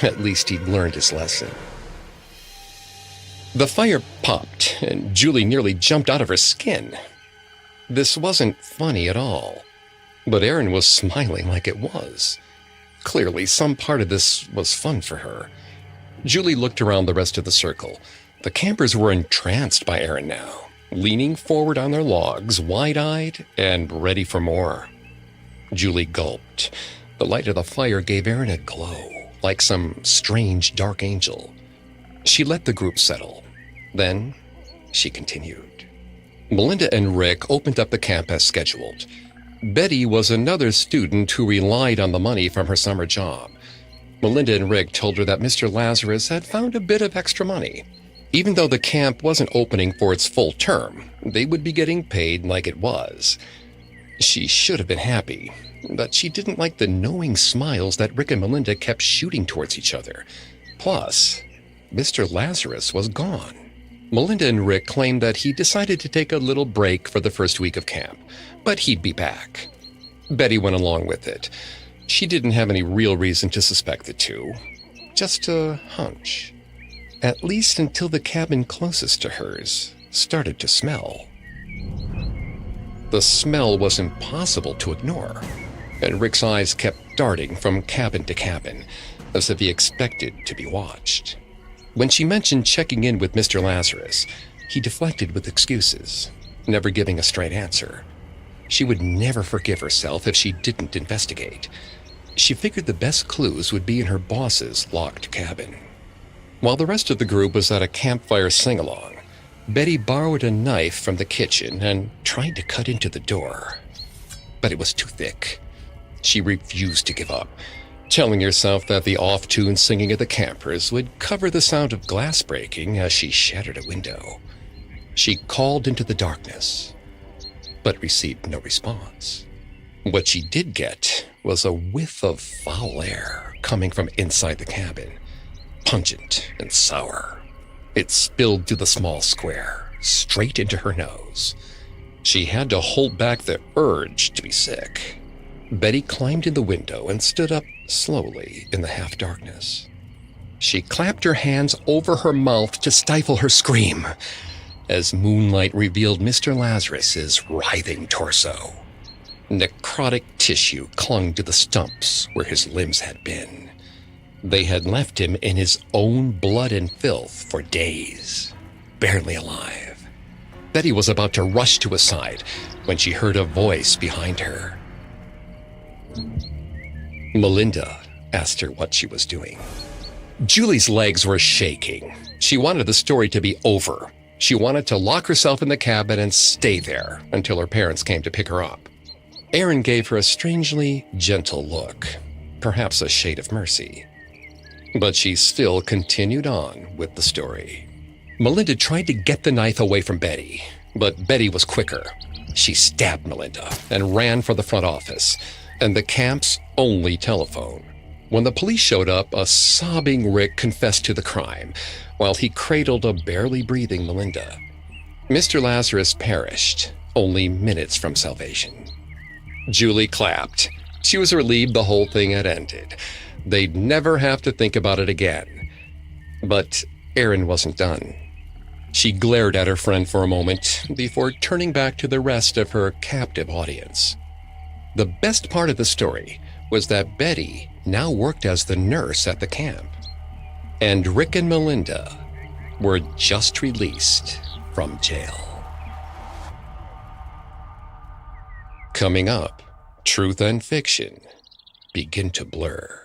At least he'd learned his lesson. The fire popped, and Julie nearly jumped out of her skin. This wasn't funny at all, but Erin was smiling like it was. Clearly, some part of this was fun for her. Julie looked around the rest of the circle. The campers were entranced by Erin now, leaning forward on their logs, wide-eyed and ready for more. Julie gulped. The light of the fire gave Erin a glow, like some strange dark angel. She let the group settle. Then she continued. Melinda and Rick opened up the camp as scheduled. Betty was another student who relied on the money from her summer job. Melinda and Rick told her that Mr. Lazarus had found a bit of extra money. Even though the camp wasn't opening for its full term, they would be getting paid like it was. She should have been happy, but she didn't like the knowing smiles that Rick and Melinda kept shooting towards each other. Plus, Mr. Lazarus was gone. Melinda and Rick claimed that he decided to take a little break for the first week of camp, but he'd be back. Betty went along with it. She didn't have any real reason to suspect the two, just a hunch. At least until the cabin closest to hers started to smell. The smell was impossible to ignore, and Rick's eyes kept darting from cabin to cabin, as if he expected to be watched. When she mentioned checking in with Mr. Lazarus, he deflected with excuses, never giving a straight answer. She would never forgive herself if she didn't investigate. She figured the best clues would be in her boss's locked cabin. While the rest of the group was at a campfire sing-along, Betty borrowed a knife from the kitchen and tried to cut into the door. But it was too thick. She refused to give up, telling herself that the off-tune singing of the campers would cover the sound of glass breaking as she shattered a window. She called into the darkness, but received no response. What she did get was a whiff of foul air coming from inside the cabin, pungent and sour. It spilled through the small square, straight into her nose. She had to hold back the urge to be sick. Betty climbed in the window and stood up slowly in the half-darkness. She clapped her hands over her mouth to stifle her scream as moonlight revealed Mr. Lazarus's writhing torso. Necrotic tissue clung to the stumps where his limbs had been. They had left him in his own blood and filth for days, barely alive. Betty was about to rush to his side when she heard a voice behind her. Melinda asked her what she was doing. Julie's legs were shaking. She wanted the story to be over. She wanted to lock herself in the cabin and stay there until her parents came to pick her up. Aaron gave her a strangely gentle look, perhaps a shade of mercy. But she still continued on with the story. Melinda tried to get the knife away from Betty, but Betty was quicker. She stabbed Melinda and ran for the front office and the camp's only telephone. When the police showed up, a sobbing Rick confessed to the crime, while he cradled a barely breathing Melinda. Mr. Lazarus perished, only minutes from salvation. Julie clapped. She was relieved the whole thing had ended. They'd never have to think about it again. But Erin wasn't done. She glared at her friend for a moment before turning back to the rest of her captive audience. The best part of the story was that Betty now worked as the nurse at the camp, and Rick and Melinda were just released from jail. Coming up, truth and fiction begin to blur.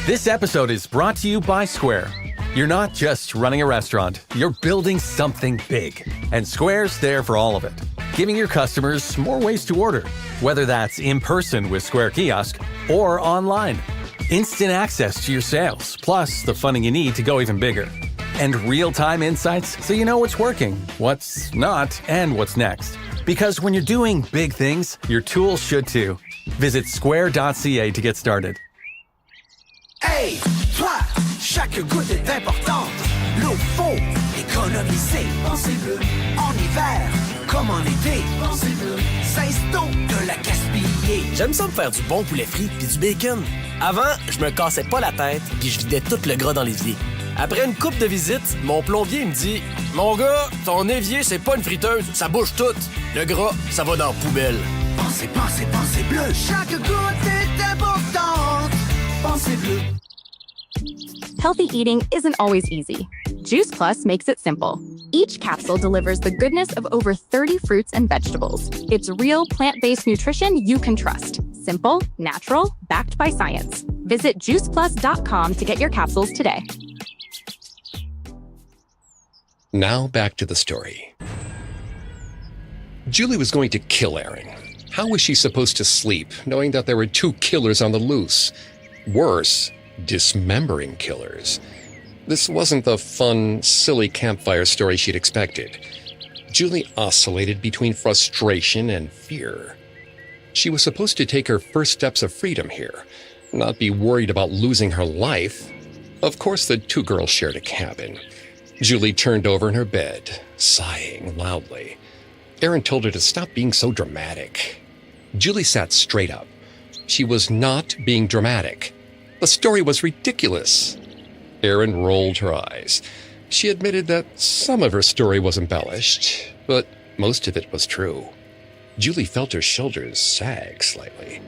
This episode is brought to you by Square. You're not just running a restaurant, you're building something big. And Square's there for all of it, giving your customers more ways to order, whether that's in person with Square Kiosk or online. Instant access to your sales, plus the funding you need to go even bigger. And real-time insights so you know what's working, what's not, and what's next. Because when you're doing big things, your tools should too. Visit square.ca to get started. Hey, toi, chaque goutte est importante. L'eau faut économiser. Pensez bleu en hiver, comme en été. Pensez bleu, 16 tonnes de la gaspiller. J'aime ça me faire du bon poulet frit puis du bacon. Avant, je me cassais pas la tête puis je vidais tout le gras dans l'évier. Après une couple de visites, mon plombier me dit « Mon gars, ton évier, c'est pas une friteuse, ça bouge tout. Le gras, ça va dans la poubelle. » Pensez, pensez, pensez bleu. Chaque goutte est importante. Pensez bleu. Healthy eating isn't always easy. Juice Plus makes it simple. Each capsule delivers the goodness of over 30 fruits and vegetables. It's real plant-based nutrition you can trust. Simple, natural, backed by science. Visit juiceplus.com to get your capsules today. Now back to the story. Julie was going to kill Aaron. How was she supposed to sleep, knowing that there were two killers on the loose? Worse, dismembering killers. This wasn't the fun, silly campfire story she'd expected. Julie oscillated between frustration and fear. She was supposed to take her first steps of freedom here, not be worried about losing her life. Of course, the two girls shared a cabin. Julie turned over in her bed, sighing loudly. Aaron told her to stop being so dramatic. Julie sat straight up. She was not being dramatic. The story was ridiculous. Aaron rolled her eyes. She admitted that some of her story was embellished, but most of it was true. Julie felt her shoulders sag slightly.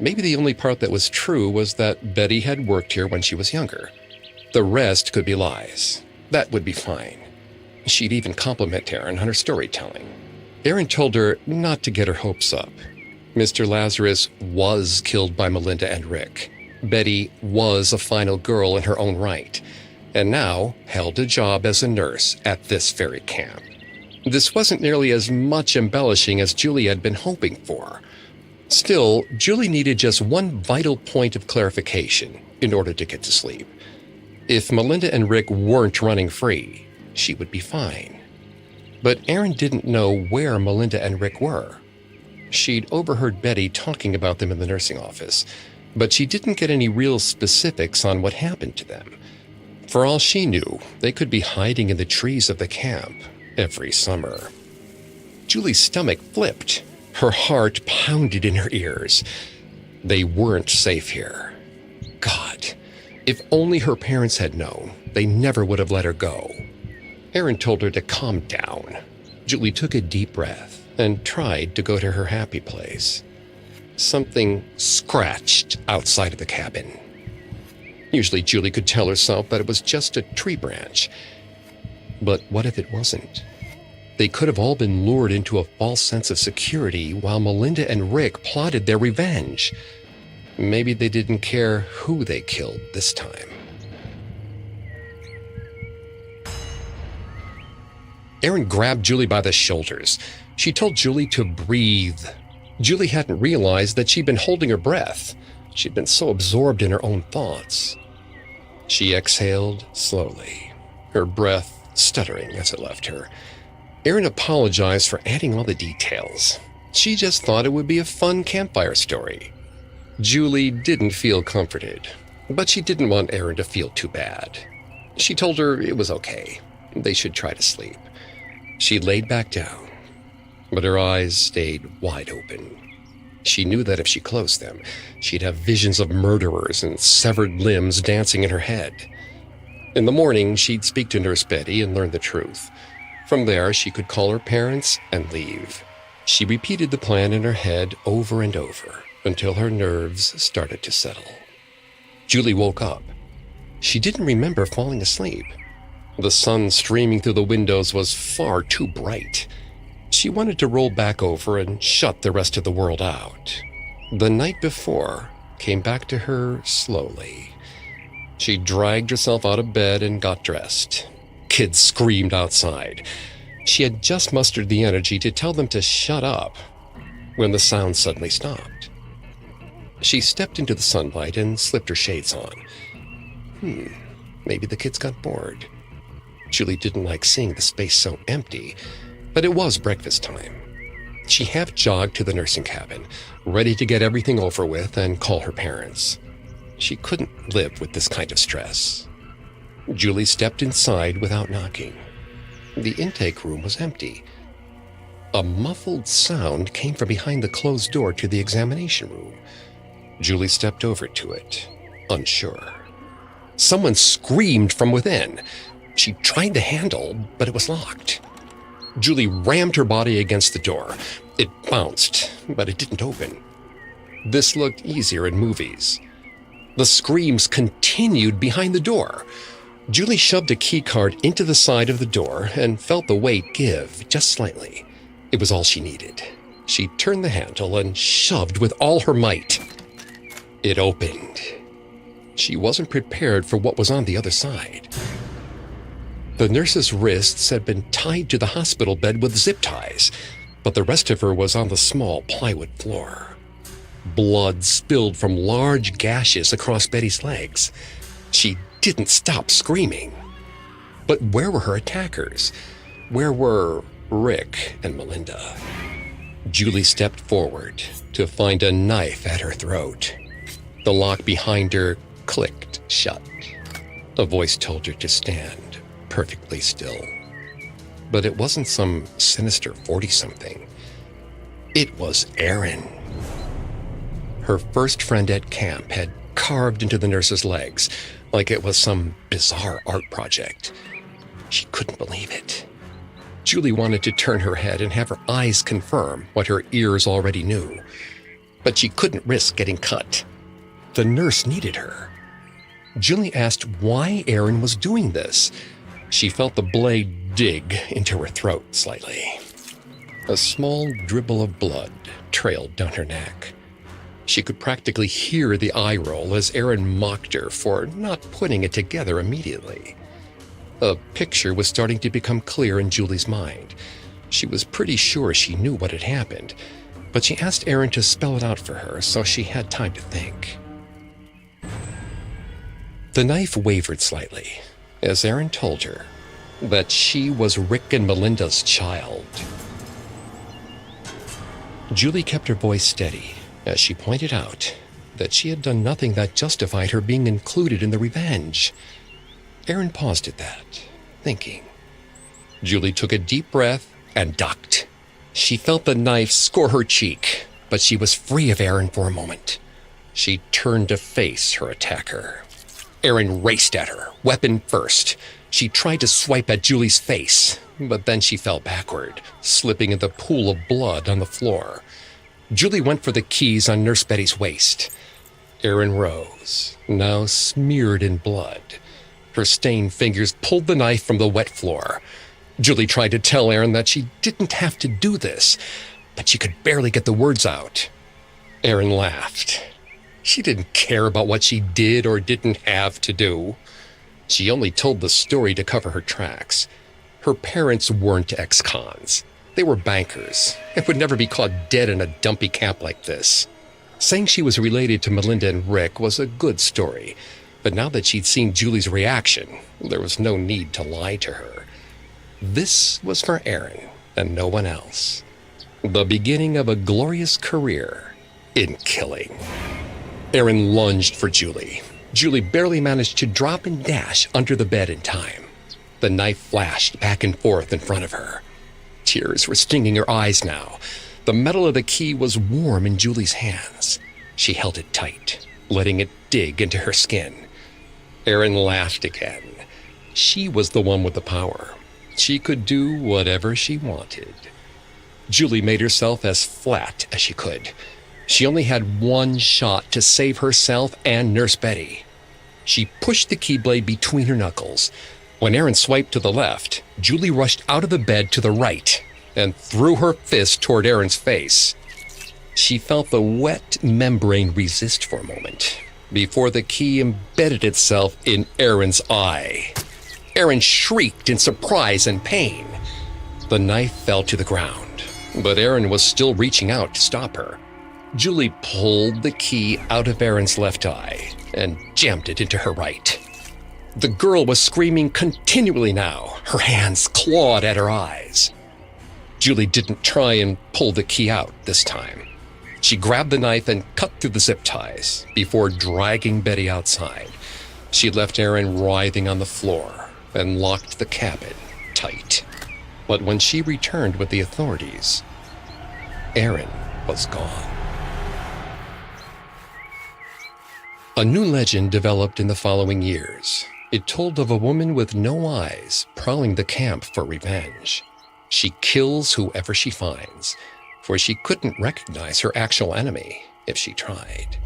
Maybe the only part that was true was that Betty had worked here when she was younger. The rest could be lies. That would be fine. She'd even compliment Aaron on her storytelling. Aaron told her not to get her hopes up. Mr. Lazarus was killed by Melinda and Rick. Betty was a final girl in her own right, and now held a job as a nurse at this very camp. This wasn't nearly as much embellishing as Julie had been hoping for. Still, Julie needed just one vital point of clarification in order to get to sleep. If Melinda and Rick weren't running free, she would be fine. But Aaron didn't know where Melinda and Rick were. She'd overheard Betty talking about them in the nursing office, but she didn't get any real specifics on what happened to them. For all she knew, they could be hiding in the trees of the camp every summer. Julie's stomach flipped. Her heart pounded in her ears. They weren't safe here. God, if only her parents had known, they never would have let her go. Aaron told her to calm down. Julie took a deep breath and tried to go to her happy place. Something scratched outside of the cabin. Usually Julie could tell herself that it was just a tree branch. But what if it wasn't? They could have all been lured into a false sense of security while Melinda and Rick plotted their revenge. Maybe they didn't care who they killed this time. Aaron grabbed Julie by the shoulders. She told Julie to breathe. Julie hadn't realized that she'd been holding her breath. She'd been so absorbed in her own thoughts. She exhaled slowly, her breath stuttering as it left her. Aaron apologized for adding all the details. She just thought it would be a fun campfire story. Julie didn't feel comforted, but she didn't want Aaron to feel too bad. She told her it was okay. They should try to sleep. She laid back down, but her eyes stayed wide open. She knew that if she closed them, she'd have visions of murderers and severed limbs dancing in her head. In the morning, she'd speak to Nurse Betty and learn the truth. From there, she could call her parents and leave. She repeated the plan in her head over and over until her nerves started to settle. Julie woke up. She didn't remember falling asleep. The sun streaming through the windows was far too bright. She wanted to roll back over and shut the rest of the world out. The night before came back to her slowly. She dragged herself out of bed and got dressed. Kids screamed outside. She had just mustered the energy to tell them to shut up when the sound suddenly stopped. She stepped into the sunlight and slipped her shades on. Maybe the kids got bored. Julie didn't like seeing the space so empty, but it was breakfast time. She half jogged to the nursing cabin, ready to get everything over with and call her parents. She couldn't live with this kind of stress. Julie stepped inside without knocking. The intake room was empty. A muffled sound came from behind the closed door to the examination room. Julie stepped over to it, unsure. Someone screamed from within. She tried the handle, but it was locked. Julie rammed her body against the door. It bounced, but it didn't open. This looked easier in movies. The screams continued behind the door. Julie shoved a keycard into the side of the door and felt the weight give just slightly. It was all she needed. She turned the handle and shoved with all her might. It opened. She wasn't prepared for what was on the other side. The nurse's wrists had been tied to the hospital bed with zip ties, but the rest of her was on the small plywood floor. Blood spilled from large gashes across Betty's legs. She didn't stop screaming. But where were her attackers? Where were Rick and Melinda? Julie stepped forward to find a knife at her throat. The lock behind her clicked shut. A voice told her to stand perfectly still. But it wasn't some sinister 40-something. It was Erin. Her first friend at camp had carved into the nurse's legs like it was some bizarre art project. She couldn't believe it. Julie wanted to turn her head and have her eyes confirm what her ears already knew. But she couldn't risk getting cut. The nurse needed her. Julie asked why Erin was doing this. She felt the blade dig into her throat slightly. A small dribble of blood trailed down her neck. She could practically hear the eye roll as Erin mocked her for not putting it together immediately. A picture was starting to become clear in Julie's mind. She was pretty sure she knew what had happened, but she asked Erin to spell it out for her so she had time to think. The knife wavered slightly as Erin told her that she was Rick and Melinda's child. Julie kept her voice steady as she pointed out that she had done nothing that justified her being included in the revenge. Erin paused at that, thinking. Julie took a deep breath and ducked. She felt the knife score her cheek, but she was free of Erin for a moment. She turned to face her attacker. Erin raced at her, weapon first. She tried to swipe at Julie's face, but then she fell backward, slipping in the pool of blood on the floor. Julie went for the keys on Nurse Betty's waist. Erin rose, now smeared in blood. Her stained fingers pulled the knife from the wet floor. Julie tried to tell Erin that she didn't have to do this, but she could barely get the words out. Erin laughed. She didn't care about what she did or didn't have to do. She only told the story to cover her tracks. Her parents weren't ex-cons. They were bankers and would never be caught dead in a dumpy camp like this. Saying she was related to Melinda and Rick was a good story, but now that she'd seen Julie's reaction, there was no need to lie to her. This was for Erin and no one else. The beginning of a glorious career in killing. Erin lunged for Julie. Julie barely managed to drop and dash under the bed in time. The knife flashed back and forth in front of her. Tears were stinging her eyes now. The metal of the key was warm in Julie's hands. She held it tight, letting it dig into her skin. Erin laughed again. She was the one with the power. She could do whatever she wanted. Julie made herself as flat as she could. She only had one shot to save herself and Nurse Betty. She pushed the keyblade between her knuckles. When Erin swiped to the left, Julie rushed out of the bed to the right and threw her fist toward Erin's face. She felt the wet membrane resist for a moment before the key embedded itself in Erin's eye. Erin shrieked in surprise and pain. The knife fell to the ground, but Erin was still reaching out to stop her. Julie pulled the key out of Erin's left eye and jammed it into her right. The girl was screaming continually now. Her hands clawed at her eyes. Julie didn't try and pull the key out this time. She grabbed the knife and cut through the zip ties before dragging Betty outside. She left Erin writhing on the floor and locked the cabin tight. But when she returned with the authorities, Erin was gone. A new legend developed in the following years. It told of a woman with no eyes prowling the camp for revenge. She kills whoever she finds, for she couldn't recognize her actual enemy if she tried.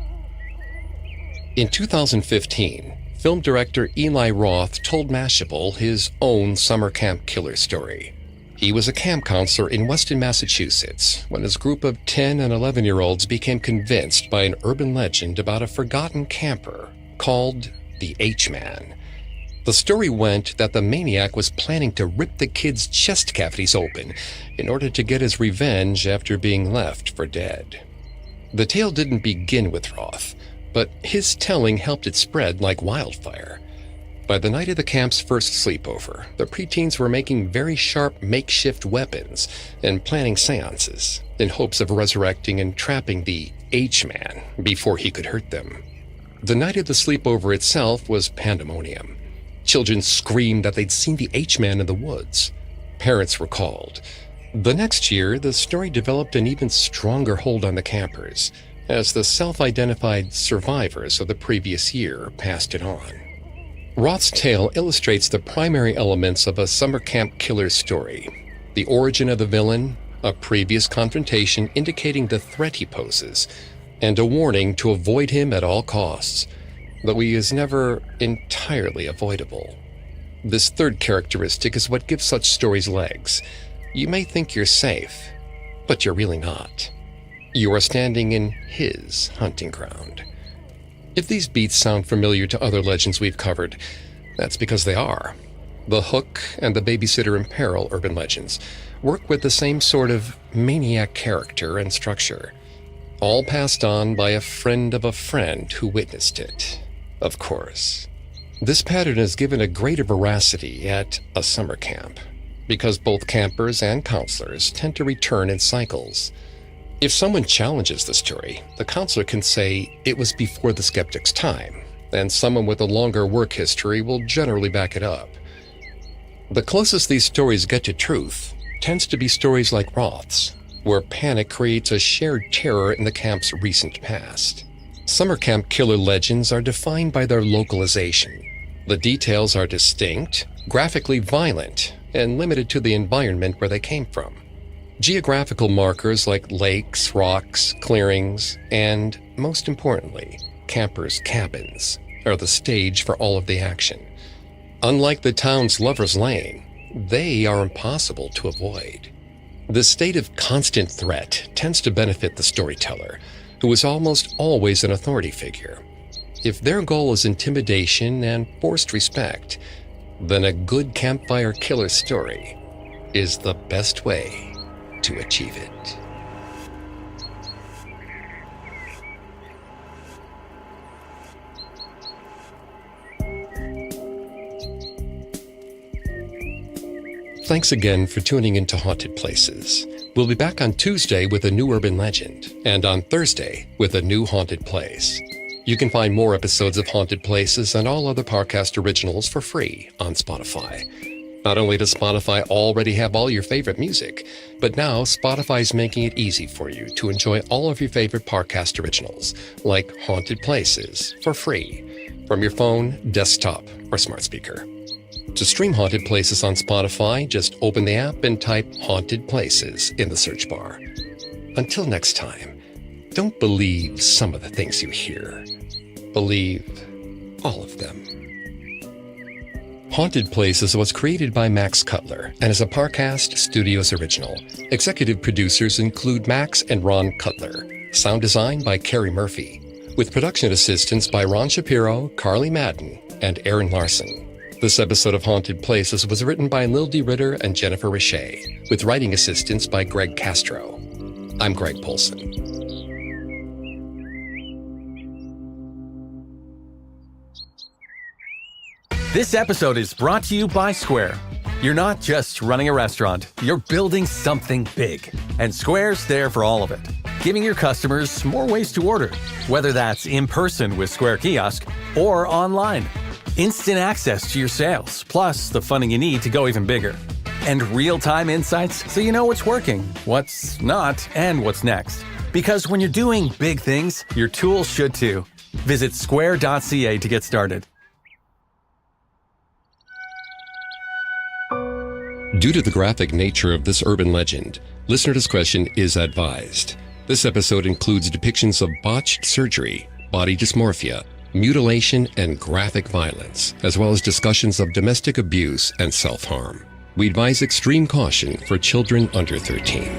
In 2015, film director Eli Roth told Mashable his own summer camp killer story. He was a camp counselor in Weston, Massachusetts, when his group of 10 and 11-year-olds became convinced by an urban legend about a forgotten camper called the H-Man. The story went that the maniac was planning to rip the kids' chest cavities open in order to get his revenge after being left for dead. The tale didn't begin with Roth, but his telling helped it spread like wildfire. By the night of the camp's first sleepover, the preteens were making very sharp makeshift weapons and planning seances in hopes of resurrecting and trapping the H-Man before he could hurt them. The night of the sleepover itself was pandemonium. Children screamed that they'd seen the H-Man in the woods. Parents were called. The next year, the story developed an even stronger hold on the campers as the self-identified survivors of the previous year passed it on. Roth's tale illustrates the primary elements of a summer camp killer's story: the origin of the villain, a previous confrontation indicating the threat he poses, and a warning to avoid him at all costs, though he is never entirely avoidable. This third characteristic is what gives such stories legs. You may think you're safe, but you're really not. You are standing in his hunting ground. If these beats sound familiar to other legends we've covered, that's because they are. The Hook and the Babysitter in Peril urban legends work with the same sort of maniac character and structure, all passed on by a friend of a friend who witnessed it, of course. This pattern is given a greater veracity at a summer camp, because both campers and counselors tend to return in cycles. If someone challenges the story, the counselor can say it was before the skeptic's time, and someone with a longer work history will generally back it up. The closest these stories get to truth tends to be stories like Roth's, where panic creates a shared terror in the camp's recent past. Summer camp killer legends are defined by their localization. The details are distinct, graphically violent, and limited to the environment where they came from. Geographical markers like lakes, rocks, clearings, and, most importantly, campers' cabins are the stage for all of the action. Unlike the town's Lover's Lane, they are impossible to avoid. This state of constant threat tends to benefit the storyteller, who is almost always an authority figure. If their goal is intimidation and forced respect, then a good campfire killer story is the best way to achieve it. Thanks again for tuning into Haunted Places. We'll be back on Tuesday with a new urban legend, and on Thursday with a new haunted place. You can find more episodes of Haunted Places and all other Parcast originals for free on Spotify. Not only does Spotify already have all your favorite music, but now Spotify's making it easy for you to enjoy all of your favorite Parcast originals, like Haunted Places, for free, from your phone, desktop, or smart speaker. To stream Haunted Places on Spotify, just open the app and type Haunted Places in the search bar. Until next time, don't believe some of the things you hear. Believe all of them. Haunted Places was created by Max Cutler and is a Parcast Studios original. Executive producers include Max and Ron Cutler. Sound design by Carrie Murphy. With production assistance by Ron Shapiro, Carly Madden, and Aaron Larson. This episode of Haunted Places was written by Lil D. Ritter and Jennifer Richey, with writing assistance by Greg Castro. I'm Greg Polson. This episode is brought to you by Square. You're not just running a restaurant, you're building something big. And Square's there for all of it, giving your customers more ways to order, whether that's in person with Square Kiosk or online. Instant access to your sales, plus the funding you need to go even bigger. And real-time insights so you know what's working, what's not, and what's next. Because when you're doing big things, your tools should too. Visit square.ca to get started. Due to the graphic nature of this urban legend, listener discretion is advised. This episode includes depictions of botched surgery, body dysmorphia, mutilation, and graphic violence, as well as discussions of domestic abuse and self-harm. We advise extreme caution for children under 13.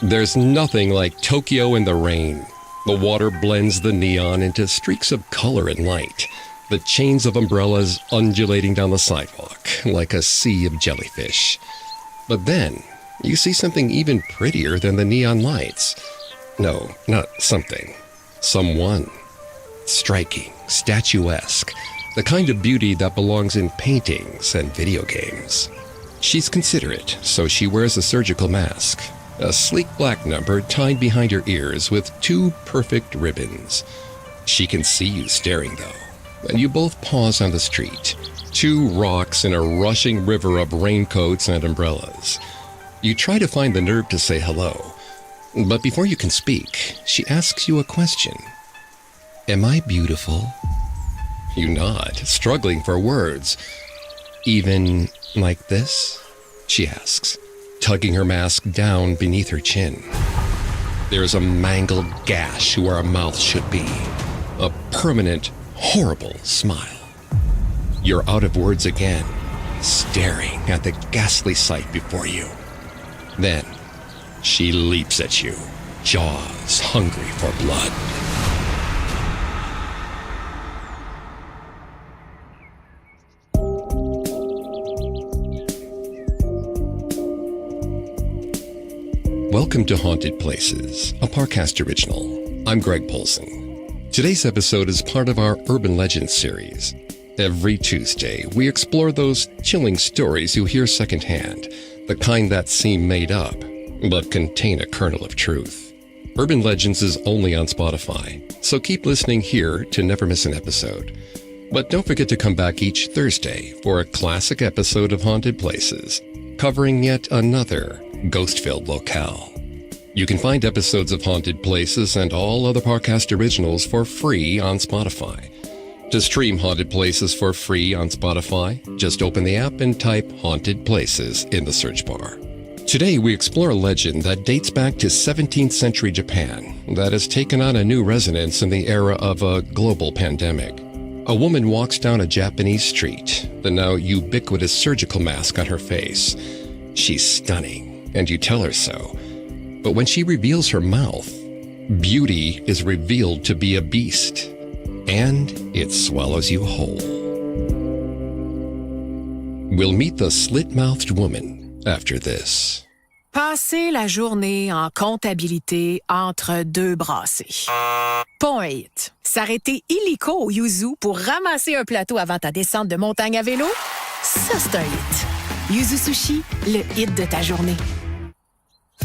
There's nothing like Tokyo in the rain. The water blends the neon into streaks of color and light. The chains of umbrellas undulating down the sidewalk like a sea of jellyfish. But then, you see something even prettier than the neon lights. No, not something. Someone. Striking, statuesque, the kind of beauty that belongs in paintings and video games. She's considerate, so she wears a surgical mask, a sleek black number tied behind her ears with 2 perfect ribbons. She can see you staring, though, and you both pause on the street, 2 rocks in a rushing river of raincoats and umbrellas. You try to find the nerve to say hello, but before you can speak, she asks you a question. Am I beautiful? You nod, struggling for words. Even like this? She asks, tugging her mask down beneath her chin. There's a mangled gash where a mouth should be. A permanent, horrible smile. You're out of words again, staring at the ghastly sight before you. Then, she leaps at you, jaws hungry for blood. Welcome to Haunted Places, a Parcast original. I'm Greg Polson. Today's episode is part of our Urban Legends series. Every Tuesday, we explore those chilling stories you hear secondhand, the kind that seem made up, but contain a kernel of truth. Urban Legends is only on Spotify, so keep listening here to never miss an episode. But don't forget to come back each Thursday for a classic episode of Haunted Places, covering yet another ghost-filled locale. You can find episodes of Haunted Places and all other Parcast originals for free on Spotify. To stream Haunted Places for free on Spotify, just open the app and type Haunted Places in the search bar. Today we explore a legend that dates back to 17th century Japan that has taken on a new resonance in the era of a global pandemic. A woman walks down a Japanese street, the now ubiquitous surgical mask on her face. She's stunning, and you tell her so. But when she reveals her mouth, beauty is revealed to be a beast, and it swallows you whole. We'll meet the slit-mouthed woman after this. Passer la journée en comptabilité entre 2 brassées. Pas un hit. S'arrêter illico au Yuzu pour ramasser un plateau avant ta descente de montagne à vélo? Ça, c'est un hit. Yuzu Sushi, le hit de ta journée.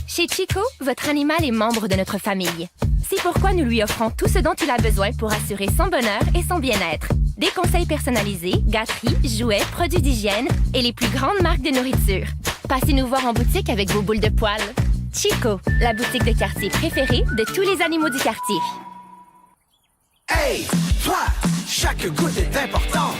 Chez Chico, votre animal est membre de notre famille. C'est pourquoi nous lui offrons tout ce dont il a besoin pour assurer son bonheur et son bien-être. Des conseils personnalisés, gâteries, jouets, produits d'hygiène et les plus grandes marques de nourriture. Passez nous voir en boutique avec vos boules de poils. Chico, la boutique de quartier préférée de tous les animaux du quartier. Hey, toi, chaque goutte est importante.